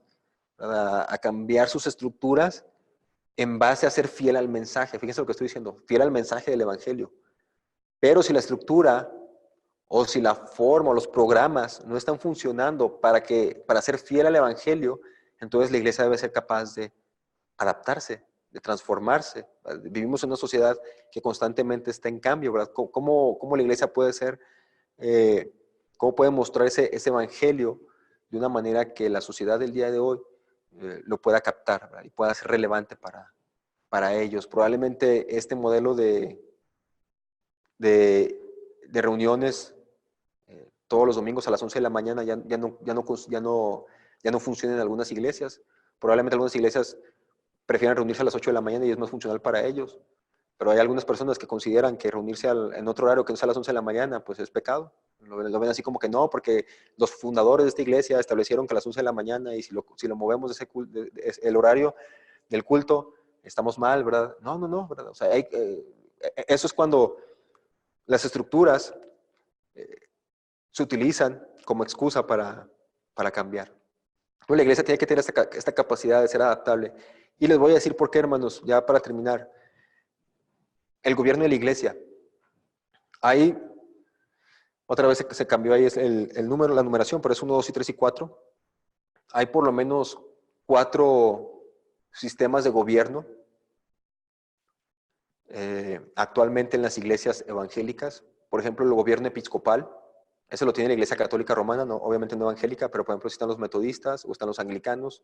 A: a cambiar sus estructuras en base a ser fiel al mensaje. Fíjense lo que estoy diciendo, fiel al mensaje del evangelio. Pero si la estructura o si la forma o los programas no están funcionando para ser fiel al evangelio, entonces la iglesia debe ser capaz de adaptarse, de transformarse. Vivimos en una sociedad que constantemente está en cambio, ¿verdad? ¿Cómo la iglesia puede ser, cómo puede mostrar ese evangelio de una manera que la sociedad del día de hoy lo pueda captar, ¿verdad? Y pueda ser relevante para ellos? Probablemente este modelo de reuniones todos los domingos a las 11 de la mañana ya no funciona en algunas iglesias. Probablemente algunas iglesias prefieren reunirse a las 8 de la mañana y es más funcional para ellos. Pero hay algunas personas que consideran que reunirse en otro horario que no sea a las 11 de la mañana, pues es pecado. Lo ven así como que no, porque los fundadores de esta iglesia establecieron que a las 11 de la mañana y si lo movemos el horario del culto, estamos mal, ¿verdad? No, ¿verdad? O sea, eso es cuando las estructuras se utilizan como excusa para cambiar. Entonces, la iglesia tiene que tener esta capacidad de ser adaptable. Y les voy a decir por qué, hermanos, ya para terminar. El gobierno de la iglesia. Ahí, otra vez se cambió ahí el número, la numeración, pero es 1, 2 y 3 y 4. Hay por lo menos 4 sistemas de gobierno actualmente en las iglesias evangélicas. Por ejemplo, el gobierno episcopal. Ese lo tiene la Iglesia Católica Romana, no, obviamente no evangélica, pero por ejemplo si están los metodistas o están los anglicanos.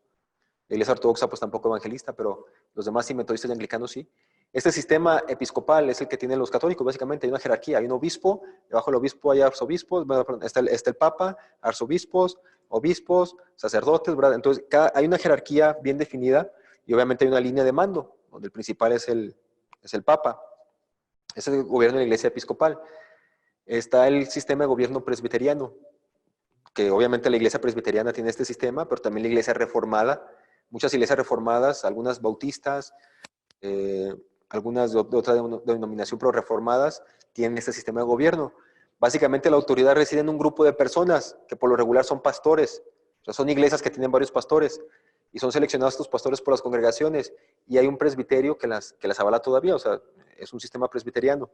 A: La Iglesia Ortodoxa pues tampoco evangelista, pero los demás sí, metodistas y anglicanos sí. Este sistema episcopal es el que tienen los católicos, básicamente hay una jerarquía, hay un obispo, debajo del obispo hay arzobispos, está el papa, arzobispos, obispos, sacerdotes, ¿verdad? Entonces hay una jerarquía bien definida y obviamente hay una línea de mando, donde el principal es el papa. Ese es el gobierno de la Iglesia Episcopal. Está el sistema de gobierno presbiteriano, que obviamente la iglesia presbiteriana tiene este sistema, pero también la iglesia reformada muchas iglesias reformadas, algunas bautistas, algunas de otra denominación, pero reformadas, tienen este sistema de gobierno. Básicamente la autoridad reside en un grupo de personas que por lo regular son pastores. O sea, son iglesias que tienen varios pastores y son seleccionados estos pastores por las congregaciones y hay un presbiterio que las avala todavía, o sea, es un sistema presbiteriano.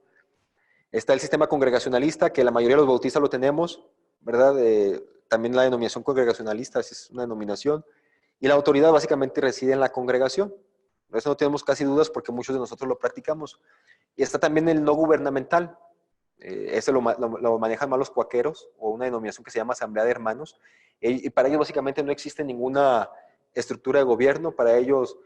A: Está el sistema congregacionalista, que la mayoría de los bautistas lo tenemos, ¿verdad? También la denominación congregacionalista es una denominación. Y la autoridad básicamente reside en la congregación. Por eso no tenemos casi dudas porque muchos de nosotros lo practicamos. Y está también el no gubernamental. Ese lo manejan más los cuaqueros o una denominación que se llama Asamblea de Hermanos. Y para ellos básicamente no existe ninguna estructura de gobierno, para ellos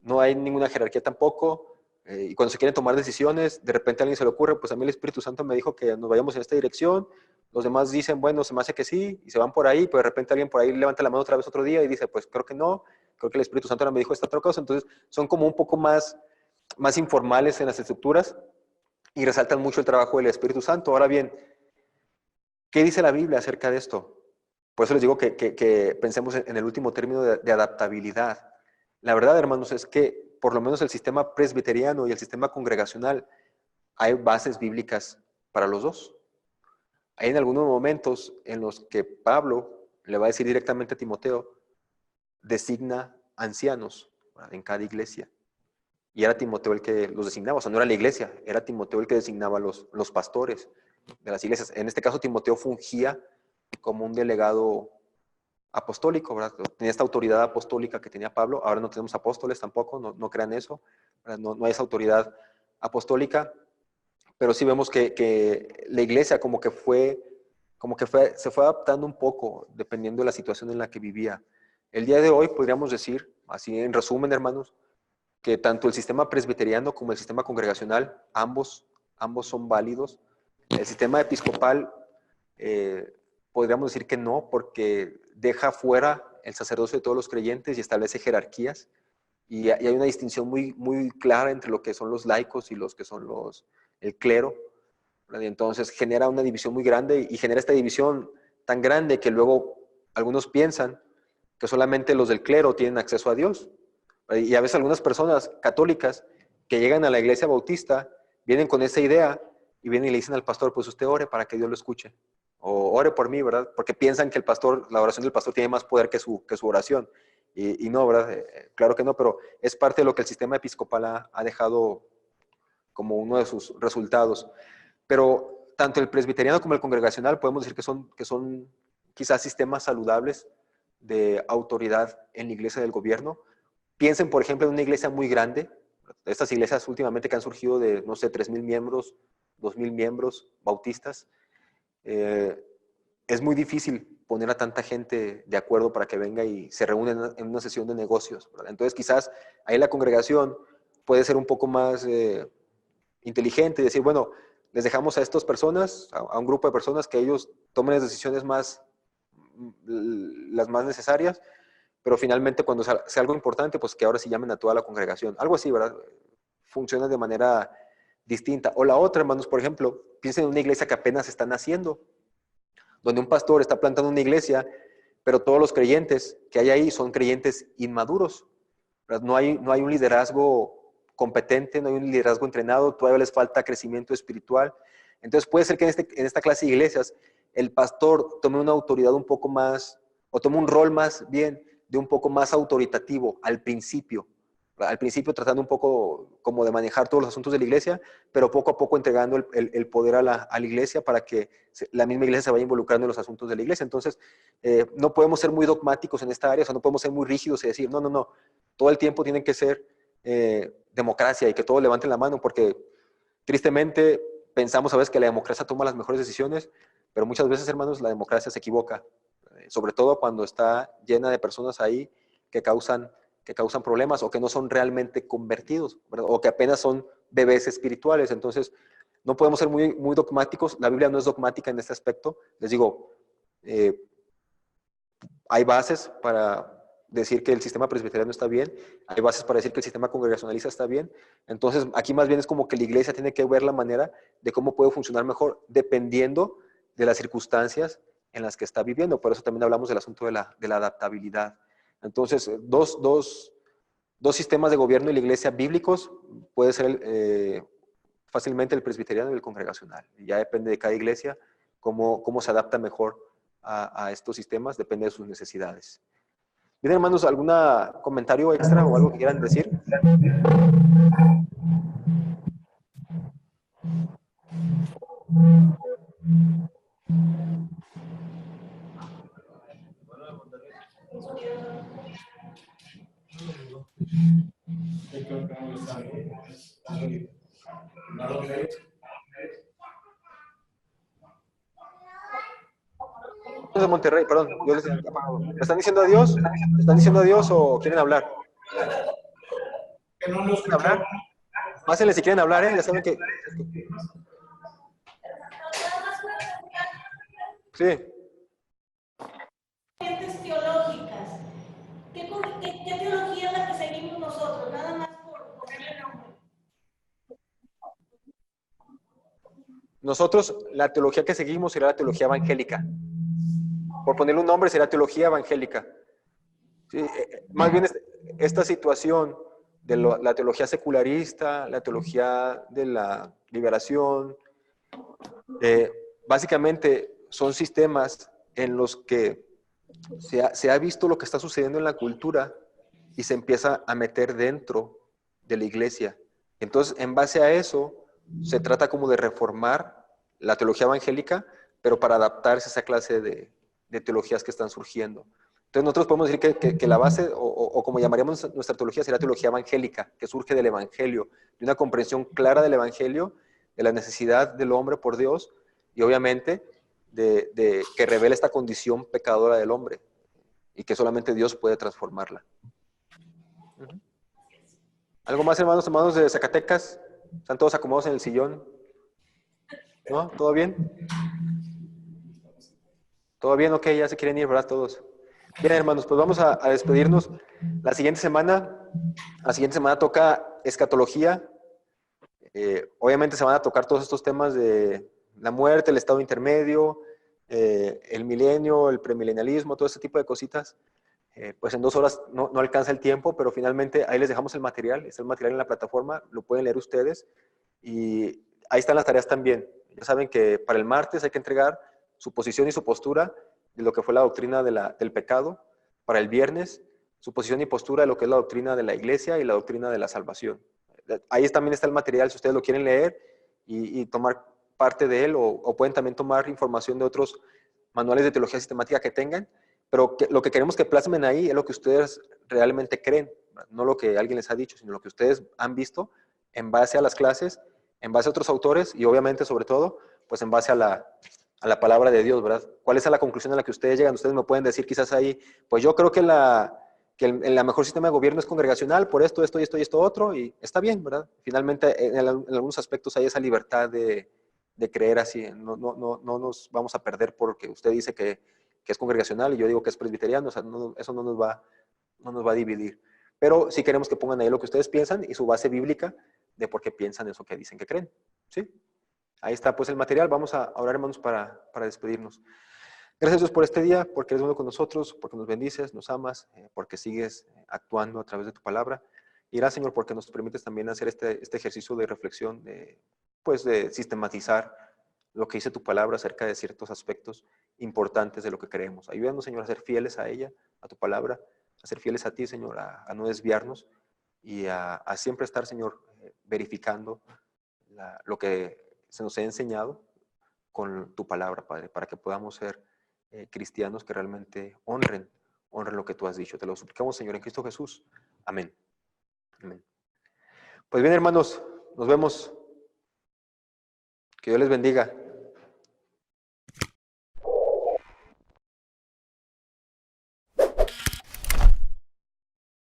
A: no hay ninguna jerarquía tampoco. Y cuando se quieren tomar decisiones, de repente a alguien se le ocurre, pues a mí el Espíritu Santo me dijo que nos vayamos en esta dirección, los demás dicen, bueno, se me hace que sí, y se van por ahí, pero de repente alguien por ahí levanta la mano otra vez otro día y dice, pues creo que no, creo que el Espíritu Santo ahora me dijo esta otra cosa. Entonces son como un poco más informales en las estructuras y resaltan mucho el trabajo del Espíritu Santo. Ahora bien, ¿qué dice la Biblia acerca de esto? Por eso les digo que pensemos en el último término de adaptabilidad. La verdad, hermanos, es que por lo menos el sistema presbiteriano y el sistema congregacional, hay bases bíblicas para los dos. Hay en algunos momentos en los que Pablo le va a decir directamente a Timoteo, designa ancianos en cada iglesia. Y era Timoteo el que los designaba, o sea, no era la iglesia, era Timoteo el que designaba los pastores de las iglesias. En este caso, Timoteo fungía como un delegado apostólico, ¿verdad? Tenía esta autoridad apostólica que tenía Pablo. Ahora no tenemos apóstoles tampoco, no crean eso, no hay esa autoridad apostólica, pero sí vemos que la iglesia como que se fue adaptando un poco dependiendo de la situación en la que vivía. El día de hoy podríamos decir, así en resumen, hermanos, que tanto el sistema presbiteriano como el sistema congregacional, ambos son válidos. El sistema episcopal podríamos decir que no, porque deja fuera el sacerdocio de todos los creyentes y establece jerarquías. Y hay una distinción muy, muy clara entre lo que son los laicos y los que son el clero. Y entonces genera una división muy grande y genera esta división tan grande que luego algunos piensan que solamente los del clero tienen acceso a Dios. Y a veces algunas personas católicas que llegan a la iglesia bautista vienen con esa idea y vienen y le dicen al pastor, pues usted ore para que Dios lo escuche. O ore por mí, ¿verdad? Porque piensan que la oración del pastor tiene más poder que su oración. Y no, ¿verdad? Claro que no, pero es parte de lo que el sistema episcopal ha dejado como uno de sus resultados. Pero tanto el presbiteriano como el congregacional podemos decir que son quizás sistemas saludables de autoridad en la iglesia del gobierno. Piensen, por ejemplo, en una iglesia muy grande. Estas iglesias últimamente que han surgido de, no sé, 3,000 miembros, 2,000 miembros bautistas. Es muy difícil poner a tanta gente de acuerdo para que venga y se reúnen en una sesión de negocios, ¿verdad? Entonces quizás ahí la congregación puede ser un poco más inteligente y decir, bueno, les dejamos a estas personas, a un grupo de personas que ellos tomen las decisiones las más necesarias, pero finalmente cuando sea algo importante, pues que ahora sí llamen a toda la congregación. Algo así, ¿verdad? Funciona de manera distinta. O la otra, hermanos, por ejemplo, piensen en una iglesia que apenas está naciendo, donde un pastor está plantando una iglesia, pero todos los creyentes que hay ahí son creyentes inmaduros. ¿Verdad? No hay un liderazgo competente, no hay un liderazgo entrenado, todavía les falta crecimiento espiritual. Entonces puede ser que en esta clase de iglesias el pastor tome una autoridad un poco más, o tome un rol más bien de un poco más autoritativo al principio. Al principio tratando un poco como de manejar todos los asuntos de la iglesia, pero poco a poco entregando el poder a la iglesia para que la misma iglesia se vaya involucrando en los asuntos de la iglesia. Entonces, no podemos ser muy dogmáticos en esta área, o sea, no podemos ser muy rígidos y decir, no, todo el tiempo tiene que ser democracia y que todos levanten la mano, porque tristemente pensamos a veces que la democracia toma las mejores decisiones, pero muchas veces, hermanos, la democracia se equivoca, sobre todo cuando está llena de personas ahí que causan problemas o que no son realmente convertidos, ¿verdad? O que apenas son bebés espirituales. Entonces, no podemos ser muy, muy dogmáticos. La Biblia no es dogmática en este aspecto. Les digo, hay bases para decir que el sistema presbiteriano está bien, hay bases para decir que el sistema congregacionalista está bien. Entonces, aquí más bien es como que la iglesia tiene que ver la manera de cómo puede funcionar mejor, dependiendo de las circunstancias en las que está viviendo. Por eso también hablamos del asunto de la adaptabilidad. Entonces, dos sistemas de gobierno de la iglesia bíblicos puede ser fácilmente el presbiteriano y el congregacional. Ya depende de cada iglesia cómo se adapta mejor a estos sistemas, depende de sus necesidades. Bien, hermanos, ¿algún comentario extra o algo que quieran decir? De Monterrey, perdón, yo les ¿le están diciendo adiós? ¿Le están diciendo adiós o quieren hablar?
D: Que no lo
A: ¿Quieren hablar?
D: escuchamos.
A: Pásenle si quieren hablar, ya saben que... Sí.
B: Corrientes teológicas. ¿Qué teología es la que seguimos nosotros? Nada más por ponerle nombre.
A: Nosotros, la teología que seguimos será la teología evangélica. Por ponerle un nombre, será teología evangélica. Sí, más bien esta situación de la teología secularista, la teología de la liberación, básicamente son sistemas en los que se ha visto lo que está sucediendo en la cultura y se empieza a meter dentro de la iglesia. Entonces, en base a eso, se trata como de reformar la teología evangélica, pero para adaptarse a esa clase de teologías que están surgiendo. Entonces, nosotros podemos decir que la base, o como llamaríamos nuestra teología, sería teología evangélica, que surge del evangelio, de una comprensión clara del evangelio, de la necesidad del hombre por Dios, y obviamente de que revela esta condición pecadora del hombre, y que solamente Dios puede transformarla. ¿Algo más, hermanos de Zacatecas? ¿Están todos acomodados en el sillón? ¿No? ¿Todo bien? ¿Todo bien? Ok, ya se quieren ir, ¿verdad? Todos. Bien, hermanos, pues vamos a despedirnos. La siguiente semana toca escatología. Obviamente se van a tocar todos estos temas de la muerte, el estado intermedio, el milenio, el premilenialismo, todo ese tipo de cositas. Pues en 2 horas no alcanza el tiempo, pero finalmente ahí les dejamos el material. Está el material en la plataforma, lo pueden leer ustedes. Y ahí están las tareas también. Ya saben que para el martes hay que entregar su posición y su postura de lo que fue la doctrina del pecado. Para el viernes, su posición y postura de lo que es la doctrina de la iglesia y la doctrina de la salvación. Ahí también está el material, si ustedes lo quieren leer y tomar parte de él, o pueden también tomar información de otros manuales de teología sistemática que tengan, pero lo que queremos que plasmen ahí es lo que ustedes realmente creen, no lo que alguien les ha dicho, sino lo que ustedes han visto en base a las clases, en base a otros autores y obviamente, sobre todo, pues en base a la palabra de Dios, ¿verdad? ¿Cuál es la conclusión a la que ustedes llegan? Ustedes me pueden decir quizás ahí, pues yo creo que el mejor sistema de gobierno es congregacional por esto y esto otro, y está bien, ¿verdad? Finalmente, en algunos aspectos hay esa libertad de creer así. No nos vamos a perder porque usted dice que es congregacional y yo digo que es presbiteriano, o sea, eso no nos va a dividir. Pero sí queremos que pongan ahí lo que ustedes piensan y su base bíblica de por qué piensan eso que dicen que creen. ¿Sí? Ahí está pues el material. Vamos a orar, hermanos, para despedirnos. Gracias, Dios, por este día, porque eres uno con nosotros, porque nos bendices, nos amas, porque sigues actuando a través de tu palabra. Y gracias, Señor, porque nos permites también hacer este ejercicio de reflexión, pues de sistematizar lo que dice tu palabra acerca de ciertos aspectos importantes de lo que creemos. Ayúdanos, Señor, a ser fieles a ella, a tu palabra, a ser fieles a ti, Señor, a no desviarnos y a siempre estar, Señor, verificando lo que se nos ha enseñado con tu palabra, Padre, para que podamos ser cristianos que realmente honren lo que tú has dicho. Te lo suplicamos, Señor, en Cristo Jesús. Amén. Amén. Pues bien, hermanos, nos vemos. Que Dios les bendiga.